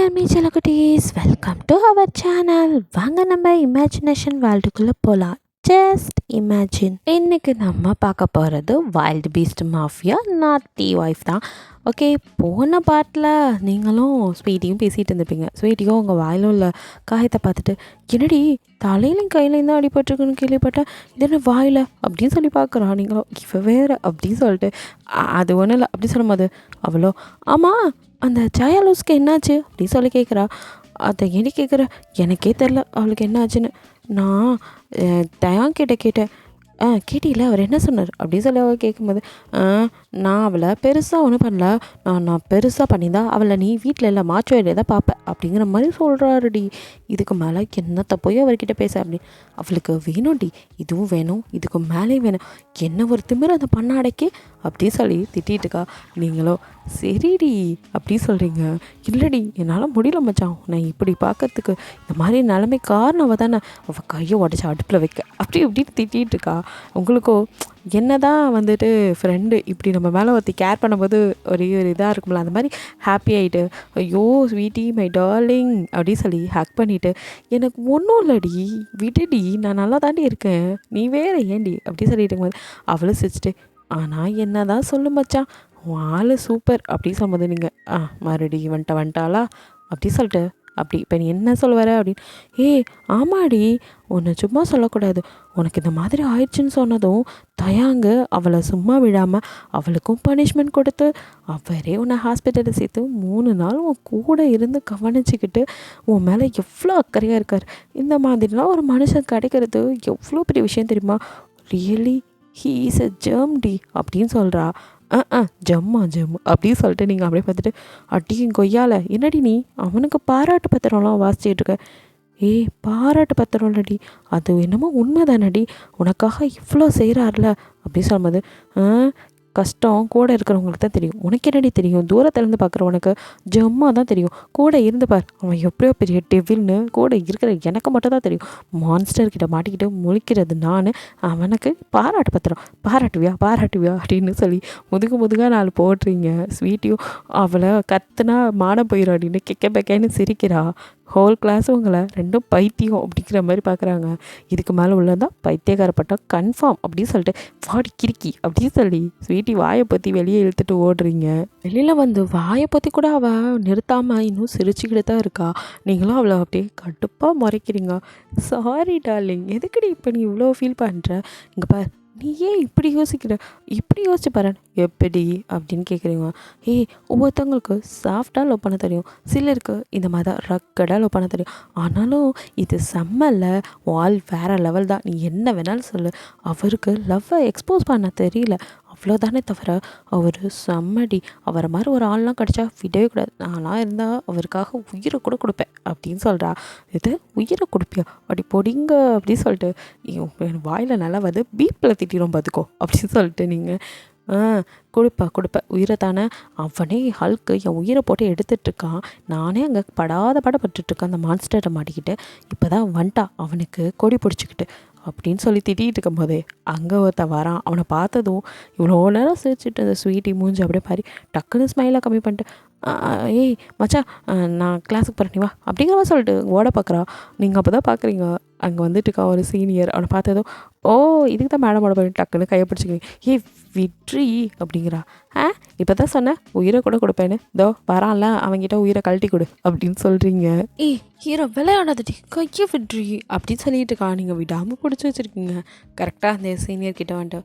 Welcome செல்லக்குட்டீஸ், welcome to our channel. வாங்க நம்ம இமேஜினேஷன் வேர்ல்டுக்குள்ளே போகலாம். Just imagine. இன்னைக்கு நம்ம பார்க்க போகிறது wild beast mafia naughty wife தான். ஓகே, போன பாட்டில் நீங்களும் ஸ்வீட்டியும் பேசிகிட்டு இருந்திருப்பீங்க. ஸ்வீட்டியும் உங்கள் வாயில் உள்ள காயத்தை பார்த்துட்டு, என்னடி தலையிலையும் கையிலையும் தான் அடிபட்டுருக்குன்னு கேள்விப்பட்டேன், இது என்ன வாயில் அப்படின்னு சொல்லி பார்க்குறா. நீங்களும் இவ வேறு அப்படின்னு சொல்லிட்டு, அது ஒன்றும் இல்லை அப்படி சொல்லும்போது அவளோ, ஆமாம் அந்த ஜாயா லூஸ்க்கு என்னாச்சு அப்படின்னு சொல்லி கேட்குறா. அதை ஏன்னு கேட்குற, எனக்கே தெரில அவளுக்கு என்ன ஆச்சுன்னு. நான் தயாங்கிட்ட கேட்டேன். கேட்டில அவர் என்ன சொன்னார் அப்படின்னு சொல்லி அவள் கேட்கும்போது, நான் அவளை பெருசாக ஒன்றும் பண்ணல, நான் பெருசாக பண்ணியிருந்தா அவளை நீ வீட்டில் இல்லை மாற்று வேலையை தான் பார்ப்பேன் அப்படிங்கிற மாதிரி சொல்கிறாருடி. இதுக்கு மேலே என்னத்தை போய் அவர்கிட்ட பேச அப்படி, அவளுக்கு வேணும்டி, இதுவும் வேணும் இதுக்கு மேலேயும் வேணும், என்ன ஒரு திமிர அந்த பண்ணாடைக்கு அப்படின்னு சொல்லி திட்டிகிட்டுக்கா. நீங்களோ சரிடி அப்படி சொல்கிறீங்க. இல்லடி என்னால் முடியல மச்சான், நான் இப்படி பார்க்கறதுக்கு இந்த மாதிரி நிலைமை காரணம் அவள் தானே, அவள் கையை உடச்சி அடுப்பில் வைக்க அப்படி இப்படின்னு திட்டிகிட்டு இருக்கா. உங்களுக்கோ என்ன தான் வந்துட்டு ஃப்ரெண்டு இப்படி நம்ம மேலே ஒருத்தி கேர் பண்ணும்போது ஒரு இதாக இருக்கும்ல, அந்த மாதிரி ஹாப்பி ஆகிட்டு, ஐயோ ஸ்வீட்டி மை டார்லிங் அப்படி சொல்லி ஹக் பண்ணிவிட்டு, எனக்கு ஒன்றும் இல்லடி விட்டுடி, நான் நல்லா தாண்டி இருக்கேன், நீ வேறு ஏண்டி அப்படி சொல்லிட்டு இருக்கும்போது அவளும் சிரிச்சிட்டு, ஆனால் என்ன தான் சொல்லு மச்சான், ஆள் சூப்பர் அப்படி சொல்லும்போது நீங்கள் மறுபடி வந்துட்டாளா அப்படி சொல்லிட்டு, அப்படி இப்போ நீ என்ன சொல்ல வர அப்படின்னு, ஆமாடி உன்னை சும்மா சொல்லக்கூடாது, உனக்கு இந்த மாதிரி ஆயிடுச்சுன்னு சொன்னதும் தயாங்க அவளை சும்மா விடாமல் அவளுக்கும் பனிஷ்மெண்ட் கொடுத்து அவரே உன்னை ஹாஸ்பிட்டலில் சேர்த்து 3 நாள் உன் கூட இருந்து கவனிச்சிக்கிட்டு உன் மேலே எவ்வளோ அக்கறையாக இருக்கார். இந்த மாதிரிலாம் ஒரு மனுஷன் கிடைக்கிறது எவ்வளோ பெரிய விஷயம் தெரியுமா, ரியலி ஹீ இஸ் அ ஜெர்ம்டி அப்படின்னு சொல்கிறா. ஜம்மு அப்படின்னு சொல்லிட்டு நீங்கள் அப்படியே பார்த்துட்டு, அடியும் கொய்யால என்னடி நீ அவனுக்கு பாராட்டு பத்திரம்லாம் வாசிச்சுட்டு இருக்க. பாராட்டு பத்திரம் இல்லடி, அது என்னமோ உண்மை தானடி, உனக்காக இவ்வளோ செய்கிறார்ல அப்படி சொல்லும்போது, கஷ்டம் கூட இருக்கிறவங்களுக்கு தான் தெரியும், உனக்கு என்னடி தெரியும், தூரத்துலேருந்து பார்க்குறவனுக்கு ஜம்மா தான் தெரியும், கூட இருந்து பார் அவன் எப்படியோ பெரிய டெவில்னு கூட இருக்கிற எனக்கு மட்டும் தான் தெரியும், மான்ஸ்டர்கிட்ட மாட்டிக்கிட்டு முழிக்கிறது நான், அவனுக்கு பாராட்டு பத்திரம் பாராட்டுவியா அப்படின்னு சொல்லி முதுகாக 4 போடுறீங்க. ஸ்வீட்டியும் அவளை கத்துனா மானம் போயிடும் அப்படின்னு கெக்கன்னு சிரிக்கிறா. ஹோல் கிளாஸ் உங்களை ரெண்டும் பைத்தியம் அப்படிங்கிற மாதிரி பார்க்குறாங்க. இதுக்கு மேலே உள்ளதான் பைத்தியக்காரப்பட்டா கன்ஃபார்ம் அப்படின்னு சொல்லிட்டு வாடி கிறுக்கி அப்படின்னு சொல்லி ஸ்வீட்டி வாயை பற்றி வெளியே இழுத்துட்டு ஓடுறீங்க. வெளியில் வந்து வாயை பற்றி கூட அவள் நிறுத்தாமல் இன்னும் சிரிச்சுக்கிட்டு தான் இருக்கா. நீங்களும் அவளை அப்படியே கடுப்பாக முறைக்கிறீங்க. சாரி டார்லிங், எதுக்குடி இப்போ நீ இவ்வளோ ஃபீல் பண்ணுற, இங்கே பார் நீ ஏன் இப்படி யோசிக்கிற, இப்படி யோசிச்சு பாரு எப்படி அப்படின்னு கேட்குறீங்க. ஒவ்வொருத்தவங்களுக்கு சாஃப்டாக லவ் பண்ண தெரியும், சிலருக்கு இந்த மாதிரி தான் ரக்கடாக லவ் பண்ண தெரியும். ஆனாலும் இது செம்மல்ல, வால் வேறு லெவல் தான், நீ என்ன வேணாலும் சொல்லு, அவருக்கு லவ்வை எக்ஸ்போஸ் பண்ண தெரியல அவ்வளோதானே தவிர அவர் செம்மடி, அவரை மாதிரி ஒரு ஆள்லாம் கிடச்சா விடவே கூடாது, நான்லாம் இருந்தால் அவருக்காக உயிரை கூட கொடுப்பேன் அப்படின்னு சொல்கிறா. இது உயிரை கொடுப்பியா அப்படி பொடிங்க அப்படின்னு சொல்லிட்டு என் வாயில் நல்லா வந்து பீப்பில் திட்டிடும் பார்த்துக்கோ அப்படின்னு சொல்லிட்டு நீங்கள் கொடுப்ப உயிரை தானே, அவனே ஹல்க்கு என் உயிரை போட்டு எடுத்துகிட்ருக்கான், நானே அங்கே படாதபடப்பட்டுருக்கேன் அந்த மான்ஸ்டரை மாட்டிக்கிட்டு, இப்போ தான் வந்துட்டா அவனுக்கு கொடி பிடிச்சிக்கிட்டு அப்படின்னு சொல்லி திட்டிகிட்டு இருக்கும் போதே அங்கே ஒருத்தன் வரான். அவனை பார்த்ததும் இவ்வளோ நேரம் சிரிச்சுட்டு அந்த ஸ்வீட்டி மூஞ்சி அப்படியே பாரி டக்குன்னு ஸ்மைலாக கம்மி பண்ணிட்டு, மச்சா நான் கிளாஸுக்கு போகிறேன் நீ வா அப்படிங்கிற சொல்லிட்டு ஓட பார்க்குறா. நீங்கள் அப்போ தான் பார்க்குறீங்க அங்கே வந்துட்டுக்கா ஒரு சீனியர். அவனை பார்த்ததும் இதுக்கு தான் மேடம் பண்ணி டக்குன்னு கையை பிடிச்சிக்கிறீங்க. விட்ரி அப்படிங்கிறா. இப்போ தான் சொன்னேன் உயிரை கூட கொடுப்பேன்னு, இதோ வரான்ல அவங்ககிட்ட உயிரை கழட்டி கொடு அப்படின்னு சொல்கிறீங்க. ஹீரோ விளையாடாதடி கையை விட்ரி அப்படின்னு சொல்லிட்டு இருக்கா. நீங்கள் விடாமல் பிடிச்சி வச்சுருக்கீங்க. கரெக்டாக அந்த சீனியர் கிட்ட வந்துட்டு,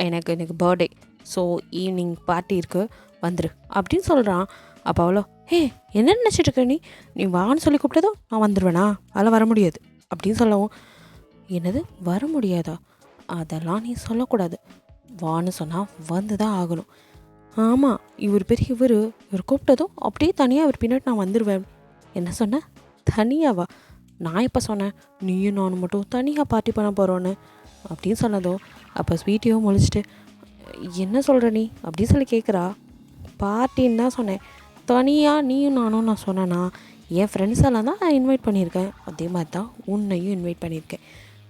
எனக்கு பர்த்டே, ஸோ ஈவினிங் பார்ட்டி இருக்குது வந்துரு அப்படின்னு சொல்கிறான். அப்போ அவ்வளோ என்ன நினச்சிட்ருக்க நீ வான்னு சொல்லி கூப்பிட்டதும் நான் வந்துடுவேனா, அதெல்லாம் வர முடியாது அப்படின்னு சொல்லவும், என்னது வர முடியாதா, அதெல்லாம் நீ சொல்லக்கூடாது, வான்னு சொன்னால் வந்து தான் ஆகணும். ஆமாம் இவர் கூப்பிட்டதும் அப்படியே தனியாக இவர் பின்னாடி நான் வந்துடுவேன். என்ன சொன்ன, தனியாவா, நான் எப்போ சொன்னேன் நீயும் நானும் மட்டும் தனியாக பார்ட்டி பண்ண போகிறோன்னு அப்படின்னு சொன்னதும் அப்போ ஸ்வீட்டியும் முழிச்சிட்டு, என்ன சொல்கிற நீ அப்படின்னு சொல்லி கேட்குறா. பார்ட்டின்னு தான் சொன்னேன், தனியாக நீயும் நானும் நான் சொன்னேன்னா, என் ஃப்ரெண்ட்ஸ் எல்லாம் தான் நான் இன்வைட் பண்ணியிருக்கேன், அதே மாதிரி தான் உன்னையும் இன்வைட் பண்ணியிருக்கேன்,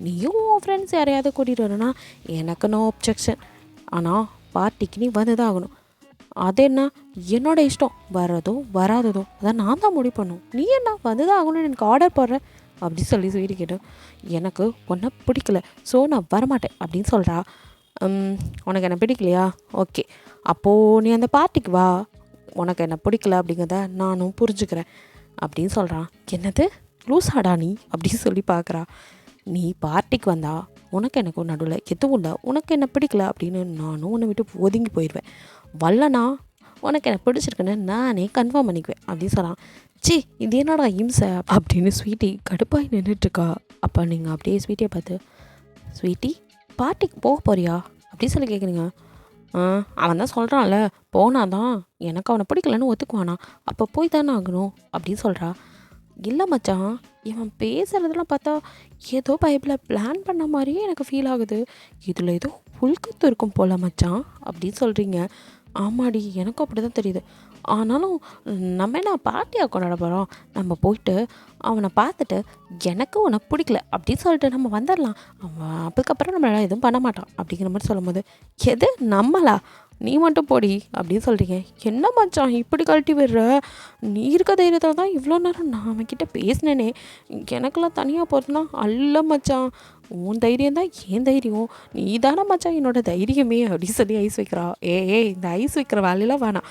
நீயும் உன் ஃப்ரெண்ட்ஸ் யாரையாவது கூட்டிகிட்டு வரணும்னா எனக்கு நோ அப்ஜெக்ஷன், ஆனால் பார்ட்டிக்கு நீ வந்து தான் ஆகணும். அது என்ன என்னோட இஷ்டம், வர்றதோ வராததோ அதை நான் தான் முடிவு பண்ணும். நீ என்ன வந்து தான் ஆகணும்னு எனக்கு ஆர்டர் போடுற அப்படி சொல்லி ஸ்வீட்டி கேட்டோம். எனக்கு உன்னை பிடிக்கல, ஸோ நான் வரமாட்டேன் அப்படின்னு சொல்கிறா. உனக்கு என்ன பிடிக்கலையா? ஓகே, அப்போது நீ அந்த பார்ட்டிக்கு வா, உனக்கு என்ன பிடிக்கல அப்படிங்கிறத நானும் புரிஞ்சுக்கிறேன் அப்படின்னு சொல்கிறான். என்னது லூசாடா நீ அப்படின்னு சொல்லி பார்க்குறா. நீ பார்ட்டிக்கு வந்தா உனக்கு எனக்கு நடுவில் எதுவும் இல்லை, உனக்கு என்ன பிடிக்கல அப்படின்னு நானும் உன்னை விட்டு ஒதுங்கி போயிடுவேன். வரலனா உனக்கு என்ன பிடிச்சிருக்குன்னு நானே கன்ஃபார்ம் பண்ணிக்குவேன் அப்படின்னு சொல்கிறான். சி இது என்னடா இம்சை அப்படின்னு ஸ்வீட்டி கடுப்பாகி நின்றுட்டுருக்கா. அப்போ நீங்கள் அப்படியே ஸ்வீட்டியை பார்த்து, ஸ்வீட்டி பார்ட்டிக்கு போக போறியா அப்படின்னு சொல்லி கேட்குறீங்க. அவன் தான் சொல்கிறான்ல, போனாதான் எனக்கு அவனை பிடிக்கலன்னு ஒத்துக்குவானா, அப்போ போய் தானே ஆகணும் அப்படின்னு சொல்கிறா. இல்லை மச்சான், இவன் பேசுகிறதெல்லாம் பார்த்தா ஏதோ பைபிளில் பிளான் பண்ண மாதிரியே எனக்கு ஃபீல் ஆகுது. இதில் ஏதோ உள்கத்து இருக்கும் போல மச்சான் அப்படின்னு சொல்கிறீங்க. ஆமாடி, எனக்கும் அப்படி தான் தெரியுது. ஆனாலும் நம்ம என்ன பார்ட்டியாக கொண்டாட போகிறோம், நம்ம போயிட்டு அவனை பார்த்துட்டு எனக்கு உனக்கு பிடிக்கல அப்படின்னு சொல்லிட்டு நம்ம வந்துடலாம். அவன் அதுக்கப்புறம் நம்மளால எதுவும் பண்ண மாட்டான் அப்படிங்கிற மாதிரி சொல்லும்போது, எது நம்மளா, நீ மட்டும் போடி அப்படின்னு சொல்கிறீங்க. என்ன மச்சான் இப்படி கழட்டி விடுற, நீ இருக்க தைரியத்தில் தான் இவ்வளோ நேரம் நான் அவன்கிட்ட பேசினேனே, எனக்கெல்லாம் தனியாக போகிறதுனா அல்ல மச்சான், உன் தைரியம் தான் ஏன் தைரியம், நீ தானே மச்சான் என்னோட தைரியமே அப்படின்னு சொல்லி ஐஸ் வைக்கிறா. இந்த ஐஸ் வைக்கிற வேலையெல்லாம் வேணாம்,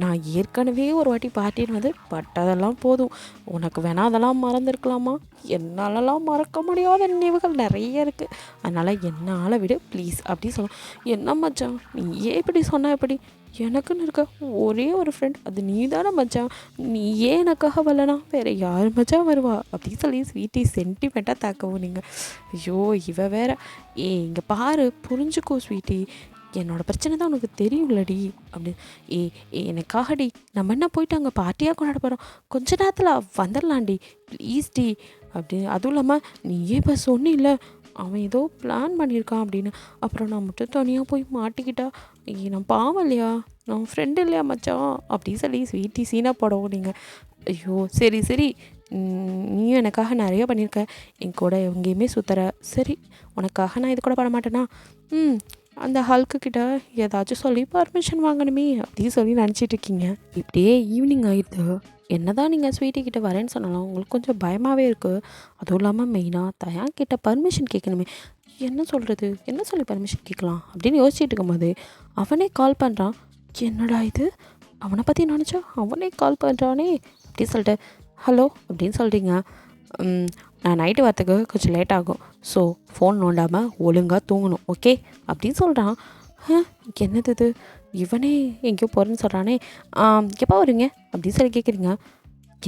நான் ஏற்கனவே ஒரு வாட்டி பார்ட்டின்னு வந்து பட்டதெல்லாம் போதும், உனக்கு வேணா அதெல்லாம் மறந்துருக்கலாமா, என்னாலலாம் மறக்க முடியாத நினைவுகள் நிறைய இருக்குது, அதனால் என்னால் விடு ப்ளீஸ் அப்படி சொல்ல. என்ன மச்சான் நீ ஏன் இப்படி சொன்ன, எப்படி எனக்குன்னு இருக்க ஒரே ஒரு ஃப்ரெண்ட் அது நீ தானே மச்சான், நீ ஏன் எனக்காக வரலனா வேறு யார் மச்சான் வருவா அப்படின்னு சொல்லி ஸ்வீட்டி சென்டிமெண்ட்டாக தாக்கவும். நீங்கள் ஐயோ இவ வேற, இங்கே பாரு புரிஞ்சுக்கோ ஸ்வீட்டி, என்னோடய பிரச்சனை தான் உனக்கு தெரியும்லடி அப்படி. எனக்காகடி நம்ம என்ன போயிட்டு அங்கே பார்ட்டியாக கொண்டாட போகிறோம், கொஞ்ச நேரத்தில் வந்துடலாண்டி ப்ளீஸ் டி அப்படி. அதுவும் இல்லாமல் நீயே இப்போ சொன்னில்ல அவன் ஏதோ பிளான் பண்ணியிருக்கான் அப்படின்னு, அப்புறம் நான் மட்டும் தனியாக போய் மாட்டிக்கிட்டா நான் பாவம் இல்லையா, நான் ஃப்ரெண்டு இல்லையா மச்சான் அப்படின்னு சொல்லி ஸ்வீட்டி சீனாக போடவும். நீங்கள் ஐயோ சரி சரி, நீயும் எனக்காக நிறைய பண்ணியிருக்க, என் கூட எங்கேயுமே சுற்றுற, சரி உனக்காக நான் இது கூட பண்ண மாட்டேனா, அந்த ஹல்குக்கிட்ட ஏதாச்சும் சொல்லி பர்மிஷன் வாங்கணுமே அப்படின்னு சொல்லி நினச்சிட்டு இருக்கீங்க. இப்படியே ஈவினிங் ஆகிடுது. என்ன தான் நீங்கள் ஸ்வீட்டிக்கிட்ட வரேன்னு சொன்னாலும் உங்களுக்கு கொஞ்சம் பயமாகவே இருக்குது. அதுவும் இல்லாமல் மெயினாக தயான்கிட்ட பர்மிஷன் கேட்கணுமே, என்ன சொல்கிறது, என்ன சொல்லி பர்மிஷன் கேட்கலாம் அப்படின்னு யோசிச்சுட்டு இருக்கும்போது அவனே கால் பண்ணுறான். என்னடா இது, அவனை பற்றி நினச்சா அவனே கால் பண்ணுறானே அப்படின்னு சொல்லிட்டு ஹலோ அப்படின்னு சொல்கிறீங்க. நான் நைட்டு வரத்துக்கு கொஞ்சம் லேட் ஆகும், ஸோ ஃபோன் நோண்டாமல் ஒழுங்காக தூங்கணும் ஓகே அப்படின்னு சொல்கிறான். என்னது இது, இவனே எங்கேயோ போகிறேன்னு சொல்கிறானே, எப்போ வருவீங்க அப்படின்னு சொல்லி கேட்குறீங்க.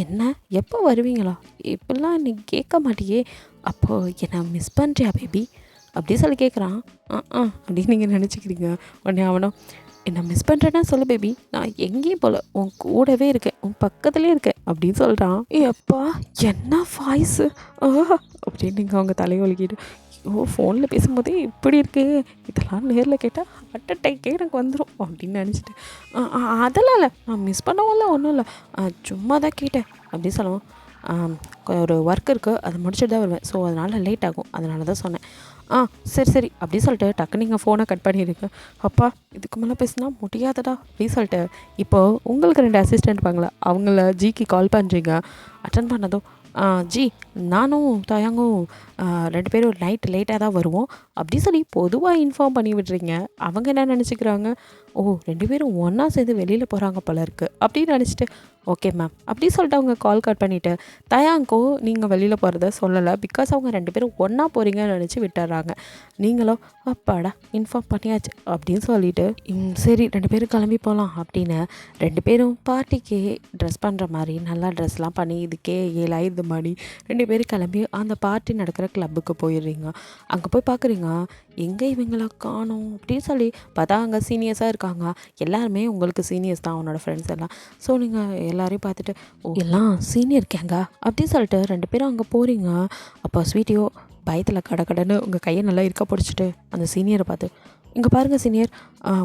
என்ன எப்போ வருவீங்களா, இப்போல்லாம் நீ கேட்க மாட்டியே, அப்போது என்னை மிஸ் பண்ணுறியா பேபி அப்படி சொல்லி கேட்குறான். அப்படின்னு நீங்கள் நினச்சிக்கிறீங்க. உடனே அவனும் என்னை மிஸ் பண்ணுறேன்னா சொல்லு பேபி, நான் எங்கேயும் போகல, உன் கூடவே இருக்கேன், உன் பக்கத்துலேயே இருக்கேன் அப்படின்னு சொல்கிறான். எப்பா என்ன வாய்ஸு அப்படின்னு நீங்கள் அவங்க தலைவலிக்கிட்டு, ஃபோனில் பேசும்போதே இப்படி இருக்கு, இதெல்லாம் நேரில் கேட்டால் ஹார்ட் அட்டாக்கே எனக்கு வந்துடும் அப்படின்னு நினச்சிட்டு, அதெல்லாம் இல்லை, நான் மிஸ் பண்ணவும் இல்லை ஒன்றும் இல்லை, சும்மா தான் கேட்டேன் அப்படின்னு சொல்லுவோம். ஒரு ஒர்க் இருக்குது, அதை முடிச்சுட்டு தான் வருவேன், ஸோ அதனால் லேட் ஆகும், அதனால தான் சொன்னேன். சரி சரி அப்படின்னு சொல்லிட்டு டக்கு நீங்கள் ஃபோனை கட் பண்ணிடுங்க. அப்பா இதுக்கு மேலே பேசினா முடியாதடா அப்படின்னு சொல்லிட்டு இப்போது உங்களுக்கு 2 அசிஸ்டண்ட் இருப்பாங்களா, அவங்கள ஜிக்கு கால் பண்ணுறீங்க. அட்டன் பண்ணதும் ஜி நானும் தயாங்கும் 2 பேரும் நைட் லேட்டாக தான் வருவோம் அப்படி சொல்லி பொதுவாக இன்ஃபார்ம் பண்ணி விடுறீங்க. அவங்க என்ன நினச்சிக்கிறாங்க, 2 பேரும் ஒன்றா சேர்ந்து வெளியில் போகிறாங்க போல இருக்குது அப்படின்னு நினச்சிட்டு ஓகே மேம் அப்படி சொல்லிட்டு அவங்க கால் கட் பண்ணிவிட்டு தயாங்கோ நீங்கள் வெளியில் போகிறத சொல்லலை, பிகாஸ் அவங்க 2 பேரும் ஒன்றா போகிறீங்கன்னு நினச்சி விட்டுறாங்க. நீங்களும் அப்பாடா இன்ஃபார்ம் பண்ணியாச்சு அப்படின்னு சொல்லிவிட்டு சரி 2 பேரும் கிளம்பி போகலாம் அப்படின்னு 2 பேரும் பார்ட்டிக்கு ட்ரெஸ் பண்ணுற மாதிரி நல்லா ட்ரெஸ்லாம் பண்ணி இதுக்கே 7 மணி 2 பேரும் கிளம்பி அந்த பார்ட்டி நடக்கிற கிளப்புக்கு போயிடுறீங்க. அங்கே போய் பார்க்குறீங்க, எங்கே இவங்கள காணோம் அப்படின்னு சொல்லி பார்த்தா அங்கே சீனியர்ஸாக இருக்காங்க. எல்லாருமே உங்களுக்கு சீனியர்ஸ் தான், அவனோட ஃப்ரெண்ட்ஸ் எல்லாம். ஸோ நீங்கள் எல்லாரையும் பார்த்துட்டு எல்லாம் சீனியர் கேங்க அப்படின்னு சொல்லிட்டு 2 பேரும் அங்கே போகிறீங்க. அப்போ ஸ்வீட்டியோ பயத்தில் கடன்னு உங்கள் கையை நல்லா இருக்க பிடிச்சிட்டு அந்த சீனியரை பார்த்து, இங்கே பாருங்கள் சீனியர்,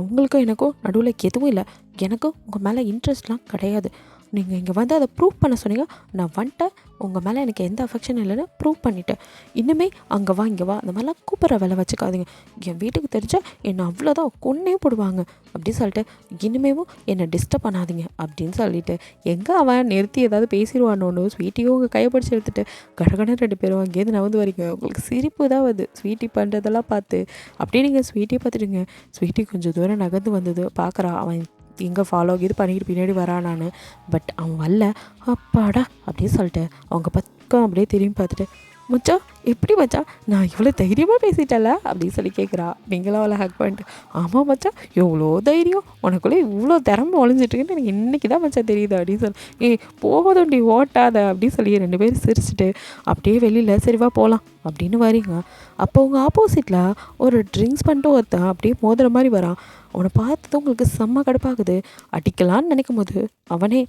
உங்களுக்கும் எனக்கும் நடுவில் எதுவும் இல்லை, எனக்கும் உங்கள் மேலே இன்ட்ரெஸ்ட்லாம் கிடையாது, நீங்கள் இங்கே வந்து அதை ப்ரூவ் பண்ண சொன்னீங்க, நான் வந்துட்டேன், உங்கள் மேலே எனக்கு எந்த அஃபெக்ஷன் இல்லைன்னு ப்ரூவ் பண்ணிட்டேன். இனிமேல் அங்கே வா இங்கே வா அந்த மாதிரிலாம் கூப்பிட்ற வேலை வச்சுக்காதீங்க. என் வீட்டுக்கு தெரிஞ்சால் என்னை அவ்வளோதான் கொன்னே போடுவாங்க அப்படின்னு சொல்லிட்டு இனிமேவும் என்னை டிஸ்டர்ப் பண்ணாதீங்க அப்படின்னு சொல்லிட்டு எங்கே அவன் நிறுத்தி ஏதாவது பேசிடுவானோன்னு ஸ்வீட்டியும் உங்கள் கையை பிடிச்சி எடுத்துகிட்டு கடகடன்னு 2 பேரும் அங்கேருந்து நகர்ந்து வரீங்க. உங்களுக்கு சிரிப்பு தான் வருது ஸ்வீட்டி பண்ணுறதெல்லாம் பார்த்து. அப்படியே நீங்கள் ஸ்வீட்டியை பார்த்துட்டுங்க. ஸ்வீட்டி கொஞ்சம் தூரம் நகர்ந்து வந்தது பார்க்குறா, அவன் எங்கே ஃபாலோ இது பண்ணிக்கிட்டு பின்னாடி வரானான்னு. பட் அவன் வரல. அப்பாடா அப்படின்னு சொல்லிட்டு அவங்க பக்கம் அப்படியே திரும்பி பார்த்துட்டு, மச்சான் எப்படி மச்சான் நான் இவ்வளோ தைரியமாக பேசிட்டல அப்படின்னு சொல்லி கேட்குறா. நீங்களும் அவளை ஹக் பண்ணிட்டு, ஆமாம் மச்சான் எவ்வளோ தைரியம், உனக்குள்ளே இவ்வளோ திறமை ஒழிஞ்சிட்ருக்குன்னு எனக்கு இன்றைக்கி தான் மச்சான் தெரியுது அப்படின்னு சொல்லி, போதும்டி ஓட்டாத அப்படின்னு சொல்லி 2 பேரும் சிரிச்சுட்டு அப்படியே வெளியில் சரிவா போகலாம் அப்படின்னு வரீங்க. அப்போ உங்கள் ஆப்போசிட்டில் ஒரு ட்ரிங்க்ஸ் பண்ணிட்டு ஒருத்தன் அப்படியே மோதுற மாதிரி வரான். அவனை பார்த்ததும் உங்களுக்கு செம்ம கடுப்பாகுது. அடிக்கலான்னு நினைக்கும் போது அவனே,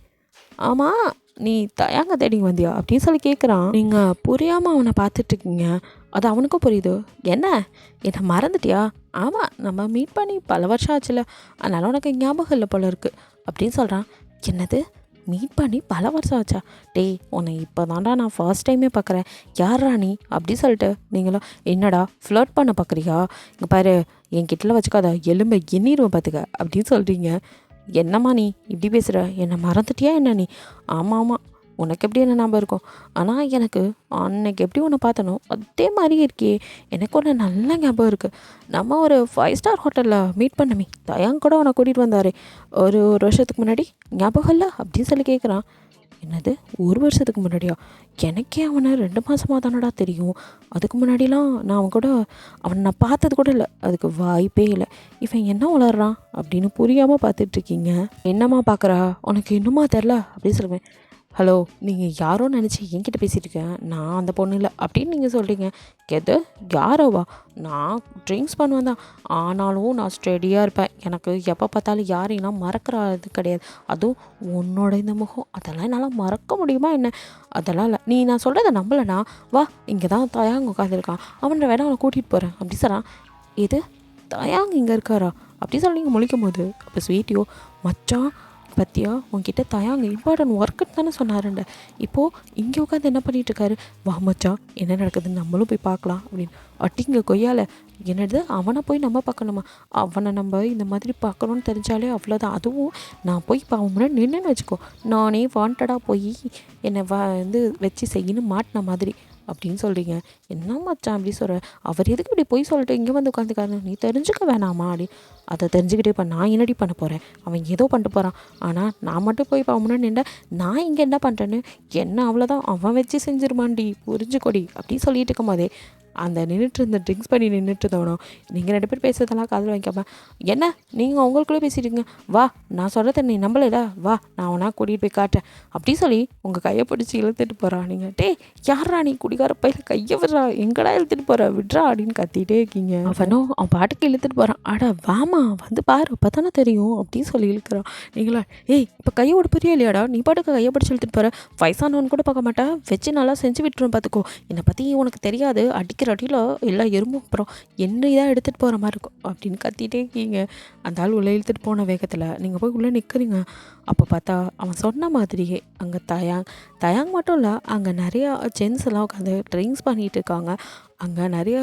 ஆமாம் நீ தயாங்க தேடிங்க வந்தியா அப்படின்னு சொல்லி கேட்குறான். நீங்கள் புரியாமல் அவனை பார்த்துட்ருக்கீங்க. அது அவனுக்கும் புரியுது. என்னை மறந்துட்டியா? ஆமாம் நம்ம மீட் பண்ணி பல வருஷம் ஆச்சுல, அதனால் உனக்கு ஞாபகம் இல்லை போல இருக்குது அப்படின்னு சொல்கிறான். என்னது மீட் பண்ணி பல வருஷம் ஆச்சா? டேய் உன்னை இப்போ தான்டா நான் ஃபர்ஸ்ட் டைமே பார்க்குறேன், யாரா நீ அப்படி சொல்லிட்டு நீங்களா என்னடா ஃப்ளர்ட் பண்ண பார்க்குறியா? இங்கே பாரு என்கிட்டலாம் வச்சுக்காத எலும்பை எண்ணிடுவேன் பார்த்துக்க அப்படின்னு சொல்கிறீங்க. என்னம்மா நீ இப்படி பேசுகிற, என்னை மறந்துட்டியா என்ன நீ? ஆமாம் ஆமாம் உனக்கு எப்படி என்ன ஞாபகம் இருக்கும், ஆனால் எனக்கு அன்னைக்கு எப்படி உன்னை பார்த்தனோ அதே மாதிரி இருக்கே. எனக்கு ஒன்று நல்ல ஞாபகம் இருக்குது. நம்ம ஒரு 5 ஸ்டார் ஹோட்டலில் மீட் பண்ணமே, தயாங் கூட உன்னை கூட்டிகிட்டு வந்தாரே ஒரு வருஷத்துக்கு முன்னாடி, ஞாபகம் இல்லை அப்படின்னு சொல்லி கேட்குறான். என்னது 1 வருஷத்துக்கு முன்னாடியா? எனக்கே அவனை 2 மாதமாக தானடா தெரியும். அதுக்கு முன்னாடிலாம் நான் அவனை நான் பார்த்தது கூட இல்லை, அதுக்கு வாய்ப்பே இல்லை. இவன் என்ன வளர்றான் அப்படின்னு புரியாமல் பார்த்துட்ருக்கீங்க. என்னம்மா பார்க்குறா, உனக்கு இன்னுமா தெரில அப்படின்னு சொல்லுவேன். ஹலோ நீங்கள் யாரோ நினச்சி என்கிட்ட பேசிகிட்டு இருக்கேன், நான் அந்த பொண்ணு இல்லை அப்படின்னு நீங்கள் சொல்கிறீங்க. எது யாரோவா? நான் ட்ரிங்க்ஸ் பண்ணுவேன் தான், ஆனாலும் நான் ஸ்டெடியாக இருப்பேன். எனக்கு எப்போ பார்த்தாலும் யாரையும் மறக்கிறது கிடையாது. அதுவும் உன்னோட இந்த முகம் அதெல்லாம் என்னால் மறக்க முடியுமா என்ன? அதெல்லாம் இல்லை. நீ நான் சொல்கிறத நம்பலைண்ணா வா, இங்கே தான் தயாங்க உட்காந்துருக்கான், அவனை வேணா அவனை கூட்டிகிட்டு போகிறேன் அப்படி சொன்னான். இது தயாங்க இங்கே இருக்காரா அப்படி சொல்லி நீங்கள் முழிக்கும் போது அப்போ ஸ்வீட்டியோ, மச்சான் பற்றியா உங்ககிட்ட தயாங்க இம்பார்ட்டன்ட் ஒர்க்குன்னு தானே சொன்னாருண்ட, இப்போது இங்கே உட்காந்து என்ன பண்ணிகிட்ருக்காரு, வா மச்சான் என்ன நடக்குதுன்னு நம்மளும் போய் பார்க்கலாம் அப்படின்னு. அட்டிங்க கொய்யால என்னது அவனை போய் நம்ம பார்க்கணுமா? அவனை நம்ம இந்த மாதிரி பார்க்கணுன்னு தெரிஞ்சாலே அவ்வளோதான். அதுவும் நான் போய் இப்போ அவன் முன்னாடி நின்றுன்னு வச்சுக்கோ, நானே வாண்டடாக போய் என்னை வச்சு செய்யணும் மாட்டின மாதிரி அப்படின்னு சொல்கிறீங்க. என்ன மச்சான் அப்படி சொல்கிற, அவர் எதுக்கு இப்படி போய் சொல்லிட்டு இங்கே வந்து உட்காந்துக்காரு, நீ தெரிஞ்சுக்க வேணாமா அப்படி. அதை தெரிஞ்சுக்கிட்டே இப்போ நான் என்னடி பண்ண போகிறேன், அவன் ஏதோ பண்ணிட்டு போகிறான், ஆனால் நான் மட்டும் போய் இப்போ அவன் முன்னாடி நின்ற நான் இங்கே என்ன பண்ணுறேன்னு என்ன அவ்வளோதான், அவன் வச்சு செஞ்சிருமாண்டி புரிஞ்சுக்கொடி அப்படின்னு சொல்லிட்டு இருக்கும் போதே அந்த இருந்த ட்ரிங்க்ஸ் பண்ணி இருந்தவனோ, நீங்கள் 2 பேர் பேசுறதெல்லாம் காதில் வாங்கிக்காம, என்ன நீங்கள் அவங்களுக்குள்ளே பேசிட்டீங்க, வா நான் சொல்கிறத நீ நம்பலைடா, வா நான் அவனா கூட்டிகிட்டு போய் காட்டேன் அப்படி சொல்லி உங்கள் கையை பிடிச்சி இழுத்துட்டு போகிறான். நீங்கள் டே யாரா நீ குடிக்கார பையில கையை விடுறா, எங்கடா இழுத்துட்டு போகிற விட்றா அப்படின்னு கத்திகிட்டே இருக்கீங்க. அவனும் அவன் பாட்டுக்கு இழுத்துட்டு போகிறான். அட வாமா வந்து பாரு அப்போ தானே தெரியும் அப்படின்னு சொல்லி இழுக்கிறான். நீங்களா இப்போ கையை உடப்புறியா இல்லையாடா, நீ பாட்டுக்கு கையை பிடிச்சி இழுத்துட்டு போகிற, வயசானவன் கூட பார்க்க மாட்டேன், வச்சு நல்லா செஞ்சு விட்டுருவேன் பார்த்துக்கோ, என்னை பற்றி உனக்கு தெரியாது, அடிக்கிற அடியில் எல்லா எறும்பும் அப்புறம் என்னை தான் எடுத்துகிட்டு போகிற மாதிரி இருக்கும் அப்படின்னு கத்திகிட்டே இருக்கீங்க. அந்த ஆள் உள்ளே இழுத்துட்டு போன வேகத்தில் நீங்கள் போய் உள்ளே நிற்கிறீங்க. அப்போ பார்த்தா அவன் சொன்ன மாதிரியே அங்கே தயாங் மட்டும் இல்லை, அங்கே நிறையா ஜென்ஸ் எல்லாம் உட்காந்து ட்ரிங்க்ஸ் பண்ணிகிட்டு இருக்காங்க. அங்கே நிறையா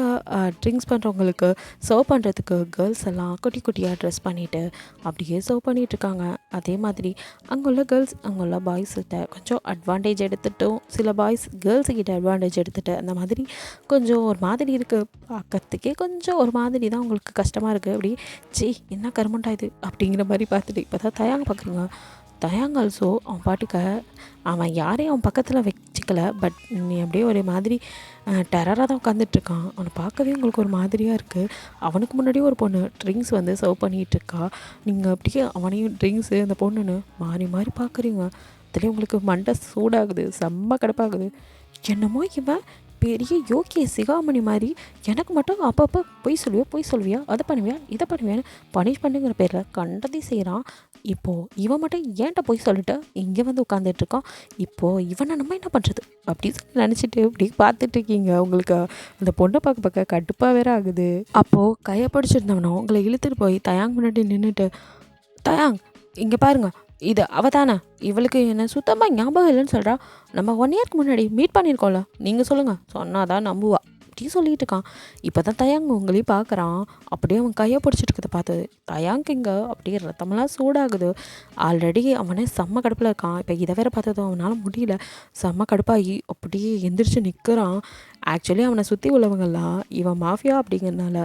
ட்ரிங்க்ஸ் பண்ணுறவங்களுக்கு சர்வ் பண்ணுறதுக்கு கேர்ள்ஸ் எல்லாம் குட்டி குட்டியாக ட்ரெஸ் பண்ணிவிட்டு அப்படியே சர்வ் பண்ணிகிட்ருக்காங்க. அதே மாதிரி அங்கே உள்ள கேர்ள்ஸ் அங்கே உள்ள பாய்ஸ்கிட்ட கொஞ்சம் அட்வான்டேஜ் எடுத்துட்டும், சில பாய்ஸ் கேர்ள்ஸுக்கிட்ட அட்வான்டேஜ் எடுத்துகிட்டு அந்த மாதிரி கொஞ்சம் ஒரு மாதிரி இருக்குது. பார்க்கறதுக்கே கொஞ்சம் ஒரு மாதிரி தான் உங்களுக்கு கஷ்டமாக இருக்குது. அப்படி என்ன கருமண்டா இது அப்படிங்கிற மாதிரி பார்த்துட்டு இப்போ தான் தயாங்க பார்க்குறீங்க. தயாங் ஆல்சோ அவன் பாட்டுக்க அவன் யாரையும் அவன் பக்கத்தில் வச்சுக்கல, பட் நீ அப்படியே ஒரு மாதிரி டெரராக தான் உட்காந்துட்ருக்கான். அவனை பார்க்கவே உங்களுக்கு ஒரு மாதிரியாக இருக்குது. அவனுக்கு முன்னாடியே ஒரு பொண்ணு ட்ரிங்க்ஸ் சர்வ் பண்ணிகிட்ருக்கா. நீங்கள் அப்படியே அவனையும் ட்ரிங்க்ஸு அந்த பொண்ணுன்னு மாறி மாறி பார்க்குறீங்க. அதுலேயும் உங்களுக்கு மண்டை சூடாகுது, செம்ம கடுப்பாகுது. என்னமோ இவன் பெரிய யோக்கிய சிகாமணி மாதிரி எனக்கு மட்டும் அப்பப்போ பொய் சொல்லுவியா அதை பண்ணுவியா இதை பண்ணுவியான்னு பனிஷ்மெண்ட்டுங்கிற பேரில் கண்டதையும் செய்கிறான். இப்போது இவன் மட்டும் ஏன்ட்ட போய் சொல்லிட்டு இங்கே வந்து உட்காந்துட்ருக்கான். இப்போது இவனை நம்ம என்ன பண்ணுறது அப்படின்னு சொல்லி நினச்சிட்டு இப்படி பார்த்துட்ருக்கீங்க. உங்களுக்கு அந்த பொண்ணை பார்க்க கடுப்பாக வேற ஆகுது. அப்போது கையை பிடிச்சிருந்தவனோ உங்களை இழுத்துட்டு போய் தயாங் முன்னாடி நின்றுட்டு, தயாங் இங்கே பாருங்க, இது அவ தானே, இவளுக்கு என்ன சுத்தமாக ஞாபகம் இல்லைன்னு சொல்கிறா. நம்ம 1 இயர்க்கு முன்னாடி மீட் பண்ணியிருக்கோம்ல, நீங்கள் சொல்லுங்கள், சொன்னாதான் நம்புவா அப்படி சொல்லிட்டு இருக்கான். இப்போ தான் தயாங்க உங்களையும் பார்க்குறான். அப்படியே அவன் கையை பிடிச்சிட்டு இருக்கிறத பார்த்தது தயாங்க இங்கே அப்படியே ரத்தமெல்லாம் சூடாகுது. ஆல்ரெடி அவனே செம்ம கடுப்பில் இருக்கான். இப்போ இதை வேற பார்த்ததும் அவனால் முடியல. செம்ம கடுப்பாகி அப்படியே எந்திரிச்சு நிற்கிறான். ஆக்சுவலி அவனை சுற்றி உள்ளவங்கெல்லாம் இவன் மாஃபியா அப்படிங்கிறனால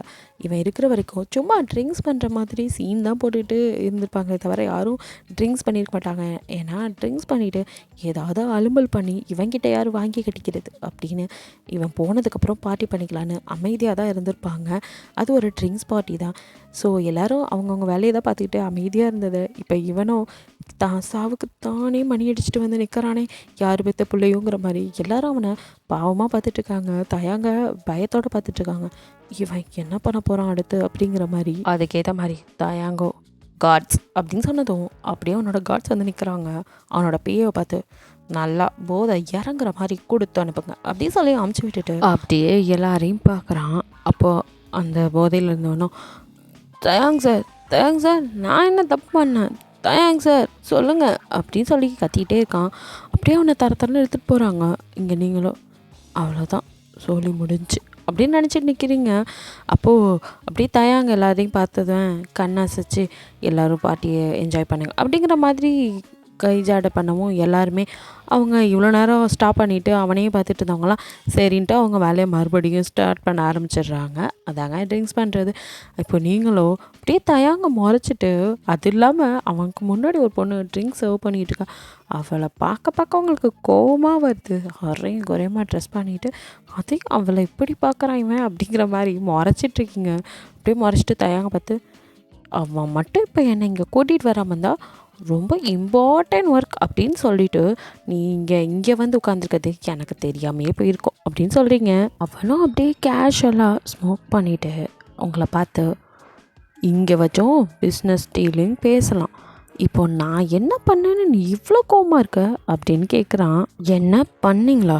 இவன் இருக்கிற வரைக்கும் சும்மா ட்ரிங்க்ஸ் பண்ணுற மாதிரி சீன் தான் போட்டுட்டு இருந்திருப்பாங்களே தவிர யாரும் ட்ரிங்க்ஸ் பண்ணியிருக்க மாட்டாங்க. ஏன்னா ட்ரிங்க்ஸ் பண்ணிவிட்டு ஏதாவது அலும்பல் பண்ணி இவன்கிட்ட யாரும் வாங்கி கட்டிக்கிறது அப்படின்னு இவன் போனதுக்கப்புறம் பார்ட்டி பண்ணிக்கலான்னு அமைதியாக தான் இருந்திருப்பாங்க. அது ஒரு ட்ரிங்க்ஸ் பார்ட்டி தான். ஸோ எல்லோரும் அவங்கவுங்க வேலையை தான் பார்த்துக்கிட்டு அமைதியாக இருந்தது. இப்போ இவனும் தான் சாவுக்கு தானே மணி அடிச்சுட்டு வந்து நிற்கிறானே, யார் பெற்ற பிள்ளையோங்கிற மாதிரி எல்லாரும் அவனை பாவமாக பார்த்துட்ருக்காங்க. தயாங்க பயத்தோடு பார்த்துட்ருக்காங்க. இவன் என்ன பண்ண போகிறான் அடுத்து அப்படிங்கிற மாதிரி. அதுக்கேற்ற மாதிரி தயாங்கோ காட்ஸ் அப்படின்னு சொன்னதும் அப்படியே அவனோட காட்ஸ் வந்து நிற்கிறாங்க. அவனோட பேயை பார்த்து நல்லா போதை இறங்குற மாதிரி கொடுத்து அனுப்புங்க அப்படின்னு சொல்லி அமுச்சு விட்டுட்டு அப்படியே எல்லாரையும் பார்க்குறான். அப்போது அந்த போதையில் இருந்தவனும் தயாங்க சார் நான் என்ன தப்பு பண்ணேன், தயாங்க சார் சொல்லுங்கள் அப்படின்னு சொல்லி கத்திக்கிட்டே இருக்கான். அப்படியே அவனை தரன்னு எடுத்துகிட்டு போகிறாங்க. இங்கே நீங்களும் அவ்வளோதான் சொல்லி முடிஞ்சு அப்படின்னு நினச்சிட்டு நிற்கிறீங்க. அப்போது அப்படியே தயாங்க எல்லாரையும் பார்த்ததும் கண்ணாசிச்சு எல்லோரும் பார்ட்டியை என்ஜாய் பண்ணுங்க அப்படிங்கிற மாதிரி கைஜாடை பண்ணவும் எல்லாருமே அவங்க இவ்வளோ நேரம் ஸ்டாப் பண்ணிவிட்டு அவனையே பார்த்துட்டு இருந்தவங்களாம் சரின்ட்டு அவங்க வேலையை மறுபடியும் ஸ்டார்ட் பண்ண ஆரம்பிச்சிடுறாங்க. அதாங்க ட்ரிங்க்ஸ் பண்ணுறது. இப்போ நீங்களும் அப்படியே தயாங்க முறைச்சிட்டு அது இல்லாமல் அவனுக்கு முன்னாடி ஒரு பொண்ணு ட்ரிங்க்ஸ் சர்வ் பண்ணிகிட்டு இருக்கா. அவளை பார்க்க அவங்களுக்கு கோவமாக வருது. அரையும் குறையமாக ட்ரெஸ் பண்ணிவிட்டு அதையும் அவளை இப்படி பார்க்குறான் இவன் அப்படிங்கிற மாதிரி முறைச்சிட்ருக்கீங்க. அப்படியே முறைச்சிட்டு தயாங்க பார்த்து அவன் மட்டும் இப்போ என்னை இங்கே கூட்டிகிட்டு வராமல் இருந்தால் ரொம்ப இம்பார்ட்டன்ட் ஒர்க் அப்படின்னு சொல்லிட்டு நீங்கள் இங்கே வந்து உட்காந்துருக்கிறது எனக்கு தெரியாமையே போயிருக்கோம் அப்படின்னு சொல்கிறீங்க. அவனும் அப்படியே கேஷுவலாக ஸ்மோக் பண்ணிவிட்டு உங்களை பார்த்து இங்கே வச்சோம் பிஸ்னஸ் டீலிங் பேசலாம், இப்போ நான் என்ன பண்ணேன்னு நீ இவ்வளோ கோவமாக இருக்க அப்படின்னு கேட்குறான். என்ன பண்ணிங்களா,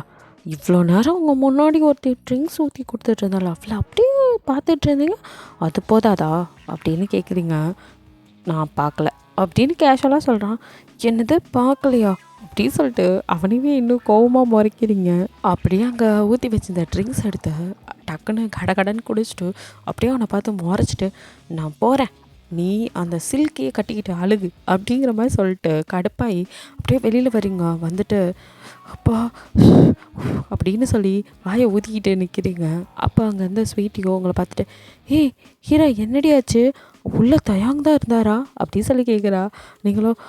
இவ்வளோ நேரம் உங்கள் முன்னாடி ஒருத்தர் ட்ரிங்க்ஸ் ஊற்றி கொடுத்துட்டு இருந்தாலும் அவளை அப்படியே பார்த்துட்டு இருந்தீங்க, அது போதாதா அப்படின்னு கேட்குறீங்க. நான் பார்க்கல அப்படின்னு கேஷுவலாக சொல்கிறான். என்னது பார்க்கலையா அப்படின்னு சொல்லிட்டு அவனையுமே இன்னும் கோவமாக முறைக்கிறீங்க. அப்படியே அங்கே ஊற்றி வச்சிருந்த ட்ரிங்க்ஸ் எடுத்து டக்குன்னு கடன்னு குடிச்சிட்டு அப்படியே அவனை பார்த்து முறைச்சிட்டு நான் போகிறேன், நீ அந்த சில்கையை கட்டிக்கிட்டு அழுகு அப்படிங்கிற மாதிரி சொல்லிட்டு கடுப்பாகி அப்படியே வெளியில் வரீங்க. வந்துட்டு அப்பா அப்படின்னு சொல்லி வாயை ஊதிக்கிட்டு நிற்கிறீங்க. அப்போ அங்கே இருந்த ஸ்வீட்டியோ உங்களை பார்த்துட்டு ஏய் ஹீரா என்னடியாச்சு, உள்ள தயாங்க தான் இருந்தாரா அப்படின்னு சொல்லி கேட்குறா. நீங்களும்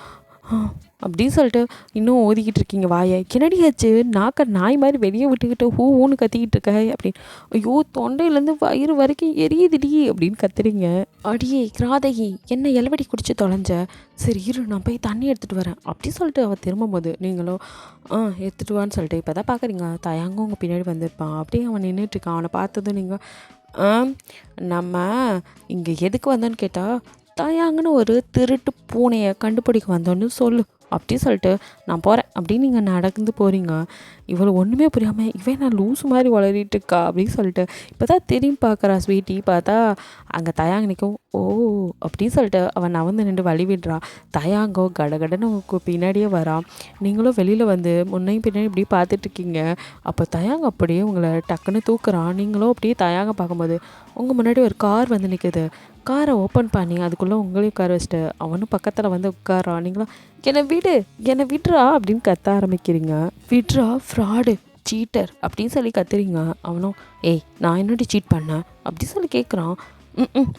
அப்படின்னு சொல்லிட்டு இன்னும் ஓதிக்கிட்டு இருக்கீங்க வாயை. என்னடியாச்சு நாக்க நாய் மாதிரி வெளியே விட்டுக்கிட்டு ஊன்னு கத்திக்கிட்டு இருக்க அப்படின்னு. ஐயோ தொண்டையிலேருந்து வயிறு வரைக்கும் எரியுதுடி அப்படின்னு கத்துறீங்க. அடியே கிராதகி என்ன எலவடி குடிச்சு தொலைஞ்ச, சரி இரு நான் போய் தண்ணி எடுத்துகிட்டு வரேன் அப்படின்னு சொல்லிட்டு அவள் திரும்பும்போது நீங்களும் எடுத்துகிட்டு வான்னு சொல்லிட்டு இப்போ தான் பார்க்குறீங்க தயாங்க உங்கள் பின்னாடி வந்திருப்பான். அப்படியே அவன் நின்றுட்டுருக்கான். அவனை பார்த்ததும் நீங்கள் நம்ம இங்கே எதுக்கு வந்தோன்னு கேட்டால் தயாங்கன்னு ஒரு திருட்டு பூனையை கண்டுபிடிக்க வந்தோன்னு சொல்லு அப்படி சொல்லிட்டு நான் போகிறேன் அப்படின்னு நீங்கள் நடந்து போகிறீங்க. இவ்வளோ ஒன்றுமே புரியாமல் இவன் நான் லூஸ் மாதிரி வளரிட்டு இருக்கா அப்படின்னு சொல்லிட்டு இப்போ தான் திரும்பி பார்க்குறா ஸ்வீட்டி. பார்த்தா அங்கே தயாங்க நிற்கும். ஓ அப்படின்னு சொல்லிட்டு அவன் நவந்து நின்று வழி விடுறா. தயாங்கோ கடகடன்னு பின்னாடியே வரான். நீங்களும் வெளியில் வந்து முன்னையும் பின்னாடி இப்படி பார்த்துட்ருக்கீங்க. அப்போ தயாங்க அப்படியே உங்களை டக்குன்னு தூக்குறான். நீங்களும் அப்படியே தயாங்க பார்க்கும்போது உங்கள் முன்னாடி ஒரு கார் வந்து நிற்குது. காரை ஓப்பன் பண்ணி அதுக்குள்ளே உங்களையும் உட்கார வச்சுட்டு அவனும் பக்கத்தில் வந்து உட்காரான். நீங்களும் என்னை விட்றா அப்படின்னு கத்த ஆரம்பிக்கிறீங்க. விட்றா ஃப்ராடு சீட்டர் அப்படின்னு சொல்லி கத்துறீங்க. அவனும் ஏய் நான் என்னடி சீட் பண்ணேன் அப்படி சொல்லி கேட்குறான்.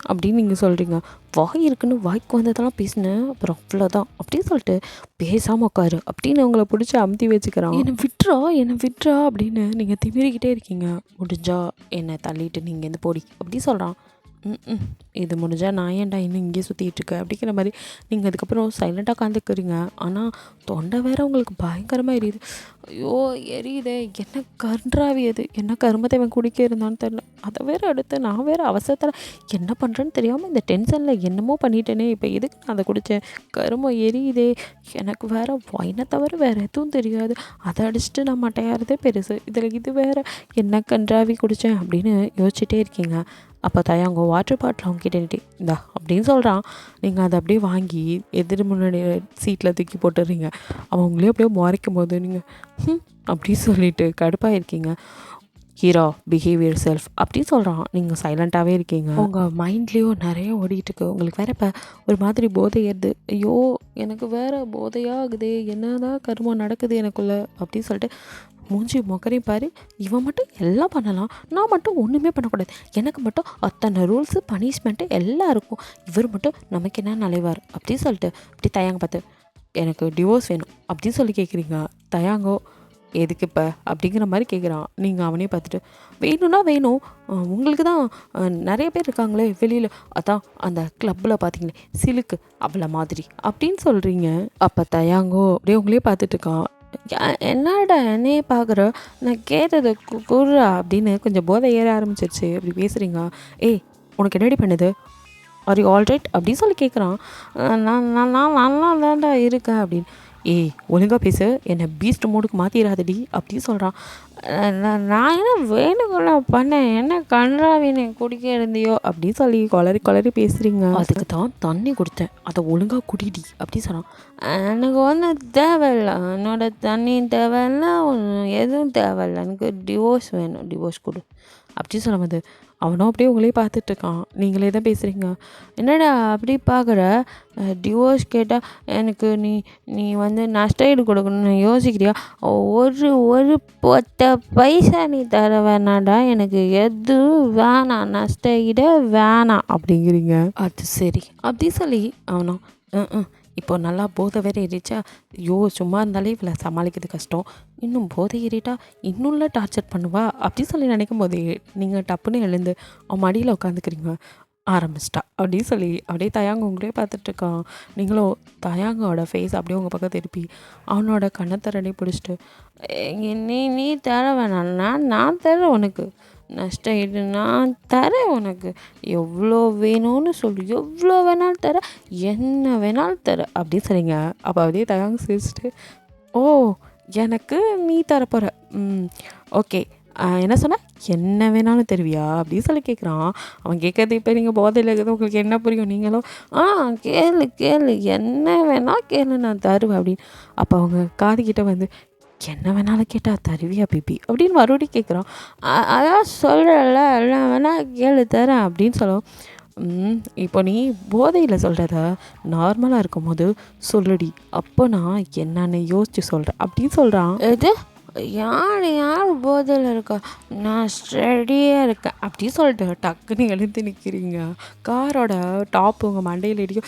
அப்படின்னு நீங்கள் சொல்கிறீங்க. வாய் இருக்குன்னு வாய்க்கு வந்ததெல்லாம் பேசினேன் அப்புறம் அவ்வளோதான் அப்படின்னு சொல்லிட்டு பேசாமல் உட்காரு அப்படின்னு உங்களை பிடிச்சி அமுத்தி வச்சுக்கிறான். என்னை விட்றா அப்படின்னு நீங்கள் திமிரிக்கிட்டே இருக்கீங்க. முடிஞ்சா என்னை தள்ளிட்டு நீங்கள் எந்த போடி அப்படி சொல்கிறான். இது முடிஞ்சால் நான் ஏன்டா இன்னும் இங்கேயே சுற்றிட்டுருக்கேன் அப்படிங்கிற மாதிரி நீங்கள் அதுக்கப்புறம் சைலண்ட்டாக உட்காந்துக்கிறீங்க. ஆனால் தொண்டை வேறு உங்களுக்கு பயங்கரமாக எரியுது. ஐயோ எரியுதே, என்ன கன்றாவி அது, என்ன கருமத்தை அவன் குடிக்க இருந்தான்னு தெரில. அதை வேறு அடுத்து நான் வேறு அவசரத்தில் என்ன பண்ணுறேன்னு தெரியாமல் இந்த டென்ஷனில் என்னமோ பண்ணிட்டேனே. இப்போ எதுக்கு நான் அதை குடித்தேன், கருமம் எரியுதே, எனக்கு வேறு வைனை தவிர வேறு எதுவும் தெரியாது, அதை அடிச்சுட்டு நான் மட்டையாகிறதே பெருசு, இதில் இது வேறு என்ன கன்றாவி குடித்தேன் அப்படின்னு யோசிச்சுட்டே இருக்கீங்க. அப்போ தயாங்கோ வாட்டர் பாட்டில் அவங்ககிட்ட நீட்டி இந்தா அப்படின்னு சொல்கிறான். நீங்கள் அதை அப்படியே வாங்கி எதிர் முன்னாடி சீட்டில் தூக்கி போட்டுடுறீங்க. அவன் உங்களே அப்படியே முறைக்கும் போது நீங்கள் அப்படி சொல்லிட்டு கடுப்பாக இருக்கீங்க. ஹீரோ பிஹேவியர் செல்ஃப் அப்படின்னு சொல்கிறான். நீங்கள் சைலண்ட்டாகவே இருக்கீங்க. உங்கள் மைண்ட்லேயும் நிறைய ஓடிட்டு இருக்கு. உங்களுக்கு வேறு இப்போ ஒரு மாதிரி போதை ஏறுது. ஐயோ எனக்கு வேறு போதையாகுது, என்னதான் கருமம் நடக்குது எனக்குள்ளே அப்படின்னு சொல்லிட்டு மூஞ்சி மொக்கரையும் பாரு. இவன் மட்டும் எல்லாம் பண்ணலாம், நான் மட்டும் ஒன்றுமே பண்ணக்கூடாது, எனக்கு மட்டும் அத்தனை ரூல்ஸு பனிஷ்மெண்ட்டு எல்லாம் இருக்கும், இவர் மட்டும் நமக்கு என்ன நலைவார் அப்படின்னு சொல்லிட்டு அப்படி தயாங்க பார்த்து எனக்கு டிவோர்ஸ் வேணும் அப்படின்னு சொல்லி கேட்குறீங்க. தயாங்கோ எதுக்கு இப்போ அப்படிங்கிற மாதிரி கேட்குறான். நீங்கள் அவனே பார்த்துட்டு வேணும்னா வேணும், உங்களுக்கு தான் நிறைய பேர் இருக்காங்களே வெளியில், அதான் அந்த கிளப்பில் பார்த்தீங்களே சிலுக்கு அவளை மாதிரி அப்படின்னு சொல்கிறீங்க. அப்போ தயாங்கோ அப்படியே உங்களே பார்த்துட்டு இருக்கான். என்னடா என்னையே பார்க்குற, நான் கேட்டதை குர்றா அப்படின்னு கொஞ்சம் போதை ஏற ஆரம்பிச்சிருச்சு. அப்படி பேசுகிறீங்க. ஏய் உனக்கு என்னடி பண்ணுது, ஆர் யூ ஆல்ரைட் அப்படின்னு சொல்லி கேட்குறான். நான் நான் நான் நல்லா தான்டா இருக்கேன் அப்படின்னு. ஏய் ஒழுங்காக பேசு, என்னை பீஸ்ட் மோடுக்கு மாற்றிடாதடி அப்படின்னு சொல்கிறான். நான் என்ன வேணுங்கள பண்ணேன், என்ன கன்றாவினை குடிக்க இருந்தியோ அப்படின்னு சொல்லி கொளறி பேசுகிறீங்க. அதுக்கு தான் தண்ணி கொடுத்தேன், அதை ஒழுங்காக குடிடி அப்படின்னு சொன்னான். எனக்கு ஒன்றும் தேவையில்லை, என்னோட தண்ணியும் தேவையில்லை, எதுவும் தேவையில்லை, எனக்கு டிவோர்ஸ் வேணும், டிவோர்ஸ் கொடு அப்படி சொல்லும்போது அவனும் அப்படியே உங்களே பார்த்துட்ருக்கான். நீங்களே தான் பேசுகிறீங்க. என்னடா அப்படி பார்க்குற, டிவோர்ஸ் கேட்டால் எனக்கு நீ நீ வந்து நஷ்டஈடு கொடுக்கணும்னு யோசிக்கிறியா, ஒரு பொத்த பைசா நீ தர வேணாடா, எனக்கு எதுவும் வேணாம், நஷ்டஈடே வேணாம் அப்படிங்கிறீங்க. அது சரி அப்படி சொல்லி அவனும் இப்போ நல்லா போதை வேறு ஏறிச்சா, ஐயோ சும்மா இருந்தாலே இவளை சமாளிக்கிறது கஷ்டம், இன்னும் போதை ஏறிட்டா இன்னும்ல டார்ச்சர் பண்ணுவா அப்படி சொல்லி நினைக்கும் போதே நீங்கள் டப்புன்னு எழுந்து அவன் மடியில் உட்காந்துக்கிறீங்க. ஆரம்பிச்சிட்டா அப்படின்னு சொல்லி அப்படியே தயாங்க உங்களே பார்த்துட்ருக்கான். நீங்களும் தயாங்கோட ஃபேஸ் அப்படியே உங்கள் பக்கம் திருப்பி அவனோட கண்ணத்தரடி பிடிச்சிட்டு நீ தர வேணாம்னா நான் தரேன், உனக்கு நஷ்டம் இது நான் தரேன், உனக்கு எவ்வளோ வேணும்னு சொல்லு, எவ்வளோ வேணாலும் தரேன், என்ன வேணாலும் தர அப்படின்னு சொல்லிங்க. அப்போ அப்படியே தயாங்க சிரிச்சிட்டு ஓ எனக்கு நீ தரப்போகிற, ஓகே என்ன சொன்ன, என்ன வேணாலும் தருவியா அப்படின்னு சொல்லி கேட்குறான். அவன் கேட்கறது இப்போ நீங்கள் போதையில் இருக்கிறது உங்களுக்கு என்ன புரியும், நீங்களும் கேளு என்ன வேணால் கேளு நான் தருவேன் அப்படின்னு. அப்போ அவங்க காதுகிட்ட வந்து என்ன வேணாலும் கேட்டால் தருவியா பிபி அப்படின்னு மறுபடியும் கேட்குறான். அதான் சொல்கிறல்ல எல்லாம் வேணால் கேளு தரேன் அப்படின்னு சொல்லுவோம். இப்போ நீ போதையில் சொல்கிறத நார்மலாக இருக்கும் போது சொல்லுடி, அப்போ நான் என்னன்னு யோசிச்சு சொல்கிறேன் அப்படின்னு சொல்கிறான். எது யார் போதையில் இருக்கா, நான் ஸ்டடியாக இருக்கேன் அப்படி சொல்லிட்டு டக்குன்னு எழுந்து நிற்கிறீங்க. காரோட டாப்பு உங்கள் மண்டையில் இடிக்கும்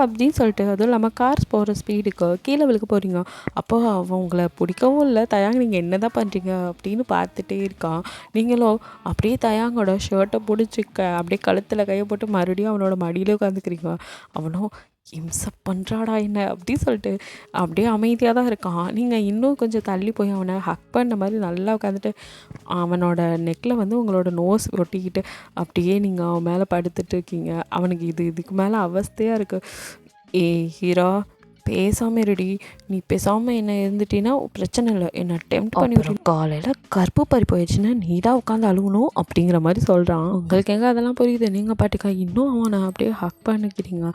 அப்படின்னு சொல்லிட்டு, அதுவும் இல்லாமல் கார் போகிற ஸ்பீடுக்கு கீழே விழுக்க போகிறீங்க. அப்போ அவன் உங்களை பிடிக்கவும் இல்லை. தயாங்க நீங்கள் என்ன தான் பண்ணுறீங்க அப்படின்னு பார்த்துட்டே இருக்கான். நீங்களும் அப்படியே தயாங்கோட ஷர்ட்டை பிடிச்சிக்க அப்படியே கழுத்தில் கையை போட்டு மறுபடியும் அவனோட மடியில் உட்காந்துக்கிறீங்க. அவனும் இம்சை பண்ணுறாடா என்ன அப்படி சொல்லிட்டு அப்படியே அமைதியாக தான் இருக்கான். நீங்கள் இன்னும் கொஞ்சம் தள்ளி போய் அவனை ஹக் பண்ண மாதிரி நல்லா உட்காந்துட்டு அவனோட நெக்கில் வந்து உங்களோட நோஸ் ஒட்டிக்கிட்டு அப்படியே நீங்கள் அவன் மேலே படுத்துட்டு இருக்கீங்க. அவனுக்கு இதுக்கு மேலே அவஸ்தையாக இருக்குது. ஹீரோ பேசாமல் இருடி, நீ பேசாமல் என்ன இருந்துட்டீன்னா பிரச்சனை இல்லை, என்னை டெம்ப்ட் பண்ணி விட்டு காலையில் கற்பு பறி போயிடுச்சுன்னா நீ தான் உட்காந்து அழுகணும் அப்படிங்கிற மாதிரி சொல்கிறான். உங்களுக்கு எங்கே அதெல்லாம் புரியுது, நீங்கள் பாட்டுக்கா இன்னும் அவனை அப்படியே ஹக் பண்ணிக்கிறீங்க.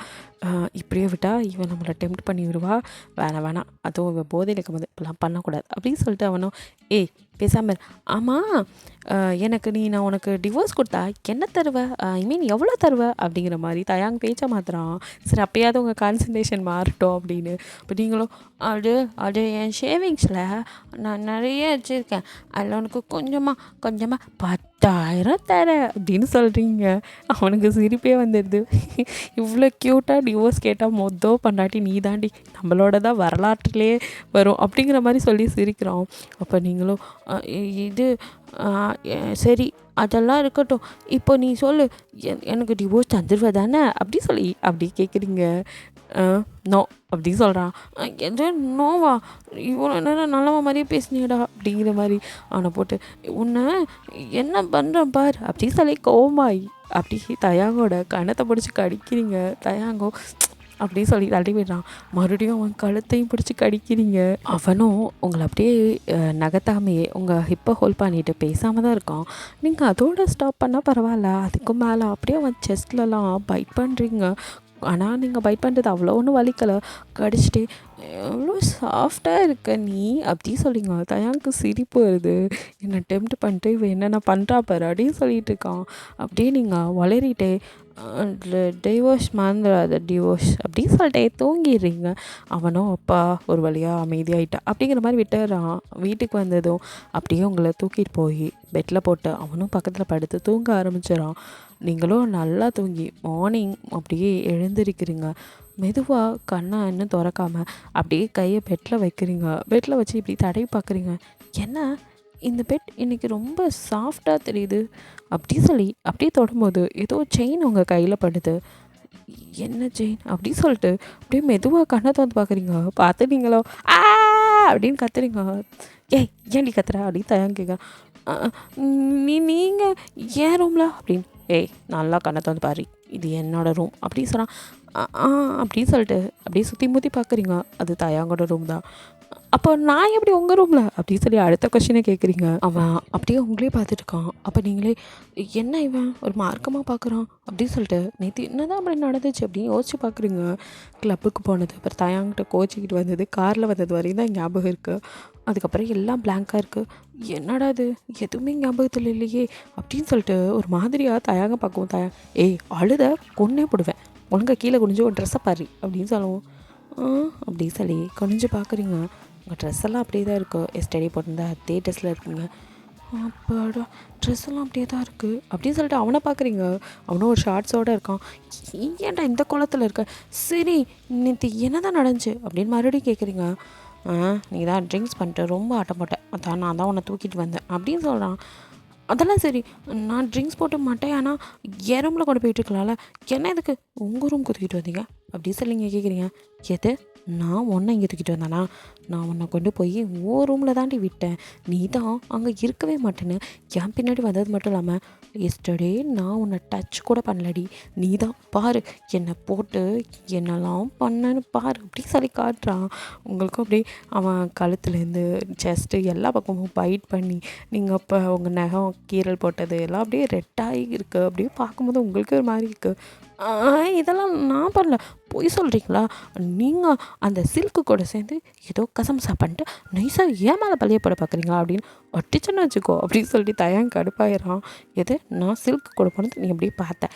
இப்படியே விட்டால் இவன் நம்மளை டெம்ப்ட் பண்ணி விடுவா, வேணாம் அதுவும் இவன் போதையில் இருக்கும்போது இப்பெல்லாம் பண்ணக்கூடாது அப்படின்னு சொல்லிட்டு அவனும் பேசாமல் ஆமாம் எனக்கு நான் உனக்கு டிவோர்ஸ் கொடுத்தா என்ன தருவ, ஐ மீன் எவ்வளோ தருவ அப்படிங்கிற மாதிரி தயாங்க பேச்சை மாத்துறான். சரி அப்போயாவது உங்கள் கான்சன்ட்ரேஷன் மாறட்டும் அப்படின்னு. இப்போ நீங்களும் அது என் ஷேவிங்ஸில் நான் நிறைய வச்சுருக்கேன், அதில் உனக்கு கொஞ்சமாக 10,000 தரேன் அப்படின்னு சொல்கிறீங்க. அவனுக்கு சிரிப்பே வந்துடுது. இவ்வளோ க்யூட்டாக டிவோர்ஸ் கேட்டால் பண்ணாட்டி நீ தாண்டி, நம்மளோட தான் வரலாற்றிலே வரும் அப்படிங்கிற மாதிரி சொல்லி சிரிக்கிறோம். அப்போ நீங்களும் இது சரி அதெல்லாம் இருக்கட்டும், இப்போ நீ சொல்லு எனக்கு டிவோர்ஸ் தந்துடுவ தானே அப்படி சொல்லி அப்படி கேட்குறீங்க. நோ அப்படி சொல்கிறான். எது நோவா, இவ்வளோ நேரம் நல்லவ மாதிரியே பேசினியடா அப்படிங்கிற மாதிரி அவனை போட்டு உன்னை என்ன பண்ணுறேன் பார் அப்படி சொல்லி கோமாய் அப்படி தயாங்கோட கணத்தை பிடிச்சி கடிக்கிறீங்க. தயாங்கோ அப்படின்னு சொல்லி தள்ளி விடுறான். மறுபடியும் அவன் கழுத்தையும் பிடிச்சி கடிக்கிறீங்க. அவனும் உங்களை அப்படியே நகர்த்தாமையே உங்கள் ஹிப்பை ஹோல்ட் பண்ணிட்டு பேசாமல் தான் இருக்கான். நீங்கள் அதோட ஸ்டாப் பண்ணால் பரவாயில்ல, அதுக்கும் மேலே அப்படியே அவன் செஸ்ட்லலாம் பைட் பண்ணுறீங்க. ஆனால் நீங்கள் பைட் பண்ணுறது அவ்வளோ ஒன்றும் வலிக்கலை. கடிச்சிட்டு எவ்வளோ சாஃப்டாக இருக்க நீ அப்படி சொல்லிங்க. தயானுக்கு சிரிப்பு வருது. என்னை டெம்ப்ட் பண்ணிட்டு இவன் என்னென்ன பண்ணுறா பாரு அப்படின்னு சொல்லிட்டு இருக்கான். அப்படியே நீங்கள் வளரிட்டே டிவோர்ஸ் மறந்துடாத டிவோர்ஸ் அப்படின்னு சொல்லிட்டே தூங்கிடுறீங்க. அவனும் அப்பா ஒரு வழியாக அமைதியாகிட்டா அப்படிங்கிற மாதிரி விட்டுறான். வீட்டுக்கு வந்ததும் அப்படியே உங்களை தூக்கிட்டு போய் பெட்டில் போட்டு அவனும் பக்கத்தில் படுத்து தூங்க ஆரம்பிச்சிடறான். நீங்களும் நல்லா தூங்கி மார்னிங் அப்படியே எழுந்திருக்கிறீங்க. மெதுவாக கண்ணை இன்னும் திறக்காமல் அப்படியே கையை பெட்டில் வைக்கிறீங்க. பெட்டில் வச்சு இப்படி தடவி பார்க்குறீங்க. என்ன இந்த பெட் இன்றைக்கி ரொம்ப சாஃப்டாக தெரியுது அப்படி சொல்லி அப்படியே தொடும்போது ஏதோ செயின் உங்கள் கையில் படுது. என்ன செயின் அப்படி சொல்லிட்டு அப்படியே மெதுவாக கண்ணை திறந்து பார்க்குறீங்க. பார்த்துட்டீங்களோ ஆ அப்படின்னு கத்துறீங்க. ஏய் ஏன்டி கத்துற அப்படின்னு தயான் கேட்க. நீங்கள் ஏன் ரூமில் அப்படின்னு. ஏய் நல்லா கண்ணை திறந்து பாரு, இது என்னோடய ரூம் அப்படின்னு சொன்னான். அப்படின்னு சொல்லிட்டு அப்படியே சுற்றி முற்றி பார்க்குறீங்க. அது தயாங்கோட ரூம் தான். அப்போ நான் எப்படி உங்கள் ரூமில் அப்படின்னு சொல்லி அடுத்த கொஸ்டினே கேட்குறீங்க. அவன் அப்படியே உங்களே பார்த்துட்டு இருக்கான். அப்போ நீங்களே என்ன இவன் ஒரு மார்க்கமாக பார்க்குறான் அப்படின்னு சொல்லிட்டு நேற்று என்ன தான் அப்படி நடந்துச்சு அப்படின்னு யோசிச்சு பார்க்குறீங்க. கிளப்புக்கு போனது, அப்புறம் தயாங்கிட்ட கோச்சிக்கிட்டு வந்தது, காரில் வந்தது வரையும் தான் ஞாபகம் இருக்குது. அதுக்கப்புறம் எல்லாம் பிளாங்காக இருக்குது. என்னடா அது எதுவுமே ஞாபகத்தில் இல்லையே அப்படின்னு சொல்லிட்டு ஒரு மாதிரியாக தயாங்க பார்க்குவோம். ஏய் அழுத கொன்னே போடுவேன், ஒழுங்காக கீழே குனிஞ்சு ஒரு ட்ரெஸ்ஸை பாரு அப்படின்னு சொல்லுவோம். அப்படின்னு சொல்லி குனிஞ்சு பார்க்குறீங்க. உங்கள் ட்ரெஸ் எல்லாம் அப்படியே தான் இருக்குது. எஸ்டடி போட்டிருந்தா அதே ட்ரெஸ்ஸில் இருக்குங்க. அப்பாடா ட்ரெஸ் எல்லாம் அப்படியே தான் இருக்குது அப்படின்னு சொல்லிட்டு அவனை பார்க்குறீங்க. அவனும் ஒரு ஷார்ட்ஸோடு இருக்கான். ஏன்டா இந்த குளத்தில் இருக்க? சரி நேற்று என்ன தான் நடந்துச்சு அப்படின்னு மறுபடியும் கேட்குறீங்க. நீ தான் ட்ரிங்க்ஸ் பண்ணிட்டு ரொம்ப ஆட்டம் போட்டேன், அதான் நான் தான் உன்னை தூக்கிட்டு வந்தேன் அப்படின்னு சொல்கிறான். அதெல்லாம் சரி, நான் ட்ரிங்க்ஸ் போட்டு மாட்டேன், ஆனால் என் ரூமில் கொண்டு போயிட்டு இருக்கலாம்ல, என்ன இதுக்கு உங்கள் ரூம் தூக்கிட்டு வந்தீங்க அப்படி சொல்லிங்க கேட்குறீங்க. எது நான் உன்னை இங்கே தூக்கிட்டு வந்தானா? நான் உன்னை கொண்டு போய் ஓ ரூமில் தாண்டி விட்டேன், நீ தான் அங்கே இருக்கவே மாட்டேன்னு என் பின்னாடி வந்தது மட்டும் இல்லாமல் எஸ்டர்டே நான் உன்னை டச் கூட பண்ணலடி, நீ தான் பாரு என்னை போட்டு என்னெல்லாம் பண்ணேன்னு பாரு அப்படி சொல்லி காட்டுறான். உங்களுக்கும் அப்படி அவன் கழுத்துலேருந்து செஸ்ட்டு எல்லா பக்கமும் பைட் பண்ணி நீங்கள் அப்போ உங்கள் நகம் கீரல் போட்டது எல்லாம் அப்படியே ரெட்டாகி இருக்குது. அப்படியே பார்க்கும்போது உங்களுக்கு ஒரு மாதிரி இருக்குது. இதெல்லாம் நான் பண்ணல, பொய் சொல்கிறீங்களா? நீங்கள் அந்த சில்க்கு கூட சேர்ந்து ஏதோ கசம்சா பண்ணிட்டு நைஸாக ஏன் மேலே பழைய போட பார்க்குறீங்களா அப்படின்னு ஒட்டிச்சோன்னு வச்சுக்கோ அப்படின்னு சொல்லிட்டு தயாங்க கடுப்பாயிரான். எது நான் சில்க்கு கூட போனது நீ அப்படியே பார்த்த?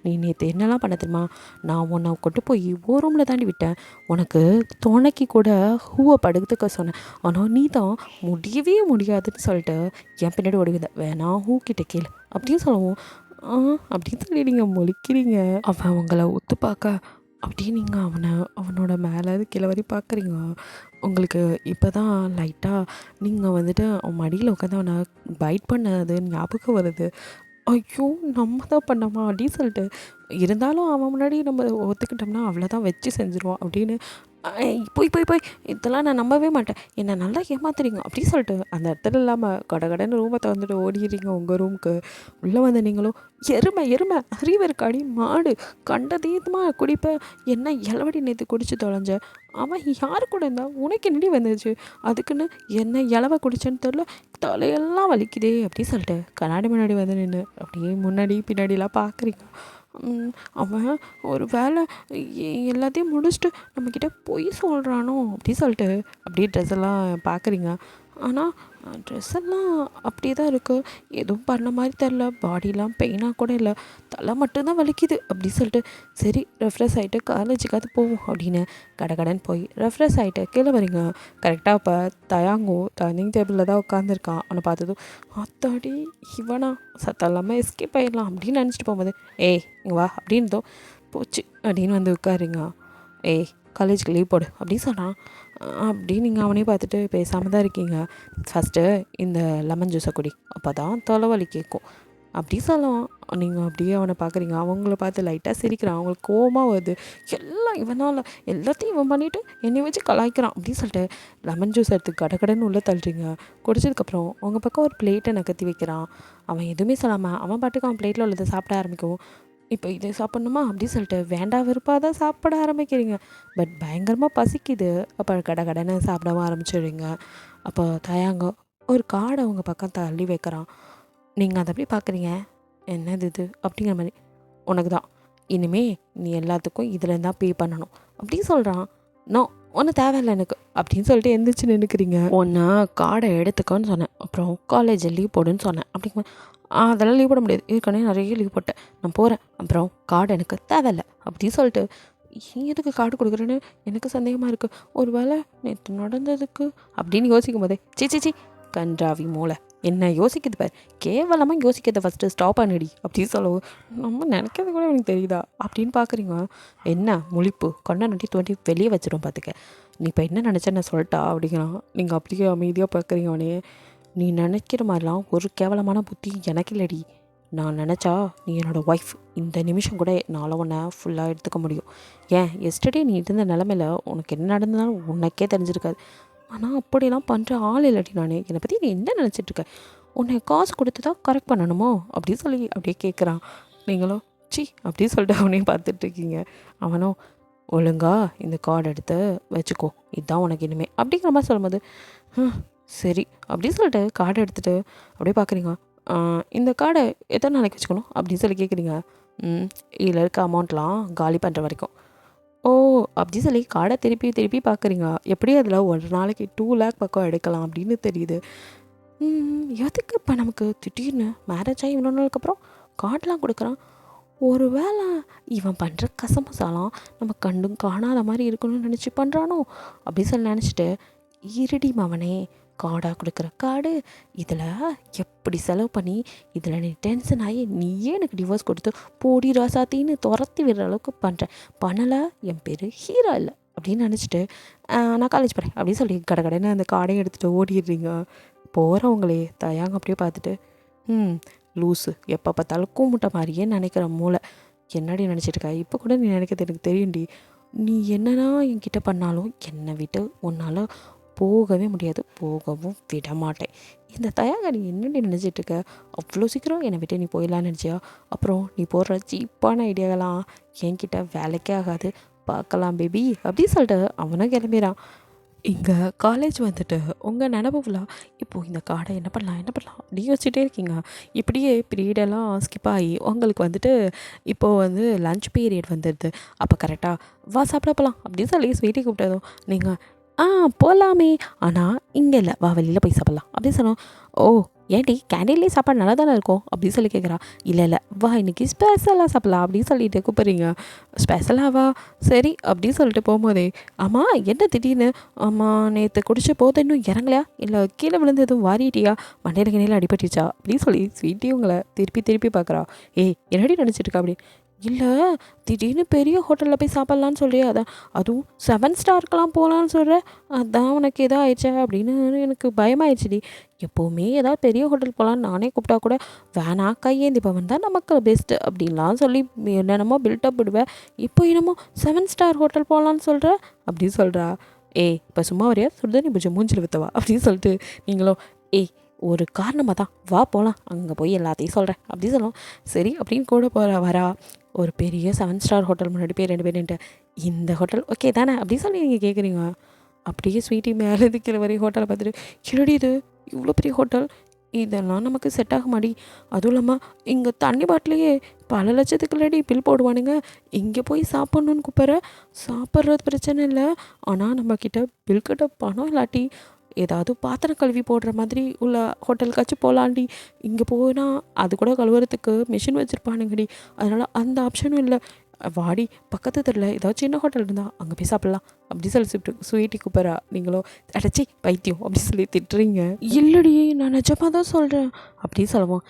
நீ நேற்று என்னெல்லாம் பண்ண தெரியுமா? நான் உன்னை கொண்டு போய் ஓ ரூமில் தாண்டி விட்டேன், உனக்கு துணைக்கி கூட ஹூவை படுத்துக்க சொன்னேன், ஆனால் நீ தான் முடியவே முடியாதுன்னு சொல்லிட்டு என் பின்னாடி ஓடிவிந்த வேணாம் ஹூ கிட்ட கேளு அப்படின்னு சொல்லுவோம். அப்படின்னு சொல்லி நீங்கள் முழிக்கிறீங்க. அவன் உங்களை ஒத்து பார்க்க அப்படியே நீங்கள் அவனோட மேலே கீழே வரை பார்க்குறீங்க. உங்களுக்கு இப்போ தான் லைட்டாக நீங்கள் வந்துட்டு அவன் மடியில் உட்காந்து அவனை பைட் பண்ணது ஞாபகம் வருது. ஐயோ நம்ம தான் பண்ணோமா அப்படின்னு சொல்லிட்டு, இருந்தாலும் அவன் முன்னாடி நம்ம ஒத்துக்கிட்டோம்னா அவ்வளோதான் வச்சு செஞ்சுருவான் அப்படின்னு போய் இதெல்லாம் நான் நம்பவே மாட்டேன், என்னை நல்லா ஏமாத்துறீங்க அப்படின்னு சொல்லிட்டு அந்த இடத்துல இல்லாமல் கடகடன்னு ரூமை திறந்துட்டு ஓடிடுறீங்க உங்கள் ரூமுக்கு. உள்ளே வந்து நீங்களும் எருமை அறிவு இருக்காடி மாடு கண்டதீதமாக குடிப்ப, என்ன இளவடி நேற்று குடிச்சு தொலைஞ்ச, அவன் யாரு கூட இருந்தா உனக்கு என்னடி வந்துச்சு, அதுக்குன்னு என்ன இளவை குடிச்சேன்னு தெரில, தலையெல்லாம் வலிக்குதே அப்படின்னு சொல்லிட்டு கண்ணாடி முன்னாடி வந்து நின்று அப்படியே முன்னாடி பின்னாடிலாம் பார்க்குறீங்க. அவன் ஒரு வேலை எல்லாத்தையும் முடிச்சுட்டு நம்மக்கிட்ட பொய் சொல்கிறானோ அப்படி சொல்லிட்டு அப்படியே ட்ரெஸ் எல்லாம் பார்க்குறீங்க. ஆனால் ட்ரெஸ் எல்லாம் அப்படியே தான் இருக்குது, எதுவும் பண்ண மாதிரி தெரில, பாடிலாம் பெயினாக கூட இல்லை, தலை மட்டும்தான் வலிக்குது அப்படி சொல்லிட்டு சரி ரெஃப்ரெஷ் ஆகிட்டு காலேஜுக்காவது போவோம் அப்படின்னு கடன் போய் ரெஃப்ரெஷ் ஆகிட்டு கீழே வரீங்க. கரெக்டாக இப்போ தயாங்கோ டைனிங் டேபிளில் தான் உட்காந்துருக்கான். அவனை பார்த்ததும் அத்தாடி இவனா சத்தம் இல்லாமல் எஸ்கேப் ஆகிடலாம் அப்படின்னு நினச்சிட்டு போகும்போது இங்கே வா அப்படின்றதோ போச்சு அப்படின்னு வந்து உட்காருங்க. காலேஜுக்கு லீவ் போடு அப்படின்னு சொன்னான். அப்படி நீங்கள் அவனே பார்த்துட்டு பேசாமல் தான் இருக்கீங்க. ஃபஸ்ட்டு இந்த லெமன் ஜூஸை குடி, அப்போ தான் தலைவலி கேட்கும் அப்படி சொல்லுவான். நீங்கள் அப்படியே அவனை பார்க்குறீங்க. அவங்கள பார்த்து லைட்டாக சிரிக்கிறான். அவங்களுக்கு கோவமாக வருது, எல்லாம் இவனால் எல்லாத்தையும் இவன் பண்ணிவிட்டு என்னை வச்சு கலாய்க்கிறான் அப்படின்னு சொல்லிட்டு லெமன் ஜூஸ் எடுத்து கடன்னு உள்ளே தள்ளுறீங்க. குடிச்சதுக்கப்புறம் அவங்க பக்கம் ஒரு பிளேட்டை நகர்த்தி வைக்கிறான். அவன் எதுவுமே சொல்லாமல் அவன் பாட்டுக்கு அவன் பிளேட்டில் உள்ளதை சாப்பிட ஆரம்பிக்கும். இப்போ இதை சாப்பிட்ணுமா அப்படின்னு சொல்லிட்டு வேண்டாம் விருப்பாக தான் சாப்பிட ஆரம்பிக்கிறீங்க. பட் பயங்கரமாக பசிக்குது. அப்போ கடை கடைன்னு சாப்பிடாம ஆரம்பிச்சிடுறீங்க. அப்போ தயாங்க ஒரு கார்டை உங்கள் பக்கம் தள்ளி வைக்கிறான். நீங்கள் அதை எப்படி பார்க்குறீங்க? என்னது இது அப்படிங்கிற மாதிரி. உனக்கு தான் இனிமே நீ எல்லாத்துக்கும் இதில் தான் பே பண்ணணும் அப்படின்னு சொல்கிறான். நோ, ஒன்றும் தேவையில்லை எனக்கு அப்படின்னு சொல்லிட்டு எந்திரிச்சு நின்றுக்கிறீங்க. ஒன்று கார்டை எடுத்துக்கோன்னு சொன்னேன், அப்புறம் காலேஜில் லீவ் போடுன்னு சொன்னேன். அப்படிங்க அதெல்லாம் லீவ் போட முடியாது, ஏற்கனவே நிறைய லீவ் போட்டேன், நான் போகிறேன், அப்புறம் கார்டு எனக்கு தேவையில்லை அப்படின்னு சொல்லிட்டு எதுக்கு கார்டு கொடுக்குறேன்னு எனக்கு சந்தேகமாக இருக்குது. ஒரு வேளை நேற்று நடந்ததுக்கு அப்படின்னு யோசிக்கும் போதே சி கன்றாவி மூளை என்ன யோசிக்குது பாரு, கேவலமாக யோசிக்கிறத ஃபஸ்ட்டு ஸ்டாப் பண்ணிடி அப்படின்னு சொல்லவும் நம்ம நினைக்கிறது கூட எனக்கு தெரியுதா அப்படின்னு பார்க்குறீங்க. என்ன முழிப்பு கண்ணை நட்டி தோண்டி வெளியே வச்சிடும் பார்த்துக்க. நீ இப்போ என்ன நினச்ச நான் சொல்லிட்டா அப்படிங்கிறான். நீங்கள் அப்படியே அமைதியாக பார்க்குறீங்க அவனே. நீ நினைக்கிற மாதிரிலாம் ஒரு கேவலமான புத்தி எனக்கு இல்லடி. நான் நினச்சா நீ என்னோடய ஒய்ஃப். இந்த நிமிஷம் கூட என்னால் உன்னை ஃபுல்லாக எடுத்துக்க முடியும். ஏன் எஸ்டர்டே நீ இருந்த நிலமையில் உனக்கு என்ன நடந்ததாலும் உனக்கே தெரிஞ்சிருக்காது. ஆனால் அப்படிலாம் பண்ணுற ஆள் இல்லாட்டி நானே. என்னை பற்றி நீ என்ன நினச்சிட்ருக்க? உன்னை காசு கொடுத்து தான் கரெக்ட் பண்ணணுமோ அப்படின்னு சொல்லி அப்படியே கேட்குறான். நீங்களும் சி அப்படின்னு சொல்லிட்டு அவனையும் பார்த்துட்ருக்கீங்க. அவனும் ஒழுங்கா இந்த கார்டு எடுத்து வச்சுக்கோ, இதுதான் உனக்கு இனிமே அப்படிங்கிற மாதிரி சொல்லும்போது சரி அப்படின்னு சொல்லிட்டு கார்டை எடுத்துகிட்டு அப்படியே பார்க்குறீங்க. இந்த கார்டை எத்தனை நாளைக்கு வச்சுக்கணும் அப்படின்னு சொல்லி கேட்குறீங்க. இதில் இருக்க அமௌண்ட்லாம் காலி பண்ணுற வரைக்கும். ஓ அப்படின்னு சொல்லி கார்டை திருப்பி பார்க்குறீங்க. எப்படி அதில் ஒரு நாளைக்கு 2 lakh பக்கம் எடுக்கலாம் அப்படின்னு தெரியுது. எதுக்கு இப்போ நமக்கு திடீர்னு மேரேஜ் ஆகி இவ்வளோ நாளுக்கு அப்புறம் கார்டெலாம் கொடுக்குறான்? ஒரு வேளை இவன் பண்ணுற கசமசாலாம் நம்ம கண்டும் காணாத மாதிரி இருக்கணும்னு நினச்சி பண்ணுறானோ அப்படின்னு சொல்லி நினச்சிட்டு இருடி மவனே, கார்டாக கொடுக்குற கார்டு இதில் எப்படி செலவு பண்ணி இதில் நீ டென்ஷன் ஆகி நீயே எனக்கு டிவோர்ஸ் கொடுத்து போடி ராசாத்தின்னு துரத்தி விடுற அளவுக்கு பண்ணுறேன். பண்ணலை என் பேர் ஹீரோ இல்லை அப்படின்னு நினச்சிட்டு நான் காலேஜ் போகிறேன் அப்படின்னு சொல்லி கடைன்னு அந்த கார்டையும் எடுத்துகிட்டு ஓடிடுறீங்க. போகிறவங்களே தயாங்க அப்படியே பார்த்துட்டு லூஸு எப்போ பார்த்தாலும் கூமுட்டை மாதிரியே நினைக்கிற மூளை. என்னடி நினச்சிட்ருக்க? இப்போ கூட நீ நினைக்கிறது எனக்கு தெரியும்டி. நீ என்னன்னா என்கிட்ட பண்ணாலும் என்னை விட்டு உன்னால் போகவே முடியாது, போகவும் விட மாட்டேன். இந்த தயாங்க நீ என்னடி நினச்சிட்ருக்க? அவ்வளோ சீக்கிரம் என்னை விட்டு நீ போயிடலான்னு நினச்சியா? அப்புறம் நீ போடுற சீப்பான ஐடியாவெல்லாம் என்கிட்ட வேலைக்கே ஆகாது, பார்க்கலாம் பேபி அப்படின்னு சொல்லிட்டு அவனும் கிளம்பிடான். இங்கே காலேஜ் வந்துட்டு உங்கள் நினப்பு ஃபுல்லாக இப்போது இந்த கார்டை என்ன பண்ணலாம் அப்படி யோசிச்சுட்டே இருக்கீங்க. இப்படியே பீரியடெல்லாம் ஸ்கிப் ஆகி உங்களுக்கு வந்துட்டு இப்போது வந்து லன்ச் பீரியட் வந்துடுது. அப்போ கரெக்டாக வா சாப்பிட போகலாம் அப்படின்னு சொல்லி ஸ்வீட்டி கூப்பிட்டதும் நீங்கள் போகலாமே, ஆனால் இங்கே இல்லை, வா வெளியில் போய் சாப்பிட்லாம் அப்படின்னு சொன்னோம். ஓ ஏன்டி கேண்டீன்லேயே சாப்பாடு நல்லா தானே இருக்கும் அப்படின்னு சொல்லி கேட்குறா. இல்லை வா இன்றைக்கி ஸ்பெஷலாக சாப்பிட்லாம் அப்படின்னு சொல்லிட்டு கூப்பிட்றீங்க. ஸ்பெஷலாவா? சரி அப்படின்னு சொல்லிட்டு போகும்போதே ஆமாம் என்ன திடீர்னு, ஆமாம் நேற்று குடிச்ச போது இன்னும் இறங்கலையா, இல்லை கீழே விழுந்து எதுவும் வாரிட்டியா, மண்டையில் கிணையில் அடிபட்டுச்சா அப்படின்னு சொல்லி ஸ்வீட்டி உங்களை திருப்பி பார்க்குறா. ஏய் என்னடி நினச்சிட்ருக்கா அப்படி? இல்லை திடீர்னு பெரிய ஹோட்டலில் போய் சாப்பிட்லான்னு சொல்கிறியா, அதான் அதுவும் 7 ஸ்டார்க்கெலாம் போகலான்னு சொல்கிற, அதான் உனக்கு எதோ ஆயிடுச்சா அப்படின்னு எனக்கு பயமாயிடுச்சுடி. எப்போவுமே ஏதாவது பெரிய ஹோட்டல் போகலான்னு நானே கூப்பிட்டா கூட வேணாம் கையேந்தி பவன் தான் நமக்கு பெஸ்ட்டு அப்படின்லாம் சொல்லி என்னென்னமோ பில்டப் விடுவேன். இப்போ என்னமோ 7 ஸ்டார் ஹோட்டல் போகலான்னு சொல்கிற அப்படின்னு சொல்கிறா. ஏய் இப்போ சும்மா வரையா சுடுதண்ணி பூஜை மூஞ்சில் வித்தவா அப்படின்னு சொல்லிட்டு நீங்களும் ஏய் ஒரு காரணமாக தான் வா போகலாம், அங்கே போய் எல்லாத்தையும் சொல்கிறேன் அப்படின்னு சொல்லுவோம். சரி அப்படின்னு கூட போகிற வரா. ஒரு பெரிய 7 ஸ்டார் ஹோட்டல் முன்னாடி போய் 2 பேருன்ட்டு இந்த ஹோட்டல் ஓகே தானே அப்படின்னு சொல்லி நீங்கள் கேட்குறீங்க. அப்படியே ஸ்வீட்டி மேலே இருக்கிற வரையும் ஹோட்டலை பார்த்துட்டு கிளடி இது இவ்வளோ பெரிய ஹோட்டல், இதெல்லாம் நமக்கு செட் ஆக மாடி. அதுவும் இல்லாமல் இங்கே தண்ணி பாட்டிலையே பல லட்சத்துக்குள்ளடி பில் போடுவானுங்க, இங்கே போய் சாப்பிட்ணுன்னு கூப்பிட்ற, சாப்பிட்றது பிரச்சனை இல்லை, ஆனால் நம்மக்கிட்ட பில் கட்ட பணம் இல்லாட்டி ஏதாவது பாத்திரம் கழுவி போடுற மாதிரி உள்ள ஹோட்டலுக்காச்சும் போகலாண்டி. இங்கே போனால் அது கூட கழுவுறதுக்கு மிஷின் வச்சுருப்பானுங்கடி, அதனால் அந்த ஆப்ஷனும் இல்லை. வாடி பக்கத்து தெருவில் ஏதாவது சின்ன ஹோட்டல் இருந்தால் அங்கே போய் சாப்பிட்லாம் அப்படி சொல்லி ஸ்வீட்டி கூப்பிட்றா. நீங்களோ அடைச்சி பைத்தியம் அப்படி சொல்லி திட்டுறீங்க. இல்லடி நான் நிஜமாக தான் சொல்கிறேன் அப்படி சொல்லுவோம்.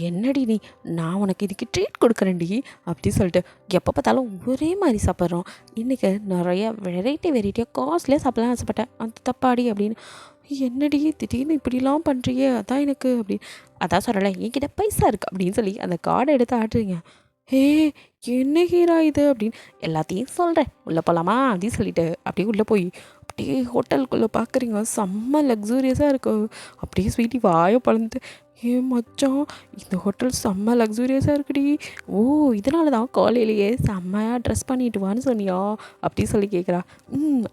என்னடி நீ, நான் உனக்கு இதுக்கு ட்ரீட் கொடுக்குறேன்டி அப்படி சொல்லிட்டு எப்போ பார்த்தாலும் ஒரே மாதிரி சாப்பிட்றோம். இன்றைக்கி நிறைய வெரைட்டியாக காஸ்ட்லியாக சாப்பிட்லாம் ஆசைப்பட்டேன், அது தப்பாடி அப்படின்னு. என்னடி திடீர்னு இப்படிலாம் பண்ணுறியே, அதான் எனக்கு அப்படி, அதான் சொல்லலை என்கிட்ட பைசா இருக்குது அப்படின்னு சொல்லி அந்த கார்டை எடுத்து ஆட்டுறீங்க. ஹே என்ன ஹீரா இது அப்படின்னு எல்லாத்தையும் சொல்கிறேன் உள்ளே போகலாமா அப்படின்னு சொல்லிட்டு அப்படியே உள்ளே போய் அப்படியே ஹோட்டலுக்குள்ளே பார்க்குறீங்க செம்ம லக்ஸூரியஸாக இருக்கு. அப்படியே ஸ்வீட்டி வாயை பழந்து மச்சான் இந்த ஹோட்டல் செம்ம லக்ஸூரியஸாக இருக்குடி. ஓ இதனால தான் காலையிலேயே செம்மையாக ட்ரெஸ் பண்ணிட்டு வான்னு சொன்னியா அப்படி சொல்லி கேட்குறா.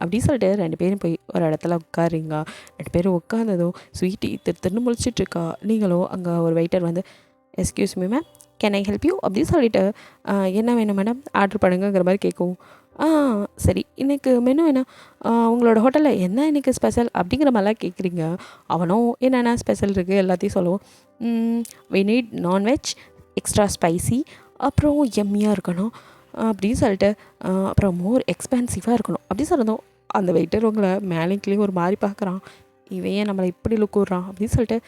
அப்படி சொல்லிட்டு 2 பேரும் போய் ஒரு இடத்துல உட்காருங்க. 2 பேரும் உட்காந்ததும் ஸ்வீட்டி திருன்னு முழிச்சிட்ருக்கா. நீங்களும் அங்கே ஒரு வெயிட்டர் வந்து excuse me ma'am can I help you அப்படின்னு சொல்லிட்டு என்ன வேணும் மேடம் ஆர்டர் பண்ணுங்கிற மாதிரி கேட்கும். சரி இன்றைக்கு மெனு என்ன உங்களோட ஹோட்டலில் என்ன இன்றைக்கி ஸ்பெஷல் அப்படிங்கிற மாதிரிலாம் கேட்குறீங்க. அவனும் என்னென்ன ஸ்பெஷல் இருக்குது எல்லாத்தையும் சொல்லுவோம். We need non veg extra spicy அப்புறம் எம்மியாக இருக்கணும் அப்படின்னு சொல்லிட்டு அப்புறம் மோர் எக்ஸ்பென்சிவாக இருக்கணும் அப்படி சொல்லணும். அந்த வெயிட்டர் உங்களை மேலேயும் ஒரு மாதிரி பார்க்குறான். இவன் ஏன் நம்மளை இப்படி லுக் விட்றான் அப்படின்னு சொல்லிட்டு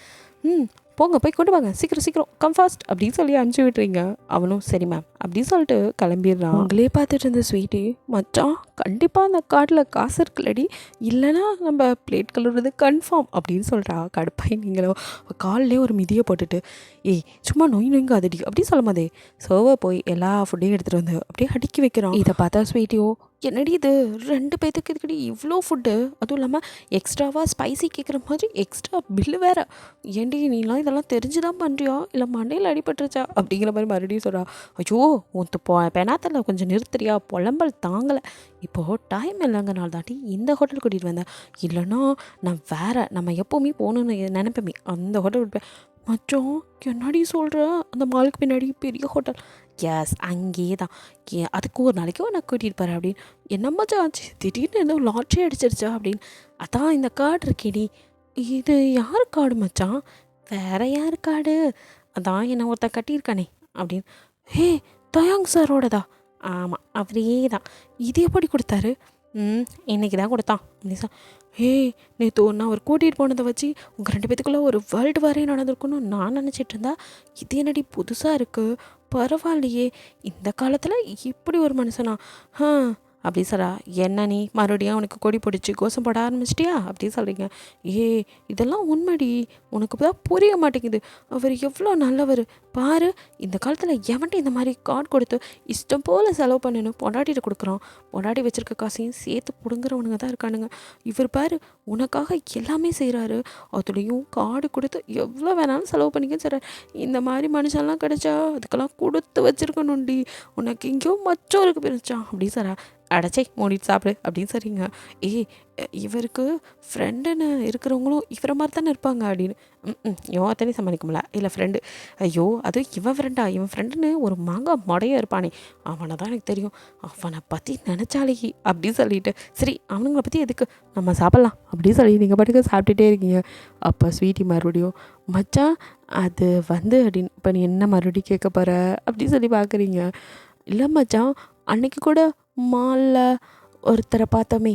போங்க போய் கொண்டு வாங்க சீக்கிரம் கம் ஃபாஸ்ட் அப்படின்னு சொல்லி அனுப்பிச்சி விட்றீங்க. அவனும் சரி மேம் அப்படின்னு சொல்லிட்டு கிளம்பிடுறான். உங்களே பார்த்துட்டு இருந்த ஸ்வீட்டி மச்சான் கண்டிப்பாக அந்த கார்டில் காசு இருக்குல்லடி இல்லைனா நம்ம பிளேட் கழுவுறது கன்ஃபார்ம் அப்படின்னு சொல்கிறா. கடுப்பாய் நீங்களோ காலிலே ஒரு மிதியை போட்டுட்டு ஏய் சும்மா நொய்ங்க அதடி அப்படின்னு சொல்லும் போதே சர்வர் போய் எல்லா ஃபுட்டையும் எடுத்துகிட்டு வந்து அப்படியே அடுக்கி வைக்கிறான். இதை பார்த்தா ஸ்வீட்டியோ என்னடி இது 2 பேத்துக்கு இதுக்கடி இவ்வளோ ஃபுட்டு அதுவும் இல்லாமல் எக்ஸ்ட்ராவாக ஸ்பைசி கேட்குற மாதிரி எக்ஸ்ட்ரா பில்லு வேறு ஏன்டி நீலாம் இதெல்லாம் தெரிஞ்சு தான் பண்ணுறியா இல்லை மண்டையில் அடிபட்டுருச்சா அப்படிங்கிற மாதிரி மறுபடியும் சொல்கிறா. ஐயோ ஒத்து பெனாத்தில் கொஞ்சம் நிறுத்துறியா புலம்பல் தாங்கலை இப்போது டைம் இல்லைங்கனால தாண்டி இந்த ஹோட்டல் கூட்டிகிட்டு வந்தேன் இல்லைன்னா நான் வேறு நம்ம எப்போவுமே போகணுன்னு நினைப்பேமே அந்த ஹோட்டல் கூட்டிப்பேன். மச்சம் என்னடி சொல்கிற அந்த மாலுக்கு பின்னாடி பெரிய ஹோட்டல் எஸ் அங்கேயே தான் அதுக்கு ஒரு நாளைக்கு நான் கூட்டிகிட்டு போகிறேன் அப்படின்னு என்ன மச்சா ஆச்சு திடீர்னு ஏதோ லாட்ரி அடிச்சிருச்சா அப்படின்னு அதான் இந்த கார்டு இருக்கேடி இது யார் கார்டு மச்சான் வேற யார் கார்டு அதான் என்ன ஒருத்தன் கட்டியிருக்கானே அப்படின்னு ஹே தயாங் சாரோடதா ஆமாம் அவரே தான் இது எப்படி கொடுத்தாரு இன்றைக்கி தான் கொடுத்தான் அப்படின்னு சார் நேற்று நான் அவர் கூட்டிகிட்டு போனதை வச்சு உங்கள் 2 பேத்துக்குள்ளே ஒரு வேர்ல்டு வாரே நடந்திருக்குன்னு நான் நினச்சிட்டு இருந்தா இது என்னடி புதுசாக இருக்குது பரவாயில்லையே இந்த காலத்தில் இப்படி ஒரு மனுஷனா அப்படி சொல்கிறா. என்ன நீ மறுபடியும் அவனுக்கு கொடி பிடிச்சி கோசம் போட ஆரம்பிச்சிட்டியா அப்படி சொல்கிறீங்க. இதெல்லாம் உண்மைடி உனக்கு தான் புரிய மாட்டேங்குது அவர் எவ்வளோ நல்லவர் பாரு இந்த காலத்தில் எவன்ட்டு இந்த மாதிரி கார்டு கொடுத்து இஷ்டம் போல் செலவு பண்ணணும் பொண்டாட்டிகிட்ட கொடுக்குறான் பொண்டாட்டி வச்சுருக்க காசையும் சேர்த்து பிடுங்குறவனுங்க தான் இருக்கானுங்க. இவர் பாரு உனக்காக எல்லாமே செய்கிறாரு அதுலேயும் கார்டு கொடுத்து எவ்வளோ வேணாலும் செலவு பண்ணிக்க சொல்கிறார். இந்த மாதிரி மனுஷன்லாம் கிடைச்சா அதுக்கெல்லாம் கொடுத்து வச்சுருக்கணும்டி உனக்கு எங்கேயோ மச்சம் இருக்கு பிரிச்சான் அப்படி சாரா அடைச்சே மூடிட்டு சாப்பிடு அப்படின்னு சரிங்க. இவருக்கு ஃப்ரெண்டுன்னு இருக்கிறவங்களும் இவரை மாதிரி தானே இருப்பாங்க அப்படின்னு இவன் அத்தனை சமாளிக்க முடியல இல்லை ஃப்ரெண்டு ஐயோ அது இவன் ஃப்ரெண்டுன்னு ஒரு மாங்காய் மொடையாக இருப்பானே அவனை தான் எனக்கு தெரியும் அவனை பற்றி நினச்சாலே அப்படின்னு சொல்லிட்டு சரி அவனுங்களை பற்றி எதுக்கு நம்ம சாப்பிட்லாம் அப்படின்னு சொல்லி நீங்கள் பாட்டுக்கு சாப்பிட்டுட்டே இருக்கீங்க. அப்போ ஸ்வீட்டி மறுபடியும் மச்சான் அது வந்து அப்படின்னு இப்போ நீ என்ன மறுபடியும் கேட்க போகிற அப்படின்னு சொல்லி பார்க்குறீங்க. இல்லை மச்சான் அன்னைக்கு கூட மாலில் ஒருத்தரை பார்த்தோமே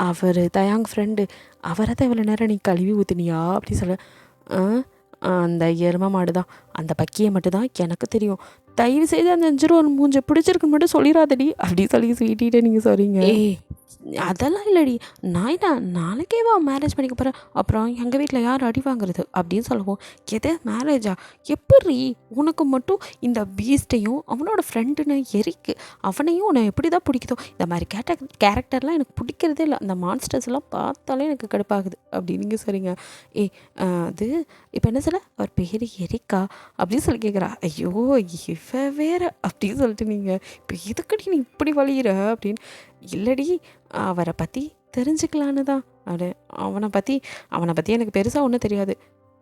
அவர் தயாங் ஃப்ரெண்டு அவரை தான் இவ்வளோ நேரம் நீ கழுவி ஊற்றுனியா அப்படி சொல்ல அந்த எருமை மாடு தான் அந்த பக்கியை மட்டும்தான் எனக்கு தெரியும் தயவு செய்து அந்த 5 ரூபா மூஞ்சை பிடிச்சிருக்குன்னு மட்டும் சொல்லிடாதடி அப்படி சொல்லி ஸ்வீட்டிகிட்டே நீங்கள் சொல்கிறீங்க. அதெல்லாம் இல்லடி நான் நாளைக்கேவா மேரேஜ் பண்ணிக்க போகிறேன் அப்புறம் எங்கள் வீட்டில் யார் அடி வாங்குறது அப்படின்னு சொல்லுவோம். எது மேரேஜா எப்படி உனக்கு மட்டும் இந்த பீஸ்ட்டையும் அவனோட ஃப்ரெண்டுன்னு எரிக்கு அவனையும் உன்னை எப்படி தான் பிடிக்குதோ இந்த மாதிரி கேரக்டர்லாம் எனக்கு பிடிக்கிறதே இல்லை அந்த மான்ஸ்டர்ஸ்லாம் பார்த்தாலே எனக்கு கடுப்பாகுது அப்படின்னு நீங்கள் சொல்கிறீங்க. அது இப்போ என்ன சொல்ல அவர் பேர் எரிக்கா அப்படின்னு சொல்லி கேட்குறா. ஐயோ இவ வேற அப்படின்னு சொல்லிட்டு நீங்கள் இப்போ எதுக்கடி நீ இப்படி வழியிற அப்படின்னு இல்லடி அவரை பற்றி தெரிஞ்சுக்கலான்னு தான் அப்படி அவனை பற்றி எனக்கு பெருசாக ஒன்றும் தெரியாது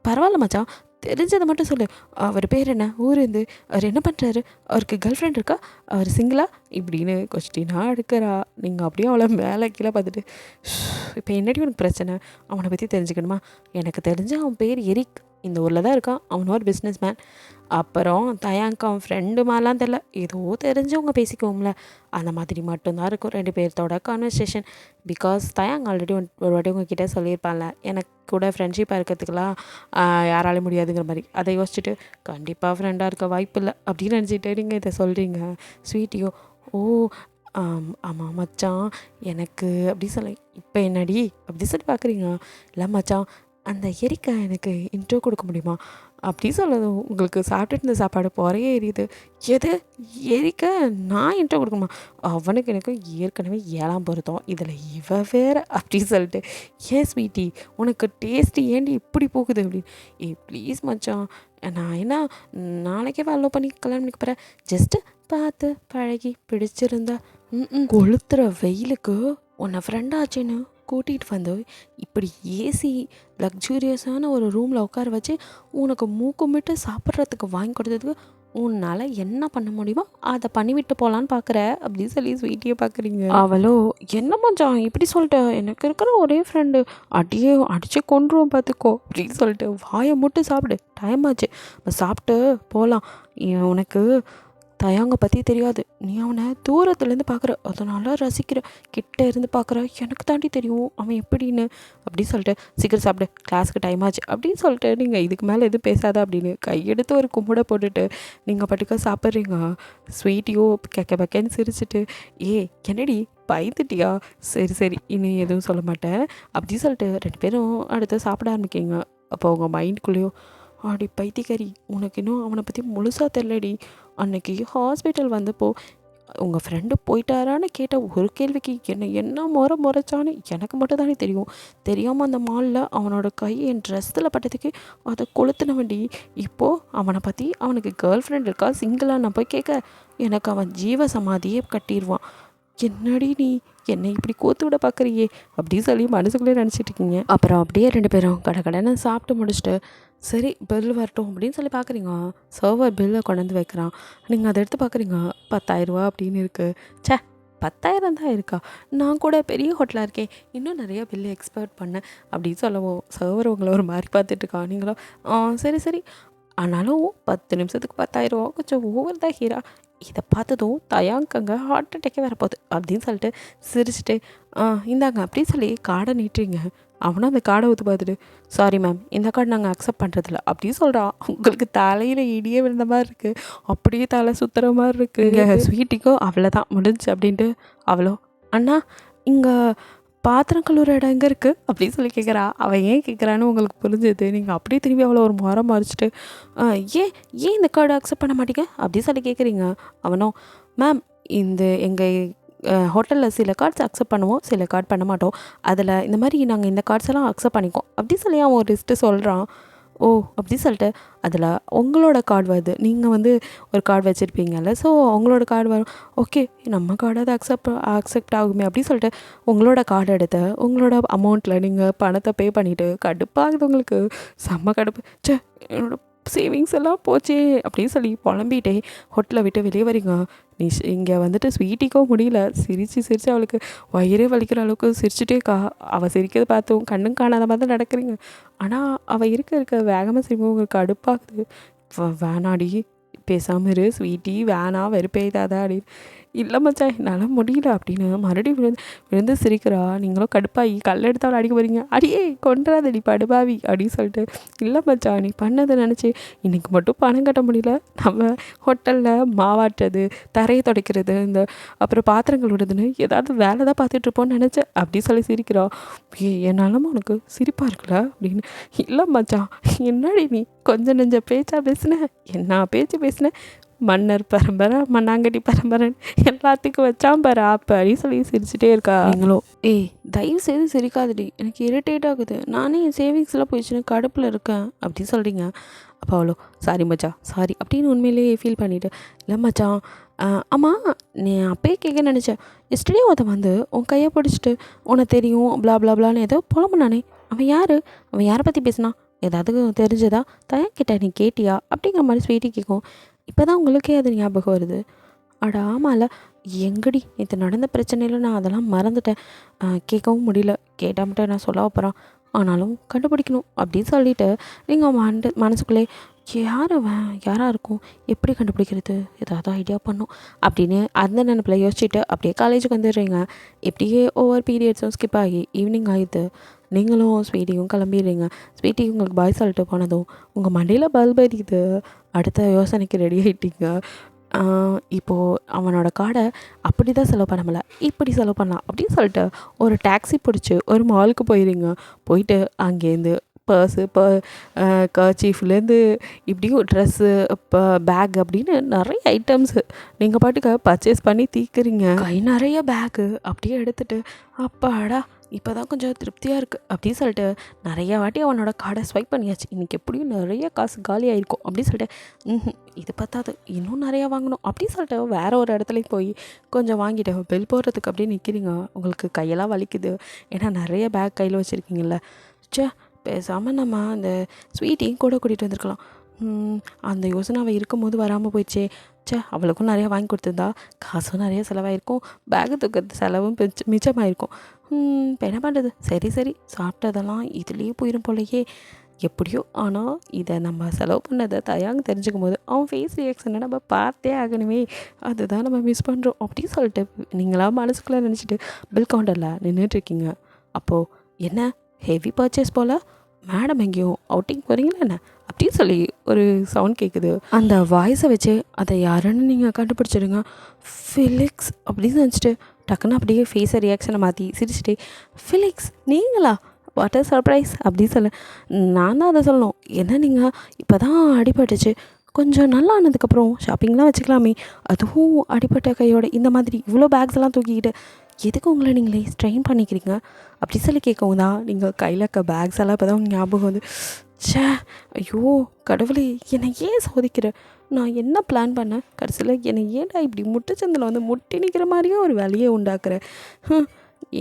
பரவாயில்ல மச்சான் தெரிஞ்சதை மட்டும் சொல்லு அவர் பேர் என்ன ஊருந்து அவர் என்ன பண்ணுறாரு அவருக்கு கேர்ள் ஃப்ரெண்ட் இருக்கா அவர் சிங்கிளா இப்படின்னு கொஸ்டினாக எடுக்கிறா. நீங்கள் அப்படியே அவளை மேலே கீழே பார்த்துட்டு இப்போ என்னடி உனக்கு பிரச்சனை அவனை பற்றி தெரிஞ்சுக்கணுமா எனக்கு தெரிஞ்ச அவன் பேர் எரிக் இந்த ஊரில் தான் இருக்கான் அவனும் ஒரு பிஸ்னஸ் மேன் அப்புறம் தயாங்க் அவன் ஃப்ரெண்டு மாதிரிலாம் தெரில ஏதோ தெரிஞ்சவங்க பேசிக்குவோம்ல அந்த மாதிரி மட்டும்தான் இருக்கும் 2 பேர்த்தோட கான்வர்சேஷன். பிகாஸ் தயாங் ஆல்ரெடி ஒரு வாட்டி உங்ககிட்ட சொல்லியிருப்பான்ல எனக்கு கூட ஃப்ரெண்ட்ஷிப்பாக இருக்கிறதுக்கெலாம் யாராலையும் முடியாதுங்கிற மாதிரி அதை யோசிச்சுட்டு கண்டிப்பாக ஃப்ரெண்டாக இருக்க வாய்ப்பு இல்லை அப்படின்னு நினச்சிட்டு நீங்கள் இதை சொல்கிறீங்க. ஸ்வீட்டியோ ஆமாம் மச்சான் எனக்கு அப்படி சொல்ல இப்போ என்னடி அப்படி சொல்லி பார்க்குறீங்க. இல்லை மச்சான் அந்த எரிக்கா எனக்கு இன்ட்ரோ கொடுக்க முடியுமா அப்படி சொல்லதும் உங்களுக்கு சாப்பிட்டுட்டு இருந்த சாப்பாடு பொறையே எரியுது. எது எரிக்க நான் இன்ட்ரோ கொடுக்கணுமா? அவனுக்கு எனக்கு ஏற்கனவே 7ஆம் பொருத்தம், இதில் இவ வேற அப்படி சொல்லிட்டு, ஏன் ஸ்வீட்டி உனக்கு டேஸ்ட்டு ஏண்டி இப்படி போகுது அப்படின்னு. ப்ளீஸ் மச்சான், நான் என்ன நாளைக்கே ஃபாலோ பண்ணி கல்யாணம் பண்ணிக்க போகிறேன், ஜஸ்ட்டு பார்த்து பழகி பிடிச்சிருந்தா கொளுத்துற வெயிலுக்கு உன்னை ஃப்ரெண்டாச்சுன்னு கூட்டிகிட்டு வந்து இப்படி ஏசி லக்ஸூரியஸான ஒரு ரூமில் உட்கார வச்சு உனக்கு மூக்குமிட்டு சாப்பிட்றதுக்கு வாங்கி கொடுத்ததுக்கு உன்னால் என்ன பண்ண முடியுமோ அதை பண்ணிவிட்டு போகலான்னு பார்க்குற அப்படின்னு சொல்லி ஸ்வீட்டியை பார்க்குறீங்க. அவளோ என்ன மச்சான் இப்படி சொல்லிட்டு, எனக்கு இருக்கிற ஒரே ஃப்ரெண்டு அடியே அடித்து கொண்டுருவோம் பார்த்துக்கோ அப்படின்னு சொல்லிட்டு, வாயை மட்டும் சாப்பிடு, டைம் ஆச்சு, சாப்பிட்டு போகலாம், உனக்கு தயாங்க பற்றி தெரியாது, நீ அவனை தூரத்துலேருந்து பார்க்குற, அதனால ரசிக்கிற, கிட்ட இருந்து பார்க்குற, எனக்கு தாண்டி தெரியும் அவன் எப்படின்னு அப்படி சொல்லிட்டு, சீக்கிரம் சாப்பிடு, கிளாஸுக்கு டைம் ஆச்சு அப்படின்னு சொல்லிட்டு, நீங்கள் இதுக்கு மேலே எதுவும் பேசாத அப்படின்னு கையெடுத்து ஒரு கும்பிட போட்டுட்டு நீங்கள் பாட்டுக்க சாப்பிட்றீங்க. ஸ்வீட்டியோ கெக்க பக்கன்னு சிரிச்சிட்டு, என்னடி பயந்துட்டியா, சரி சரி இன்னும் எதுவும் சொல்ல மாட்டேன் அப்படி சொல்லிட்டு 2 பேரும் அடுத்து சாப்பிட ஆரம்பிக்கிங்க. அப்போ உங்கள் மைண்டுக்குள்ளேயோ, அடி பைத்தியக்காரி, உனக்கு இன்னும் அவனை பற்றி முழுசாக தெரிலடி, அன்னைக்கு ஹாஸ்பிட்டல் வந்தப்போ உங்கள் ஃப்ரெண்டு போயிட்டாரான்னு கேட்ட ஒரு கேள்விக்கு என்ன முறைச்சான்னு எனக்கு மட்டும் தானே தெரியும், தெரியாமல் அந்த மாலில் அவனோட கை என் ட்ரெஸ்ஸில் பட்டதுக்கு அதை கொளுத்துன வண்டி. இப்போது அவனை பற்றி அவனுக்கு கேர்ள் ஃப்ரெண்ட் இருக்கா சிங்கிளாக நான் போய் கேட்க எனக்கு அவன் ஜீவ சமாதியே கட்டிடுவான். என்னடி நீ என்னை இப்படி கோத்து விட பார்க்குறியே அப்படின்னு சொல்லி மனசுக்குள்ளே நினச்சிட்டு இருக்கீங்க. அப்புறம் அப்படியே 2 பேரும் கடன்னு சாப்பிட்டு முடிச்சுட்டு, சரி பில் வரட்டும் அப்படின்னு சொல்லி பார்க்குறீங்க. சர்வர் பில்லை கொண்டாந்து வைக்கிறான். நீங்கள் அதை எடுத்து பார்க்குறீங்க, 10,000 ரூபா அப்படின்னு இருக்குது. 10,000 தான் இருக்கா, நான் கூட பெரிய ஹோட்டலாக இருக்கேன், இன்னும் நிறையா பில்லு எக்ஸ்பெக்ட் பண்ணேன் அப்படின்னு சொல்லவும் சர்வர் உங்களை ஒரு மாதிரி பார்த்துட்ருக்கா. நீங்களோ சரி சரி, ஆனாலும் 10 நிமிஷத்துக்கு 10,000 ரூபா கொஞ்சம் ஓவர் தான் ஹீரா. இதை பார்த்ததும் தயாங்கங்க ஹார்ட் அட்டாக்கே வரப்போகுது அப்படின்னு சொல்லிட்டு சிரிச்சுட்டு, இந்தாங்க அப்படின்னு சொல்லி கார்டை நீட்டுறீங்க. அவனும் அந்த கார்டை ஊற்றி பார்த்துட்டு, சாரி மேம், இந்த கார்டு நாங்கள் அக்செப்ட் பண்ணுறதில்ல அப்படின்னு சொல்கிறான். உங்களுக்கு தலையில் இடியே விழுந்த மாதிரி இருக்குது, அப்படியே தலை சுற்றுற மாதிரி இருக்குது. ஸ்வீட்டிக்கோ அவ்வளோதான் முடிஞ்சு அப்படின்ட்டு, அவ்வளோ அண்ணா இங்கே பாத்திரம் கழுவுற இடம் எங்கே இருக்குது அப்படின்னு சொல்லி கேட்குறா. அவள் ஏன் கேட்குறான்னு உங்களுக்கு புரிஞ்சுது. நீங்கள் அப்படியே திரும்பி அவ்வளோ ஒரு முறை மறைச்சிட்டு, ஏன் இந்த கார்டு அக்செப்ட் பண்ண மாட்டீங்க அப்படின்னு சொல்லி கேட்குறீங்க. அவனும், மேம் இந்த எங்கள் ஹோட்டலில் சில கார்ட்ஸ் அக்செப்ட் பண்ணுவோம், சில கார்டு பண்ண மாட்டோம், அதில் இந்த மாதிரி நாங்கள் இந்த கார்ட்ஸ் எல்லாம் அக்செப்ட் பண்ணிக்கோம் அப்படி சொல்லி அவன் ஒரு லிஸ்ட்டு சொல்கிறான். ஓ அப்படி சொல்லிட்டு, அதில் உங்களோட கார்டு வருது, நீங்கள் வந்து ஒரு கார்டு வச்சுருப்பீங்கல்ல, ஸோ உங்களோட கார்டு வரும், ஓகே நம்ம கார்டு அது அக்செப்ட் ஆகுமே அப்படி சொல்லிட்டு உங்களோட கார்டு எடுத்து உங்களோட அமௌண்ட்டில் நீங்கள் பணத்தை பே பண்ணிவிட்டு, கடுப்பாகுது உங்களுக்கு, செம்ம கடுப்பு, என்னோட சேவிங்ஸ் எல்லாம் போச்சே அப்படின்னு சொல்லி புலம்பிகிட்டே ஹோட்டலை விட்டு வெளியே வரீங்க. நீ இங்கே வந்துட்டு ஸ்வீட்டிக்கோ முடியல, சிரித்து அவளுக்கு வயிறே வலிக்கிற அளவுக்கு சிரிச்சுட்டே அவள் சிரிக்கிறத பார்த்தும் கண்ணும் காணாத மாதிரி தான் நடக்கிறீங்க. ஆனால் அவள் இருக்க வேகமாக சிரிக்கும் உங்களுக்கு அடுப்பாகுது. வேணாடி பேசாமல் இரு ஸ்வீட்டி, வேணாம் வெறுப்பேதாதா அப்படின்னு. இல்லை மச்சான் என்னால் முடியல அப்படின்னு மறுபடியும் விழுந்து சிரிக்கிறா. நீங்களும் கடுப்பாகி கல் எடுத்தாலும் அடிக்க போகிறீங்க. அடியே கொண்டுறாதடி படுபாவி அப்படின்னு சொல்லிட்டு, இல்லை மச்சான் நீ பண்ணதை நினச்சி இன்றைக்கி மட்டும் பணம் கட்ட முடியல, நம்ம ஹோட்டலில் மாவாட்டுறது, தரையை துடைக்கிறது, இந்த அப்புறம் பாத்திரங்கள் விடுதுன்னு ஏதாவது வேலை தான் பார்த்துட்ருப்போன்னு நினச்சேன் அப்படி சொல்லி சிரிக்கிறா. என்னாலும் உனக்கு சிரிப்பாக இருக்குல்ல அப்படின்னு. இல்லை மச்சான் என்னடி நீ கொஞ்சம் நெஞ்ச பேச்சா பேசினேன், என்ன பேச்சு பேசினேன், மன்னர் பரம்பரை மண்ணாங்கட்டி பரம்பரை எல்லாத்துக்கும் வச்சான் பாரு அப்போ அப்படின்னு சொல்லி சிரிச்சுட்டே இருக்கா. நீங்களோ, தயவு செய்து சிரிக்காதடி, எனக்கு இரிட்டேட் ஆகுது, நானே என் சேவிங்ஸ்லாம் போயிடுச்சுன்னு கடுப்பில் இருக்கேன் அப்படின்னு சொல்கிறீங்க. அப்போ அவ்வளோ சாரி மச்சான் சாரி அப்படின்னு உண்மையிலேயே ஃபீல் பண்ணிவிட்டு, இல்லை மச்சான் ஆமாம் நீ அப்பயே கேட்க நினச்சேன், எஸ்டர்டே ஒருத்தன் வந்து உன் கையை பிடிச்சிட்டு உனக்கு தெரியும் பிளா பிளா பிளான்னு ஏதோ புலம்புனானே, அவன் யாரை பற்றி பேசினா, ஏதாவது தெரிஞ்சதா, தயக்கிட்ட நீ கேட்டியா அப்படிங்கிற மாதிரி ஸ்வீட்டி கேட்கும். இப்போ தான் உங்களுக்கே அது ஞாபகம் வருது. அட ஆமாம்ல, எங்கடி நேற்று நடந்த பிரச்சனையில் நான் அதெல்லாம் மறந்துட்டேன், கேட்கவும் முடியல, கேட்டால் மட்டும் நான் சொல்ல போகிறான், ஆனாலும் கண்டுபிடிக்கணும் அப்படின்னு சொல்லிவிட்டு நீங்கள் மனசுக்குள்ளே யாராக இருக்கும், எப்படி கண்டுபிடிக்கிறது, ஏதாவது ஐடியா பண்ணும் அப்படின்னு அந்த நினைப்பில் யோசிச்சுட்டு அப்படியே காலேஜுக்கு வந்துடுறீங்க. இப்படியே ஒவ்வொரு பீரியட்ஸும் ஸ்கிப் ஆகி ஈவினிங் ஆகிடுது. நீங்களும் ஸ்வீட்டியும் கிளம்பிடுறீங்க. ஸ்வீட்டி உங்களுக்கு பாய் சொல்லிட்டு போனதும் உங்கள் மண்டையில் பல்ப் எரியுது. அடுத்த யோசனைக்கு ரெடி ஆகிட்டீங்க. இப்போது அவனோட கார்டை அப்படி தான் செலவு பண்ணல, இப்படி செலவு பண்ணலாம் அப்படின்னு சொல்லிட்டு ஒரு டாக்ஸி பிடிச்சி ஒரு மாலுக்கு போயிடுங்க. போயிட்டு அங்கேருந்து பர்ஸு கர்ச்சீஃப்லேருந்து இப்படியும் ட்ரெஸ்ஸு இப்போ பேக் அப்படின்னு நிறைய ஐட்டம்ஸு நீங்கள் பாட்டுக்க பர்ச்சேஸ் பண்ணி தீக்குறீங்க. கை நிறைய பேக்கு அப்படியே எடுத்துகிட்டு அப்பாடா இப்போ தான் கொஞ்சம் திருப்தியாக இருக்குது அப்படின்னு சொல்லிட்டு நிறையா வாட்டி அவனோட கார்டை ஸ்வைப் பண்ணியாச்சு. இன்றைக்கி எப்படியும் நிறைய காசு காலி ஆகிருக்கும் அப்படின்னு சொல்லிட்டு இது பத்தாது இன்னும் நிறையா வாங்கணும் அப்படின்னு சொல்லிட்டு வேறு ஒரு இடத்துலையும் போய் கொஞ்சம் வாங்கிட்டு பில் போடுறதுக்கு அப்படியே நிற்கிறீங்க. உங்களுக்கு கையெல்லாம் வலிக்குது, ஏன்னா நிறைய பேக் கையில் வச்சுருக்கீங்கல்ல. சே, பேசாமல் நம்ம அந்த ஸ்வீட்டையும் கூட கூட்டிகிட்டு வந்திருக்கலாம். அந்த யோசனை அவள் இருக்கும்போது வராமல் போயிடுச்சே. சே, அவளுக்கும் நிறையா வாங்கி கொடுத்துருந்தா காசும் நிறைய செலவாயிருக்கும், பேகு தூக்கிறது செலவும் மிச்சமாயிருக்கும். இப்போ என்ன பண்ணுறது, சரி சாப்பிட்டதெல்லாம் இதுலேயே போயிடும் போலையே. எப்படியோ ஆனால் இதை நம்ம செலவு பண்ணதை தயாங்க தெரிஞ்சுக்கும் போது அவன் ஃபேஸ் ரியாக்ஷனை நம்ம பார்த்தே ஆகணுமே, அதுதான் நம்ம மிஸ் பண்ணுறோம் அப்படின்னு சொல்லிட்டு நீங்களா மனசுக்குள்ளே நினச்சிட்டு பில் கவுண்டரில் நின்றுட்டுருக்கீங்க. அப்போது என்ன ஹெவி பர்ச்சேஸ் போல், மேடம் எங்கேயும் அவுட்டிங் போகிறீங்களா என்ன அப்படின்னு சொல்லி ஒரு சவுண்ட் கேட்குது. அந்த வாய்ஸை வச்சு அதை யாருன்னு நீங்கள் கண்டுபிடிச்சிடுங்க. ஃபிலிக்ஸ் அப்படின்னு நினச்சிட்டு டக்குன்னு அப்படியே ஃபேஸை ரியாக்ஷனை மாற்றி சிரிச்சிட்டு, ஃபிலிக்ஸ் நீங்களா, வாட் அ சர்ப்ரைஸ் அப்படின்னு சொல்ல. நான் தான் அதை சொல்லணும். என்ன நீங்கள் இப்போ தான் அடிபட்டுச்சு, கொஞ்சம் நல்லா ஆனதுக்கப்புறம் ஷாப்பிங்லாம் வச்சுக்கலாமே, அதுவும் அடிப்பட்ட கையோட இந்த மாதிரி இவ்வளோ பேக்ஸ் எல்லாம் தூக்கிக்கிட்டு எதுக்கு உங்களை நீங்களே ஸ்ட்ரெயின் பண்ணிக்கிறீங்க அப்படி சொல்லி கேட்கவும் தான் நீங்கள் கையில் இருக்க பேக்ஸ் எல்லாம் இப்போ தான் ஞாபகம் வந்து, ச்சே ஐயோ கடவுளே என்னை ஏன் சோதிக்கிற, நான் என்ன பிளான் பண்ணேன், கடைசியில் என்னை ஏன்டா இப்படி முட்டுச்சந்தில் வந்து முட்டி நிற்கிற மாதிரியே ஒரு வேலையை உண்டாக்குறேன்,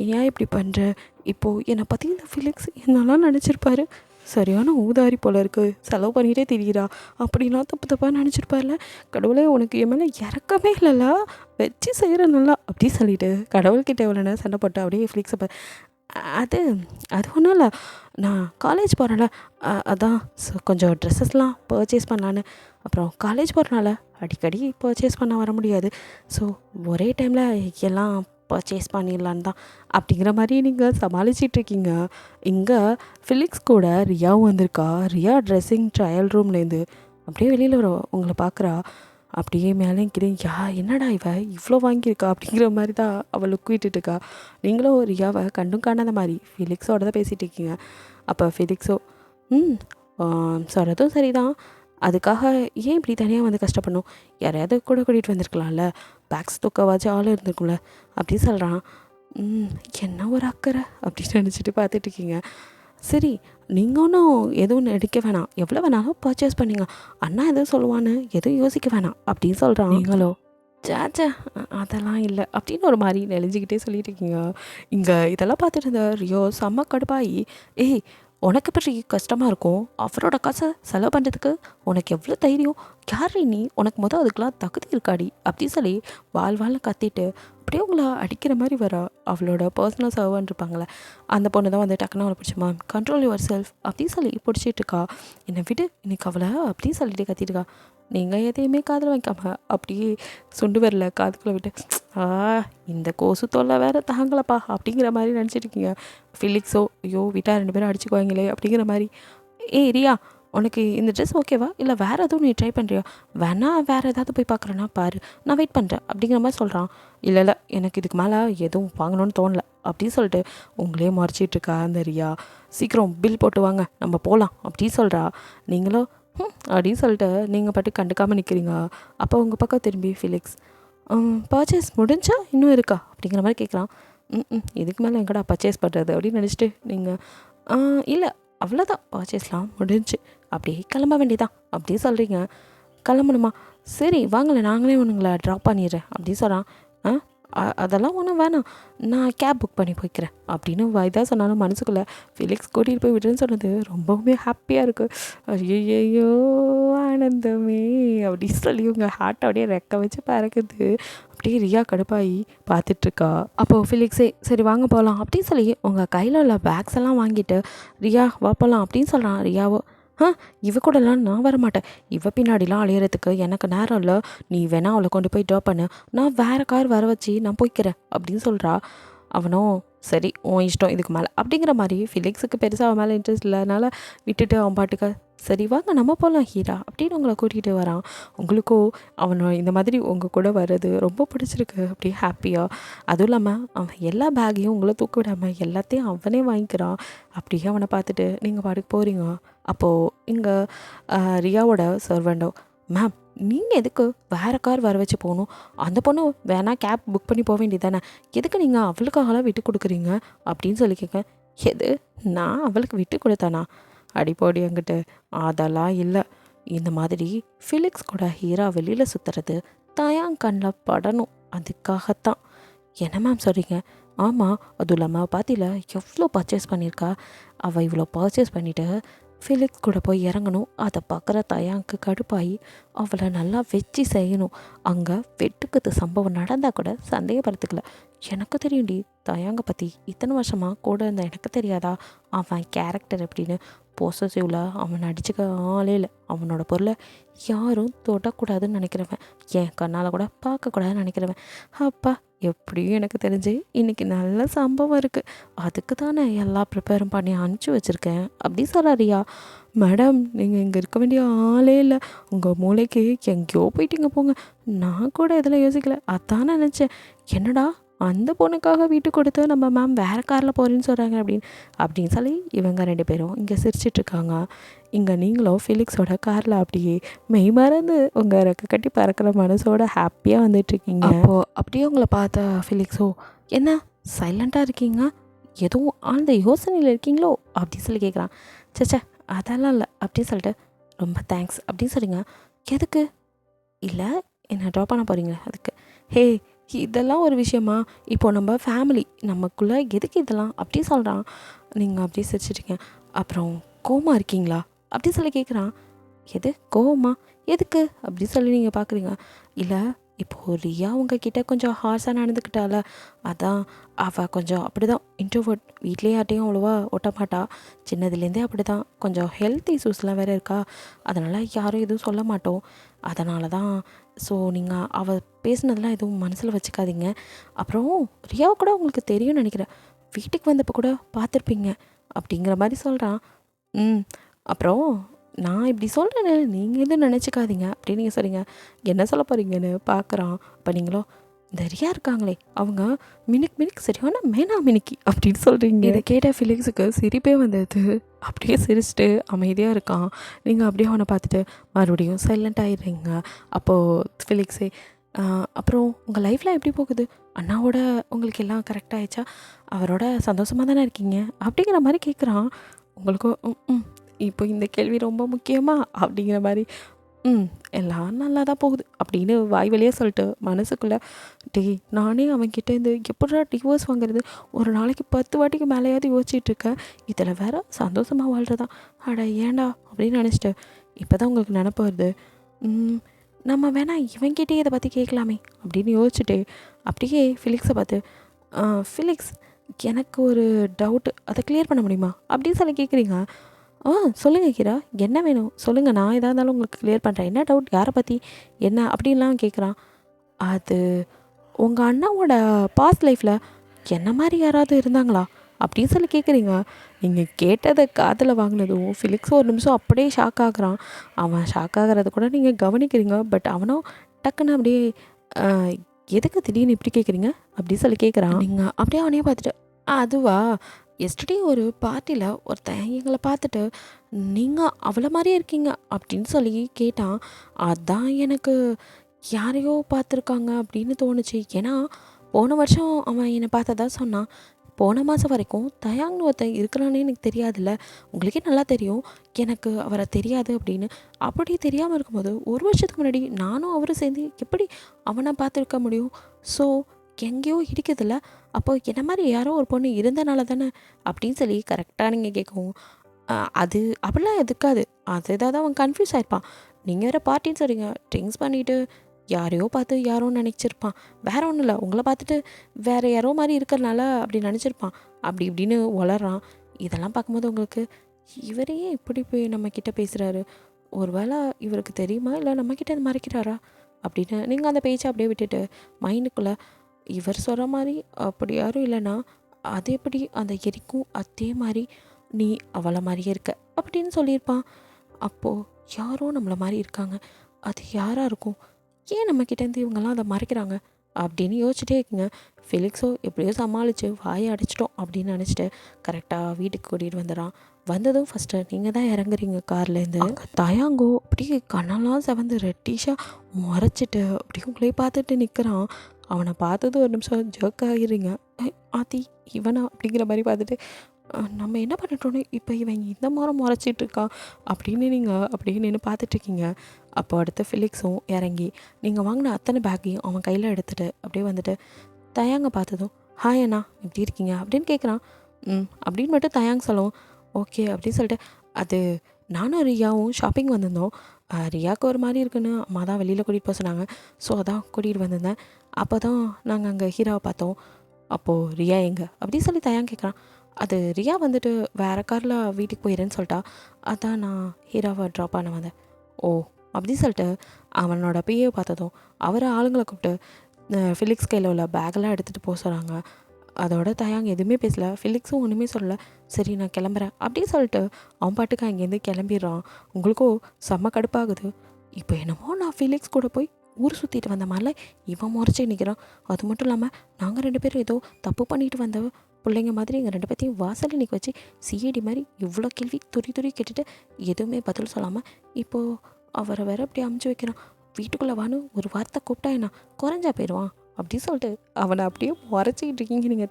ஏன் இப்படி பண்ணுற, இப்போது என்னை பற்றி இந்த ஃபிலிக்ஸ் என்னெல்லாம் நினச்சிருப்பாரு, சரியான ஊதாரி போல் இருக்குது, செலவு பண்ணிகிட்டே திரிகிறா அப்படின்னா தப்பாக நினச்சிருப்பார்ல, கடவுளே உனக்கு என் மேலே இறக்கமே இல்லைல்ல, வச்சு செய்கிற நல்லா அப்படி சொல்லிவிட்டு கடவுள்கிட்ட எவ்வளோ சண்டை போட்டு அப்படியே ஃபிலிக்ஸை அது ஒன்றும் இல்லை, நான் காலேஜ் போகிறேன்ல, அதான் கொஞ்சம் ட்ரெஸ்ஸஸ்லாம் பர்ச்சேஸ் பண்ணலான்னு, அப்புறம் காலேஜ் போகிறனால அடிக்கடி பர்ச்சேஸ் பண்ண வர முடியாது, ஸோ ஒரே டைமில் எல்லாம் பர்ச்சேஸ் பண்ணிடலான்னு தான் அப்படிங்கிற மாதிரி நீங்கள் சமாளிச்சிட்ருக்கீங்க. இங்கே ஃபிலிக்ஸ் கூட ரியாவும் வந்திருக்கா. ரியா ட்ரெஸ்ஸிங் ட்ரையல் ரூம்லேருந்து அப்படியே வெளியில் வர உங்களை பார்க்குறா. அப்படியே மேலே கீழே என்னடா இவ்வளோ வாங்கியிருக்கா அப்படிங்கிற மாதிரி தான் அவள் லுக் விட்டுட்டுருக்கா. நீங்களும் ரியாவை கண்டும் காணாத மாதிரி ஃபிலிக்ஸோட தான் பேசிகிட்டு இருக்கீங்க. அப்போ ஃபிலிக்ஸோ சொல்கிறதும் சரிதான், அதுக்காக ஏன் இப்படி தனியாக வந்து கஷ்டப்படணும், யாரையாவது கூட கூட்டிகிட்டு வந்திருக்கலாம்ல, பேக்ஸ் தூக்கவாச்சும் ஆள் இருந்திருக்கும்ல அப்படின்னு சொல்கிறான். என்ன ஒரு அக்கறை அப்படின்னு நினச்சிட்டு பார்த்துட்ருக்கீங்க. சரி, நீங்கள் ஒன்றும் எதுவும் எடுக்க வேணாம், எவ்வளோ வேணாலும் பர்ச்சேஸ் பண்ணிங்க, அண்ணா எதுவும் சொல்லுவான்னு எதுவும் யோசிக்க வேணாம் அப்படின்னு சொல்கிறான். நீங்களோ சேச்சா அதெல்லாம் இல்லை அப்படின்னு ஒரு மாதிரி நெளிஞ்சிக்கிட்டே சொல்லிட்டு இருக்கீங்க. இங்கே இதெல்லாம் பார்த்துட்டு இருந்த ரியோ செம்ம கடுப்பாகி, ஏய் உனக்கு பற்றி கஷ்டமாக இருக்கும், அவரோட காசை செலவு பண்ணுறதுக்கு உனக்கு எவ்வளோ தைரியம், யார் நீ, உனக்கு அதுக்கெலாம் தகுதி இருக்காடி அப்படின்னு சொல்லி வாழ் கத்திட்டு அப்படியே உங்களை அடிக்கிற மாதிரி வர அவளோட பர்சனல் சர்வன் இருப்பாங்களே, அந்த பொண்ணு தான் வந்து டக்குன்னு அவளை பிடிச்ச மேம் கண்ட்ரோல் யுவர் செல்ஃப் அப்படின்னு சொல்லி பிடிச்சிட்ருக்கா. என்னை விடு இன்னைக்கு அவளை அப்படின்னு சொல்லிட்டு கத்திட்டுருக்கா. நீங்கள் எதையுமே காதில் வைக்காம அப்படியே சுண்டு வரல காதுக்குள்ளே விட்டு, இந்த கோசு தொல்லை வேறு தாங்கலப்பா அப்படிங்கிற மாதிரி நினச்சிட்ருக்கீங்க. ஃபிலிக்ஸோ ஐயோ விட்டா 2 பேரும் அடிச்சுக்குவாங்களே அப்படிங்கிற மாதிரி, ரியா உனக்கு இந்த ட்ரெஸ் ஓகேவா, இல்லை வேறு எதுவும் நீ ட்ரை பண்ணுறியா, வேணா வேறு ஏதாவது போய் பார்க்குறேன்னா பாரு, நான் வெயிட் பண்ணுறேன் அப்படிங்கிற மாதிரி சொல்கிறான். இல்லை எனக்கு இதுக்கு மேலே எதுவும் வாங்கணும்னு தோணலை அப்படின்னு சொல்லிட்டு உங்களே மறைச்சிட்ருக்கா அந்த ரியா. சீக்கிரம் பில் போட்டு வாங்க நம்ம போகலாம் அப்படின்னு சொல்கிறா. நீங்களும் அப்படின்னு சொல்லிட்டு நீங்கள் பாட்டு கண்டுக்காமல் நிற்கிறீங்க. அப்போ உங்கள் பக்கம் திரும்பி ஃபிலிக்ஸ், பர்ச்சேஸ் முடிஞ்சா இன்னும் இருக்கா அப்படிங்கிற மாதிரி கேட்குறான். இதுக்கு மேலே எங்கடா பர்ச்சேஸ் பண்ணுறது அப்படின்னு நினச்சிட்டு நீங்கள் இல்லை அவ்வளோதான் பர்ச்சேஸ்லாம் முடிஞ்சு அப்படியே கிளம்ப வேண்டியதான் அப்படி சொல்கிறீங்க. கிளம்பணுமா, சரி வாங்கலை நாங்களே உங்களை ட்ராப் பண்ணிடுறேன் அப்படின்னு சொல்கிறான். அதெல்லாம் ஒன்றும் வேணாம், நான் கேப் புக் பண்ணி போய்க்கிறேன் அப்படின்னு இதாக சொன்னாலும் மனசுக்குள்ளே ஃபிலிக்ஸ் கூட்டிகிட்டு போய் விடுன்னு சொன்னது ரொம்பவுமே ஹாப்பியாக இருக்குது. ஐயோ ஆனந்தமே அப்படின்னு சொல்லி உங்கள் ஹார்ட் அப்படியே ரெக்க வச்சு பறக்குது. அப்படியே ரியா கடுப்பாகி பார்த்துட்ருக்கா. அப்போது ஃபிலிக்ஸே சரி வாங்க போகலாம் அப்படின்னு சொல்லி உங்கள் கையில் உள்ள பேக்ஸ் எல்லாம் வாங்கிட்டு ரியா வா போகலாம் அப்படின்னு சொல்கிறான். ரியாவோ இவ கூடலாம் நான் வரமாட்டேன், இவ பின்னாடிலாம் அலையிறதுக்கு எனக்கு நேரம் இல்லை, நீ வேணா அவளை கொண்டு போய் ட்ராப் பண்ணு, நான் வேறு கார் வர வச்சு நான் போய்க்கிறேன் அப்படின்னு சொல்கிறா. அவனும் சரி உன் இஷ்டம் இதுக்கு மேலே அப்படிங்கிற மாதிரி ஃபிலிக்ஸுக்கு பெருசாக அவன் மேலே இன்ட்ரெஸ்ட் இல்லைனால விட்டுட்டு அவன் பாட்டுக்க சரி வாங்க நம்ம போகலாம் ஹீரா அப்படின்னு உங்களை கூட்டிகிட்டு வரான். உங்களுக்கோ அவனை இந்த மாதிரி உங்கள் கூட வர்றது ரொம்ப பிடிச்சிருக்கு, அப்படியே ஹாப்பியாக. அதுவும் இல்லாமல் அவன் எல்லா பேக்கையும் உங்களை தூக்க விடாமல் எல்லாத்தையும் அவனே வாங்கிக்கிறான். அப்படியே அவனை பார்த்துட்டு நீங்கள் பாட்டுக்கு போகிறீங்க. அப்போது இங்கே ரியாவோட சர்வெண்டோ, மேம் நீங்கள் எதுக்கு வேறு கார் வர வச்சு போகணும்? அந்த பொண்ணு வேணா கேப் புக் பண்ணி போக வேண்டியது தானே, எதுக்கு நீங்கள் அவளுக்காகலாம் விட்டு கொடுக்குறீங்க அப்படின்னு சொல்லி கேட்க, எது நான் அவளுக்கு விட்டு கொடுத்தானா? அடிப்போடி என்கிட்ட. அதெல்லாம் இல்லை, இந்த மாதிரி ஃபிலிக்ஸ் கூட ஹீரா வெளியில் சுற்றுறது தயாங் கண்ணில் படணும், அதுக்காகத்தான். என்ன மேம் சொல்கிறீங்க? ஆமாம், அதுவும் இல்லாமல் பார்த்தில எவ்வளோ பர்ச்சேஸ் பண்ணியிருக்கா. அவள் இவ்வளோ பர்ச்சேஸ் பண்ணிவிட்டு ஃபிலிக்ஸ் கூட போய் இறங்கணும். அதை பார்க்குற தயாங்க்கு கடுப்பாகி அவளை நல்லா வச்சு செய்யணும். அங்கே வெட்டுக்குத்து சம்பவம் நடந்தால் கூட சந்தேகப்படுத்துக்கல. எனக்கு தெரியும்டி தயாங்கை பற்றி, இத்தனை வருஷமாக கூட இருந்த எனக்கு தெரியாதா அவன் கேரக்டர் எப்படின்னு? பொசசிவில் அவன் அடிச்சுக்க ஆளே இல்லை. அவனோட பொருளை யாரும் தொடக்கூடாதுன்னு நினைக்கிறவன், என் கண்ணால் கூட பார்க்கக்கூடாதுன்னு நினைக்கிறவன். அப்பா, எப்படியும் எனக்கு தெரிஞ்சு இன்றைக்கி நல்ல சம்பவம் இருக்குது, அதுக்கு தான் நான் எல்லா ப்ரிப்பேரும் பண்ணி அனுப்பிச்சி வச்சுருக்கேன் அப்படி சொல்கிறாரியா. மேடம் நீங்கள் இங்கே இருக்க வேண்டிய ஆளே இல்லை, உங்கள் மூளைக்கு எங்கேயோ போயிட்டீங்க போங்க. நான் கூட இதில் யோசிக்கல, அதான் நினச்சேன். என்னடா அந்த பொண்ணுக்காக வீட்டு கொடுத்து நம்ம மேம் வேறு காரில் போகிறேன்னு சொல்கிறாங்க அப்படின்னு சொல்லி இவங்க 2 பேரும் இங்கே சிரிச்சிட்ருக்காங்க. இங்கே நீங்களும் ஃபிலிக்ஸோட காரில் அப்படியே மெய் மறந்து உங்கள் ரெக்க கட்டி பறக்கிற மனசோட ஹாப்பியாக வந்துட்டுருக்கீங்க. அப்போது அப்படியே உங்களை பார்த்த ஃபிலிக்ஸோ, என்ன சைலண்ட்டாக இருக்கீங்க, எதுவும் ஆழ்ந்த யோசனையில் இருக்கீங்களோ அப்படின்னு சொல்லி கேட்குறான். சச்சா அதெல்லாம் இல்லை அப்படின்னு சொல்லிட்டு, ரொம்ப தேங்க்ஸ் அப்படின்னு சொல்லுங்க. எதுக்கு? இல்லை என்ன ட்ராப் பண்ண போகிறீங்க அதுக்கு. ஹே, இதெல்லாம் ஒரு விஷயமா? இப்போது நம்ம ஃபேமிலி நமக்குள்ளே எதுக்கு இதெல்லாம் அப்படி சொல்கிறான். நீங்கள் அப்படியே சிரிச்சிட்டிங்க. அப்புறம் கோவமாக இருக்கீங்களா அப்படி சொல்லி கேட்குறான். எது கோவமா? எதுக்கு அப்படி சொல்லி நீங்கள் பார்க்குறீங்க. இல்லை இப்போது ரியா உங்ககிட்ட கொஞ்சம் ஹார்ஸாக நடந்துக்கிட்டால, அதான் அவள் கொஞ்சம் அப்படி தான் இன்ட்ரோவர்ட், வீட்லேயே யார்ட்டையும் அவ்வளோவா ஒட்ட மாட்டா, சின்னதுலேருந்தே அப்படி தான். கொஞ்சம் ஹெல்த் இஷ்யூஸ்லாம் வேறு இருக்கா, அதனால் யாரும் எதுவும் சொல்ல மாட்டோம். அதனால தான். ஸோ நீங்கள் அவள் பேசுனதெல்லாம் எதுவும் மனசில் வச்சுக்காதீங்க. அப்புறம் ரியாவை கூட உங்களுக்கு தெரியும்னு நினைக்கிறேன், வீட்டுக்கு வந்தப்போ கூட பார்த்துருப்பீங்க அப்படிங்கிற மாதிரி சொல்கிறான். அப்புறம் நான் இப்படி சொல்கிறேன்னு நீங்கள் எதுவும் நினச்சிக்காதீங்க அப்படின்னு நீங்கள் சொல்கிறீங்க. என்ன சொல்ல போகிறீங்கன்னு பார்க்குறான். அப்போ நீங்களும், இந்த ரியா இருக்காங்களே அவங்க மினிக் சரியான மேனா மினிக்கி அப்படின்னு சொல்கிறீங்க. இதை கேட்ட ஃபிலிக்ஸுக்கு சிரிப்பே வந்தது. அப்படியே சிரிச்சிட்டு அமைதியாக இருக்கான். நீங்கள் அப்படியே அவனை பார்த்துட்டு மறுபடியும் சைலண்ட் ஆகிடுறீங்க. அப்போது ஃபிலிக்ஸே, அப்புறம் உங்கள் லைஃப்பில் எப்படி போகுது? அண்ணாவோட உங்களுக்கு எல்லாம் கரெக்டாக ஆயிடுச்சா? அவரோட சந்தோஷமாக தானே இருக்கீங்க அப்படிங்கிற மாதிரி கேட்குறான். உங்களுக்கும் இப்போ இந்த கேள்வி ரொம்ப முக்கியமா அப்படிங்கிற மாதிரி, எல்லாம் நல்லா தான் போகுது அப்படின்னு வாய் வழியாக சொல்லிட்டு மனசுக்குள்ளே, நானே அவன்கிட்டேருந்து எப்படா டிவோர்ஸ் வாங்குறது, ஒரு நாளைக்கு 10 வாட்டிக்கு மேலேயாவது யோசிச்சுட்ருக்கேன், இதில் வேற சந்தோஷமாக வாழ்கிறதான், அட ஏண்டா அப்படின்னு நினச்சிட்டு இப்போ தான் உங்களுக்கு நினப்பு வருது. நம்ம வேணா இவன்கிட்டே இதை பற்றி கேட்கலாமே அப்படின்னு யோசிச்சுட்டே அப்படியே ஃபிலிக்ஸை பார்த்து, ஃபிலிக்ஸ் எனக்கு ஒரு டவுட்டு, அதை கிளியர் பண்ண முடியுமா அப்படின்னு சொல்லி கேட்குறீங்க. சொல்லுங்கள் ஹீரா, என்ன வேணும் சொல்லுங்கள், நான் எதாக இருந்தாலும் உங்களுக்கு கிளியர் பண்ணுறேன். என்ன டவுட், யாரை பற்றி, என்ன அப்படின்லாம் கேட்குறான். அது உங்கள் அண்ணாவோட பாஸ்ட் லைஃப்பில் என்ன மாதிரி யாராவது இருந்தாங்களா அப்படின்னு சொல்லி கேட்குறீங்க. நீங்கள் கேட்டதை காதில் வாங்கினதும் ஃபிலிக்ஸ் ஒரு நிமிஷம் அப்படியே ஷாக் ஆகுறான். அவன் ஷாக் ஆகிறத கூட நீங்கள் கவனிக்கிறீங்க. பட் அவனும் டக்குன்னு அப்படியே, எதுக்கு திடீர்னு இப்படி கேட்குறீங்க அப்படின்னு சொல்லி கேட்குறான். நீங்கள் அப்படியே அவனையே பார்த்துட்டு, அதுவா, எஸ்டர்டே ஒரு பார்ட்டியில் ஒருத்தன் எங்களை பார்த்துட்டு நீங்கள் அவளை மாதிரியே இருக்கீங்க அப்படின்னு சொல்லி கேட்டான். அதான் எனக்கு யாரையோ பார்த்துருக்காங்க அப்படின்னு தோணுச்சு. ஏன்னா போன வருஷம் அவன் என்னை பார்த்ததா சொன்னான். போன மாதம் வரைக்கும் தயாங்னு ஒருத்தன் இருக்கிறானே எனக்கு தெரியாதுல்ல, உங்களுக்கே நல்லா தெரியும் எனக்கு அவரை தெரியாது அப்படின்னு. அப்படி தெரியாமல் இருக்கும்போது ஒரு வருஷத்துக்கு முன்னாடி நானும் அவரும் சேர்ந்து எப்படி அவனை பார்த்துருக்க முடியும்? ஸோ எங்கேயோ இடிக்குதில்ல, அப்போ என்ன மாதிரி யாரோ ஒரு பொண்ணு இருந்தனால தானே அப்படின்னு சொல்லி கரெக்டாக நீங்கள் கேட்கவும், அது அப்படிலாம் எதுக்காது, அது ஏதாவது அவன் கன்ஃபியூஸ் ஆகிருப்பான். நீங்கள் வேறு பார்ட்டின்னு சொல்கிறீங்க, ட்ரிங்க்ஸ் பண்ணிவிட்டு யாரையோ பார்த்து யாரோ நினச்சிருப்பான், வேறு ஒன்றும் இல்லை, உங்களை பார்த்துட்டு வேறு யாரோ மாதிரி இருக்கிறனால அப்படி நினச்சிருப்பான் அப்படி இப்படின்னு வளர்றான். இதெல்லாம் பார்க்கும்போது உங்களுக்கு இவரையே இப்படி போய் நம்மக்கிட்ட பேசுகிறாரு, ஒரு வேளை இவருக்கு தெரியுமா இல்லை நம்மக்கிட்ட இது மறைக்கிறாரா அப்படின்னு நீங்கள் அந்த பேச்சை அப்படியே விட்டுட்டு மைண்டுக்குள்ளே, இவர் சொல்கிற மாதிரி அப்படி யாரும் இல்லைன்னா அது எப்படி அந்த எரிக்கும் அதே மாதிரி நீ அவளை மாதிரியே இருக்க அப்படின்னு சொல்லியிருப்பான். அப்போது யாரோ நம்மளை மாதிரி இருக்காங்க. அது யாராக இருக்கும்? ஏன் நம்மக்கிட்டேருந்து இவங்கெல்லாம் அதை மறைக்கிறாங்க அப்படின்னு யோசிச்சுட்டே இருக்குங்க. ஃபெலிக்ஸோ எப்படியோ சமாளித்து வாயை அடைச்சிட்டோம் அப்படின்னு நினச்சிட்டு கரெக்டாக வீட்டுக்கு கூட்டிகிட்டு வந்துடுறான். வந்ததும் ஃபஸ்ட்டு நீங்கள் தான் இறங்குறீங்க கார்லேருந்து. தயாங்கோ அப்படியே கண்ணெல்லாம் செவந்து ரெட்டிஷாக முறைச்சிட்டு அப்படியே உங்களே பார்த்துட்டு நிற்கிறான். அவனை பார்த்தது ஒரு நிமிஷம் ஜர்க் ஆகிடுறீங்க. ஆத்தி இவனா அப்படிங்கிற மாதிரி பார்த்துட்டு நம்ம என்ன பண்ணிட்டோன்னு இப்போ இவன் இந்த மாதிரி முறைச்சிட்டு இருக்கான் அப்படின்னு நீங்கள் அப்படியே நின்று பார்த்துட்ருக்கீங்க. அப்போ அடுத்து ஃபிலிக்ஸும் இறங்கி நீங்கள் வாங்கின அத்தனை பேக்கையும் அவன் கையில் எடுத்துகிட்டு அப்படியே வந்துட்டு தயாங்க பார்த்ததும் ஹாய் அண்ணா எப்படி இருக்கீங்க அப்படின்னு கேட்குறான். அப்படின்னு மட்டும் தயாங்க சொல்லவும் ஓகே அப்படின்னு சொல்லிட்டு அது நானும் ரியாவும் ஷாப்பிங் வந்திருந்தோம். ரியாவுக்கு ஒரு மாதிரி இருக்குன்னு அம்மா தான் வெளியில் கூட்டிகிட்டு போக சொன்னாங்க. ஸோ அதான் கூட்டிகிட்டு வந்திருந்தேன். அப்போ தான் நாங்கள் அங்கே ஹீராவை பார்த்தோம். அப்போது ரியா எங்கே அப்படின்னு சொல்லி தயாங்க கேட்குறான். அது ரியா வந்துட்டு வேறு காரில் வீட்டுக்கு போயிடுறேன்னு சொல்லிட்டா. அதான் நான் ஹீராவை ட்ராப் பண்ண வந்தேன். ஓ அப்படின்னு சொல்லிட்டு அவனோட பிஏ பார்த்ததும் அவரை ஆளுங்களை கூப்பிட்டு ஃபிலிக்ஸ் கையில் உள்ள பேக்கெல்லாம் எடுத்துகிட்டு போக சொல்கிறாங்க. அதோட தயாங்க எதுவுமே பேசலை. ஃபிலிக்ஸும் ஒன்றுமே சொல்லலை. சரி நான் கிளம்புறேன் அப்படின்னு சொல்லிட்டு அவன் பாட்டுக்கு அங்கேருந்து கிளம்பிடுறான். உங்களுக்கும் செம்ம கடுப்பாகுது. இப்போ என்னமோ நான் ஃபிலிக்ஸ் கூட போய் ஊர் சுற்றிட்டு வந்த மாதிரில இவன் முறைச்சி நிற்கிறான். அது மட்டும் இல்லாமல் நாங்கள் 2 பேரும் ஏதோ தப்பு பண்ணிட்டு வந்த பிள்ளைங்க மாதிரி எங்கள் 2 பேர்த்தையும் வாசலில் நிற்க வச்சு சிஐடி மாதிரி இவ்வளோ கேள்வி துரி கேட்டுட்டு எதுவுமே பதில் சொல்லாமல் இப்போது அவரை வேற அப்படி அமுச்சு வைக்கிறான். வீட்டுக்குள்ளே வான்னு ஒரு வார்த்தை கூப்பிட்டா என்ன குறைஞ்சா போயிடுவான் அப்படின்னு சொல்லிட்டு அவனை அப்படியே முறைச்சிக்கிட்டு இருக்கீங்க நீங்கள்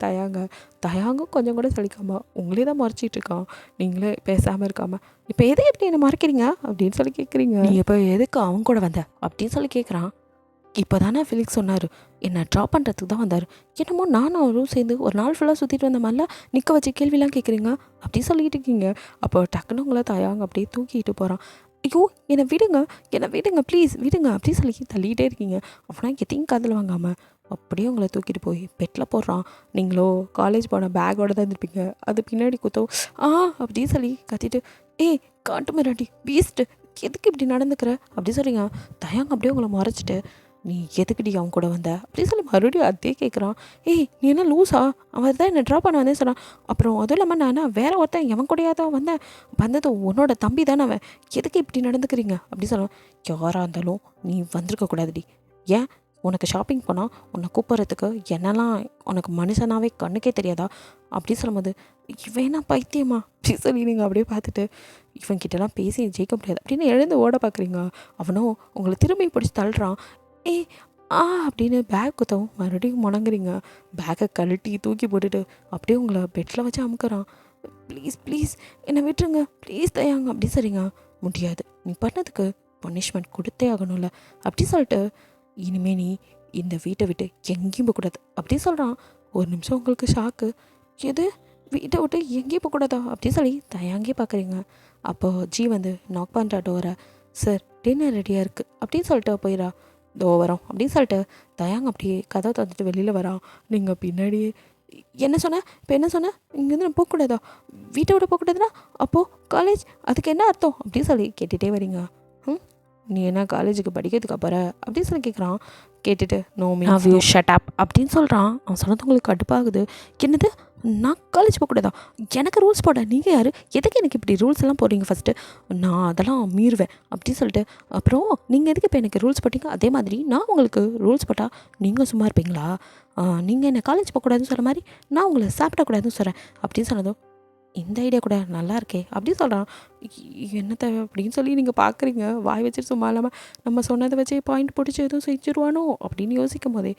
தயாங்கும் கொஞ்சம் கூட சலிக்காமல் உங்களே தான் முறைச்சிட்டு இருக்கான். நீங்களே பேசாமல் இருக்காமல் இப்போ எது எப்படி என்னை மறைக்கிறீங்க அப்படின்னு சொல்லி கேட்குறீங்க. நீ இப்போ எதுக்கு அவன் கூட வந்த அப்படின்னு சொல்லி கேட்குறான். இப்போ தானே ஃபிலிக்ஸ் சொன்னார் என்னை ட்ராப் பண்ணுறதுக்கு தான் வந்தார். என்னமோ நானும் அவரும் சேர்ந்து ஒரு நாள் ஃபுல்லாக சுற்றிட்டு வந்த மாதிரிலாம் நிற்க வச்சு கேள்விலாம் கேட்குறீங்க அப்படி சொல்லிட்டு இருக்கீங்க. அப்போ டக்குன்னு உங்களை தயாங்க அப்படியே தூக்கிட்டு போகிறான். ஐயோ என்னை விடுங்க ப்ளீஸ் விடுங்க அப்படி சொல்லி தள்ளிகிட்டே இருக்கீங்க. அவனா எதையும் காதில் வாங்காமல் அப்படியே உங்களை தூக்கிட்டு போய் பெட்டில் போடுறான். நீங்களோ காலேஜ் போன பேக்கோடு தான் இருந்திருப்பீங்க. அது பின்னாடி குத்தோ அப்படின்னு சொல்லி கத்திட்டு காட்டு மிராட்டி பீஸ்ட்டு எதுக்கு இப்படி நடந்துக்கிற அப்படி சொல்லிங்க. தயாங்க அப்படியே உங்களை மறைச்சிட்டு நீ எதுக்குடி அவன் கூட வந்த அப்படி சொல்லி மறுபடியும் அதே கேட்குறான். நீ என்ன லூஸா? அவன் தான் என்னை ட்ராப் பண்ண வந்தேன் சொன்னான். அப்புறம் அதுவும் இல்லாமல் நான் வேற ஒருத்தன் எவன் கூடயா தான் வந்தது உன்னோட தம்பி தானே அவன். எதுக்கு இப்படி நடந்துக்கிறீங்க அப்படி சொல்லுவான். யாராக இருந்தாலும் நீ வந்திருக்கக்கூடாதுடி. ஏன் உனக்கு ஷாப்பிங் போனால் உன்னை கூப்பிட்றதுக்கு என்னெல்லாம் உனக்கு மனுஷனாவே கண்ணுக்கே தெரியாதா அப்படி சொல்லும்போது இவனா பைத்தியமா அப்படி சொல்லி நீங்கள் அப்படியே பார்த்துட்டு இவன்கிட்டலாம் பேசி ஜெயிக்க முடியாது அப்படின்னு எழுந்து ஓட பார்க்குறீங்க. அவனும் உங்களை திரும்பி பிடிச்சி தள்ளுறான். அப்படின்னு பேக் குத்தவும் மறுபடியும் முணங்குறீங்க. பேக்கை கழட்டி தூக்கி போட்டுட்டு அப்படியே உங்களை பெட்டில் வச்சு அமுக்குறான். ப்ளீஸ் என்னை விட்டுருங்க ப்ளீஸ் தயாங்க அப்படி சரிங்க. முடியாது, நீ பண்ணதுக்கு பனிஷ்மெண்ட் கொடுத்தே ஆகணும்ல அப்படி சொல்லிட்டு இனிமே நீ இந்த வீட்டை விட்டு எங்கேயும் போகக்கூடாது அப்படி சொல்கிறான். ஒரு நிமிஷம் உங்களுக்கு ஷாக்கு. எது வீட்டை விட்டு எங்கேயும் போகக்கூடாதா அப்படி சொல்லி தயாங்கே பார்க்குறீங்க. அப்போது ஜி வந்து நாக் பண்ணுற டோரை. சார் டின்னர் ரெடியாக இருக்குது அப்படின்னு சொல்லிட்டு போயிடா. தோ வரோம் அப்படின்னு சொல்லிட்டு தயாங்க அப்படியே கதை தந்துட்டு வெளியில் வரான். நீங்கள் பின்னாடியே என்ன சொன்ன இப்போ என்ன சொன்ன இங்கேருந்து நான் போகக்கூடாதா? வீட்டை விட போகக்கூடாதுன்னா அப்போது காலேஜ் அதுக்கு என்ன அர்த்தம் அப்படின்னு சொல்லி கேட்டுகிட்டே வரீங்க. நீ என்ன காலேஜுக்கு படிக்கிறதுக்கு அப்புறம் அப்படின்னு சொல்லி கேட்குறான். கேட்டுட்டு no means you shut up அப்படின்னு சொல்கிறான். அவன் சொன்னது உங்களுக்கு கடுப்பாகுது. என்னது நான் காலேஜ் போகக்கூடாதா? எனக்கு ரூல்ஸ் போட நீங்கள் யார்? எதுக்கு எனக்கு இப்படி ரூல்ஸ் எல்லாம் போடுறீங்க? ஃபஸ்ட்டு நான் அதெல்லாம் மீறுவேன் அப்படின்னு சொல்லிட்டு அப்புறம் நீங்கள் எதுக்கு இப்போ எனக்கு ரூல்ஸ் போட்டீங்க? அதே மாதிரி நான் உங்களுக்கு ரூல்ஸ் போட்டால் நீங்கள் சும்மா இருப்பீங்களா? நீங்கள் என்ன காலேஜ் போகக்கூடாதுன்னு சொல்கிற மாதிரி நான் உங்களை சாப்பிடக்கூடாதுன்னு சொல்கிறேன் அப்படின்னு சொன்னதும் இந்த ஐடியா கூட நல்லா இருக்கே அப்படின்னு சொல்கிறான். என்னத்தை அப்படின்னு சொல்லி நீங்கள் பார்க்குறீங்க. வாய் வச்சுட்டு சும்மா இல்லாமல் நம்ம சொன்னதை வச்சு பாயிண்ட் பிடிச்சி எதுவும் செஞ்சுருவானோ அப்படின்னு யோசிக்கும் போதே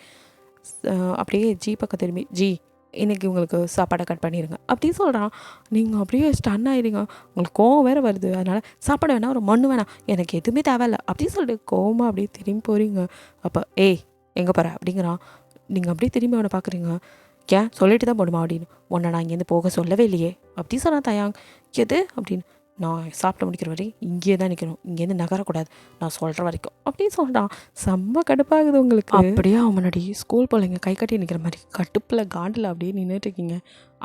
அப்படியே ஜி பக்கம் திரும்பி ஜி இன்றைக்கி உங்களுக்கு சாப்பாடை கட் பண்ணிடுங்க அப்படின்னு சொல்கிறான். நீங்கள் அப்படியே ஸ்டன் ஆகிடுங்க. உங்களுக்கு கோவம் வேறு வருது. அதனால் சாப்பாடு வேணாம் ஒரு மண்ணு வேணாம் எனக்கு எதுவுமே தேவையில்லை அப்படின்னு சொல்லிட்டு கோவமாக அப்படியே திரும்பி போகிறீங்க. அப்போ எங்கே போகிற அப்படிங்கிறான். நீங்கள் அப்படியே திரும்பி அவனை பார்க்குறீங்க. ஏன் சொல்லிட்டு தான் போடுமா அப்படின்னு. உன்னை நான் இங்கேருந்து போக சொல்லவே இல்லையே அப்படி சொன்னான் தயாங். எது அப்படின்னு. நான் சாப்பிட்டு முடிக்கிற வரையும் இங்கேயே தான் நிற்கணும், இங்கேருந்து நகரக்கூடாது நான் சொல்கிற வரைக்கும் அப்படின்னு சொல்கிறான். செம்ம கடுப்பாகுது உங்களுக்கு. அப்படியே அவன் முன்னாடி ஸ்கூல் பிள்ளைங்க கை கட்டி நிற்கிற மாதிரி கடுப்பில் காண்டில் அப்படியே நின்றுட்டுருக்கீங்க.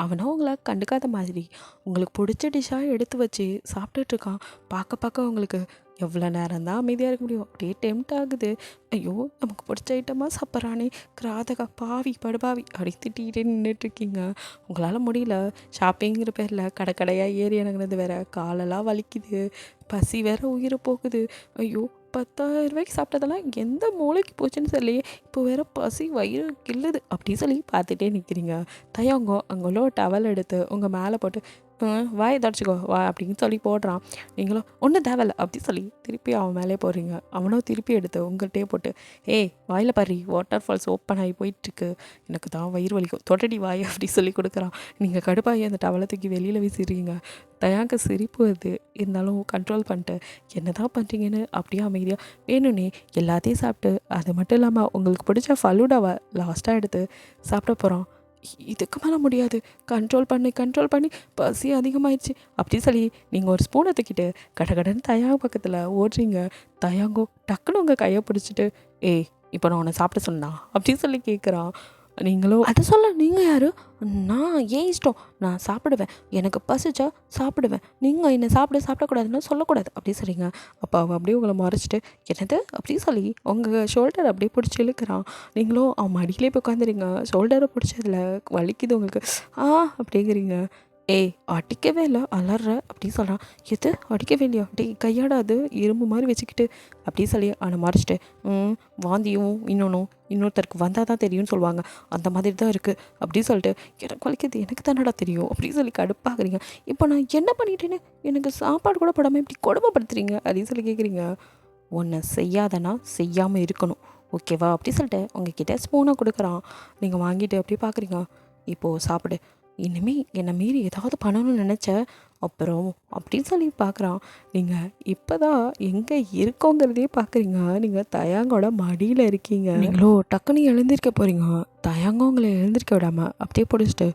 அவனும் உங்களை கண்டுக்காத மாதிரி உங்களுக்கு பிடிச்ச டிஷ்ஷாக எடுத்து வச்சு சாப்பிட்டுட்ருக்கான். பார்க்க உங்களுக்கு எவ்வளோ நேரம் தான் அமைதியாக இருக்க முடியும்? அப்படியே டெம்ட் ஆகுது. ஐயோ! நமக்கு பிடிச்ச ஐட்டமாக சாப்பிட்றானே கிராதகா, பாவி படுபாவி அப்படி திட்டிக்கிட்டே நின்றுட்டுருக்கீங்க. உங்களால் முடியல. ஷாப்பிங்கிற பேரில் கடை கடையாக ஏறி இறங்குனது வேற, காலெல்லாம் வலிக்குது, பசி வேற உயிரை போகுது. ஐயோ! 10,000 ரூபாய்க்கு சாப்பிட்டதெல்லாம் எந்த மூளைக்கு போச்சுன்னு தெரியலையே. இப்போ வேற பசி வயிறு கில்லுது அப்படின்னு சொல்லி பார்த்துட்டே நிற்கிறீங்க. தயங்கோ அங்கே உள்ள ஒரு டவல் எடுத்து உங்கள் மேலே போட்டு வாயை தொடச்சிக்கோ வா அப்படின்னு சொல்லி போடுறான். நீங்களும் ஒன்றும் தேவையில்ல அப்படி சொல்லி திருப்பி அவன் மேலே போடுறீங்க. அவனும் திருப்பி எடுத்து உங்கள்கிட்டே போட்டு ஏய் வாயில் பாரு வாட்டர் ஃபால்ஸ் ஓப்பன் ஆகி போயிட்டுருக்கு, எனக்கு தான் வயிறு வலிக்கும் தொடடி வாய் அப்படி சொல்லி கொடுக்குறான். நீங்கள் கடுப்பாகி அந்த டவலை தூக்கி வெளியில் வீசிடுறீங்க. தயாங்க சிரிப்பு வருது, இருந்தாலும் கண்ட்ரோல் பண்ணிட்டு என்ன தான் பண்ணுறீங்கன்னு அப்படியே அமைதியாக வேணும்னே எல்லாத்தையும் சாப்பிட்டு அது மட்டும் இல்லாமல் உங்களுக்கு பிடிச்ச ஃபலூடாவை லாஸ்ட்டாக எடுத்து சாப்பிட போகிறான். இதுக்கு மேலே முடியாது, கண்ட்ரோல் பண்ணி பசி அதிகமாகிடுச்சு அப்படி சொல்லி நீங்கள் ஒரு ஸ்பூனை தூக்கிட்டு கடகடன்னு தயாங்க பக்கத்தில் ஓடுறீங்க. தயாங்கோ டக்குன்னு உங்கள் கையை பிடிச்சிட்டு ஏய் இப்போ நான் உன்னை சாப்பிட சொன்னா அப்படின்னு சொல்லி கேட்குறான். நீங்களும் அதை சொல்ல நீங்கள் யார்? நான் ஏன் இஷ்டம், நான் சாப்பிடுவேன், எனக்கு பசிச்சா சாப்பிடுவேன், நீங்கள் என்னை சாப்பிடக்கூடாதுன்னு சொல்லக்கூடாது அப்படி சொல்லிங்க. அப்போ அவன் அப்படியே உங்களை மறைச்சிட்டு என்னது அப்படி சொல்லி உங்கள் ஷோல்டர் அப்படியே பிடிச்சி இழுக்கிறான். நீங்களும் அவன் மடியிலே போய் உட்காந்துறீங்க. ஷோல்டரை பிடிச்சதில் வலிக்குது உங்களுக்கு அப்படிங்கிறீங்க. ஏய் அடிக்கவே இல்லை அலற அப்படி சொல்கிறான். எது அடிக்கவே இல்லையா? டேய் கையாடாது இரும்பு மாதிரி வச்சுக்கிட்டு அப்படி சொல்லி அவனை மறைச்சிட்டு வாந்தியும் இன்னொருத்தருக்கு வந்தால் தான் தெரியும்னு சொல்லுவாங்க, அந்த மாதிரி தான் இருக்குது அப்படி சொல்லிட்டு எனக்கு வலிக்குது எனக்கு தானடா தெரியும் அப்படி சொல்லி கடுப்பாகிறீங்க. இப்போ நான் என்ன பண்ணிட்டேன்னு எனக்கு சாப்பாடு கூட போடாமல் இப்படி கொடுமைப்படுத்துறீங்க அப்படின்னு சொல்லி கேட்குறீங்க. ஒன்றை செய்யாதனா செய்யாமல் இருக்கணும் ஓகேவா அப்படி சொல்லிட்டு உங்ககிட்ட ஸ்பூனை கொடுக்குறான். நீங்கள் வாங்கிட்டு அப்படியே பார்க்குறீங்க. இப்போது சாப்பிடு, இனிமேல் என்னை மீறி ஏதாவது பண்ணணும்னு நினச்ச அப்புறம் அப்படின்னு சொல்லி பார்க்குறான். நீங்கள் இப்போ தான் எங்கே இருக்கோங்கிறதே பார்க்குறீங்க. நீங்கள் தயாங்கோட மடியில் இருக்கீங்க. நீங்களோ டக்குன்னு எழுந்திருக்க போகிறீங்க. தயாங்க உங்களை எழுந்திருக்க விடாமல் அப்படியே பிடிச்சிட்டு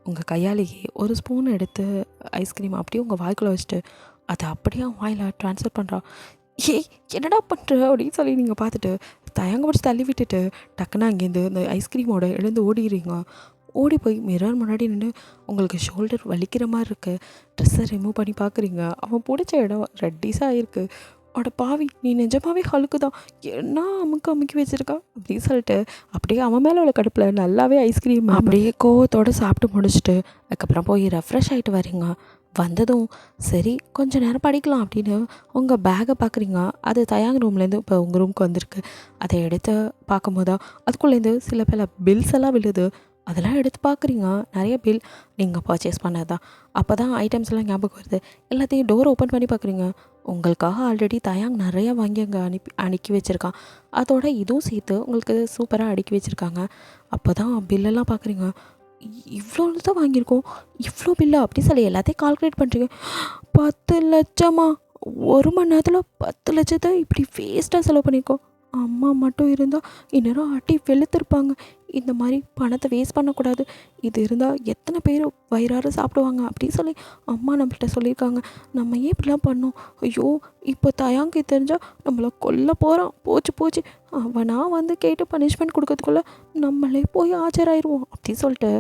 உங்கள் கையாலேயே ஒரு ஸ்பூன் எடுத்து ஐஸ்கிரீம் அப்படியே உங்கள் வாய்க்குள்ளே வச்சுட்டு அதை அப்படியே அவன் வாயில் ட்ரான்ஸ்ஃபர் பண்ணுறான். ஏய் என்னடா பண்ணுற அப்படின்னு சொல்லி நீங்கள் பார்த்துட்டு தயாங்க பிடிச்சி தள்ளி விட்டுட்டு டக்குன்னு அங்கேருந்து இந்த ஐஸ்கிரீமோட எழுந்து ஓடிடுறீங்க. ஓடி போய் மிரர் முன்னாடி நின்று உங்களுக்கு ஷோல்டர் வலிக்கிற மாதிரி இருக்குது, ட்ரெஸ்ஸை ரிமூவ் பண்ணி பார்க்குறீங்க. அவன் பிடிச்ச இடம் ரெட்டிஸாக ஆகிருக்கு. அட பாவி நீ நிஜமாவே ஹலுக்கு தான், என்ன அமுக்கி வச்சுருக்கா அப்படின்னு சொல்லிட்டு அப்படியே அவன் மேலே உள்ள கடுப்பில் நல்லாவே ஐஸ்கிரீம் அப்படியே கோவத்தோடு சாப்பிட்டு முடிச்சுட்டு அதுக்கப்புறம் போய் ரெஃப்ரெஷ் ஆகிட்டு வரீங்க. வந்ததும் சரி கொஞ்சம் நேரம் படிக்கலாம் அப்படின்னு உங்கள் பேக்கை பார்க்குறீங்க. அது தயாங்க ரூம்லேருந்து இப்போ உங்கள் ரூமுக்கு வந்திருக்கு. அதை எடுத்து பார்க்கும்போதா அதுக்குள்ளேருந்து சில பல பில்ஸ் எல்லாம் விழுது. அதெல்லாம் எடுத்து பார்க்குறீங்க. நிறைய பில் நீங்கள் பர்ச்சேஸ் பண்ணது தான். அப்போ தான் ஐட்டம்ஸ் எல்லாம் ஞாபகம் வருது. எல்லாத்தையும் டோர் ஓப்பன் பண்ணி பார்க்குறீங்க. உங்களுக்காக ஆல்ரெடி தயாங் நிறையா வாங்கி அங்கே அடுக்கி வச்சுருக்கான். அதோட இதுவும் சேர்த்து உங்களுக்கு சூப்பராக அடுக்கி வச்சுருக்காங்க. அப்போ தான் பில்லெல்லாம் பார்க்குறீங்க. இவ்வளோ தான் வாங்கியிருக்கோம், இவ்வளோ பில்லா அப்படி சொல்லி எல்லாத்தையும் கால்குலேட் பண்ணுறீங்க. 10 லட்சமா? ஒரு மணி நேரத்தில் 10 லட்சத்தை இப்படி வேஸ்ட்டாக செலவு பண்ணியிருக்கோம். அம்மா மட்டும் இருந்தால் இந்நேரம் அடி வெளுத்திருப்பாங்க. இந்த மாதிரி பணத்தை வேஸ்ட் பண்ணக்கூடாது, இது இருந்தால் எத்தனை பேர் வயிறார சாப்பிடுவாங்க அப்படின்னு சொல்லி அம்மா நம்மள்கிட்ட சொல்லியிருக்காங்க. நம்ம ஏன் இப்படிலாம் பண்ணோம்? ஐயோ இப்போ தயாங்க தெரிஞ்சால் நம்மளை கொல்ல போகிறான். போச்சு அவனா வந்து கேட்டு பனிஷ்மெண்ட் கொடுக்கறதுக்குள்ளே நம்மளே போய் ஆஜராயிடுவோம் அப்படின்னு சொல்லிட்டு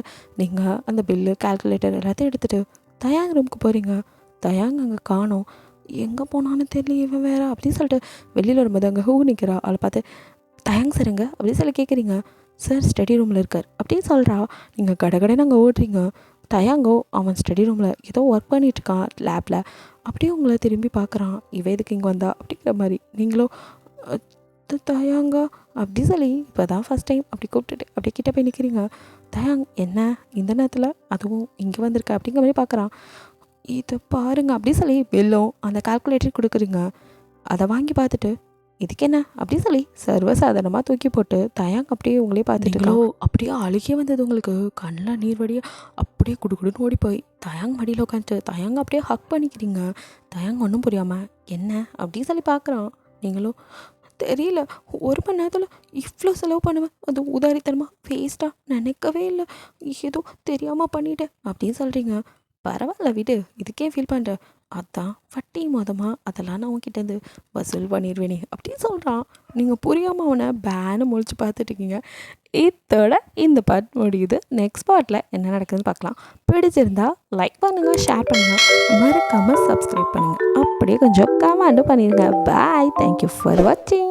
நீங்கள் அந்த பில்லு கால்குலேட்டர் எல்லாத்தையும் எடுத்துகிட்டு தயாங்க ரூமுக்கு போகிறீங்க. தயாங்க அங்கே காணோம், எங்கே போனான்னு தெரியல இவன் வேறு அப்படின்னு சொல்லிட்டு வெளியில் வரும்போது அங்கே ஹூ நிற்கிறா. அவளை பார்த்து தயாங்க சரிங்க அப்படின்னு சொல்லி கேட்குறீங்க. சார் ஸ்டடி ரூமில் இருக்கார் அப்படின்னு சொல்கிறா. நீங்கள் கடகடன்னு அங்கே ஓடுறீங்க. தயாங்கோ அவன் ஸ்டடி ரூமில் ஏதோ ஒர்க் பண்ணிகிட்ருக்கான் லேபில். அப்படியே உங்களை திரும்பி பார்க்குறான். இவ எதுக்கு இங்கே வந்தா அப்படிங்கிற மாதிரி. நீங்களோ தயாங்கா அப்படி சொல்லி இப்போ தான் ஃபஸ்ட் டைம் அப்படி கூப்பிட்டுட்டு அப்படியே கிட்டே போய் நிற்கிறீங்க. தயாங் என்ன இந்த நேரத்தில் அதுவும் இங்கே வந்திருக்க அப்படிங்கிற மாதிரி பார்க்குறான். இதை பாருங்க அப்படி சொல்லி பில்லும் அந்த கால்குலேட்டர் கொடுக்குறீங்க. அதை வாங்கி பார்த்துட்டு இதுக்கு என்ன அப்படி சொல்லி சர்வசாதாரணமாக தூக்கி போட்டு தயாங் அப்படியே உங்களே பார்த்துட்டுங்களோ அப்படியே அழுகே வந்தது உங்களுக்கு. கண்ணில் நீர் வடிய அப்படியே குடுக்குடுன்னு ஓடி போய் தயாங் மடியில் உட்காந்துட்டு தயாங்க அப்படியே ஹக் பண்ணிக்கிறீங்க. தயாங் ஒன்றும் புரியாமல் என்ன அப்படி சொல்லி பார்க்குறான். நீங்களும் தெரியல, ஒரு மணி நேரத்தில் இவ்வளோ செலவு பண்ணுவேன், அது உதாரித்தனமாக வேஸ்ட்டாக நினைக்கவே இல்லை, ஏதோ தெரியாமல் பண்ணிட்டேன் அப்படின்னு சொல்கிறீங்க. பரவாயில்ல விடு, இதுக்கே ஃபீல் பண்ணுற, அதான் வட்டி மொதமா அதெல்லாம் நான் உன்கிட்டேருந்து வசூல் பண்ணிடுவேனே அப்படின்னு சொல்கிறான். நீங்கள் புரியாமல் அவனை பேனு முழிச்சு பார்த்துட்ருக்கீங்க. இத்தோட இந்த பார்ட் முடியுது. நெக்ஸ்ட் பார்ட்டில் என்ன நடக்குதுன்னு பார்க்கலாம். பிடிச்சிருந்தா லைக் பண்ணுங்கள், ஷேர் பண்ணுங்கள், மறக்காமல் சப்ஸ்கிரைப் பண்ணுங்கள். அப்படியே கொஞ்சம் கமெண்ட்டும் பண்ணிடுங்க. பாய், தேங்க்யூ ஃபார் வாட்சிங்.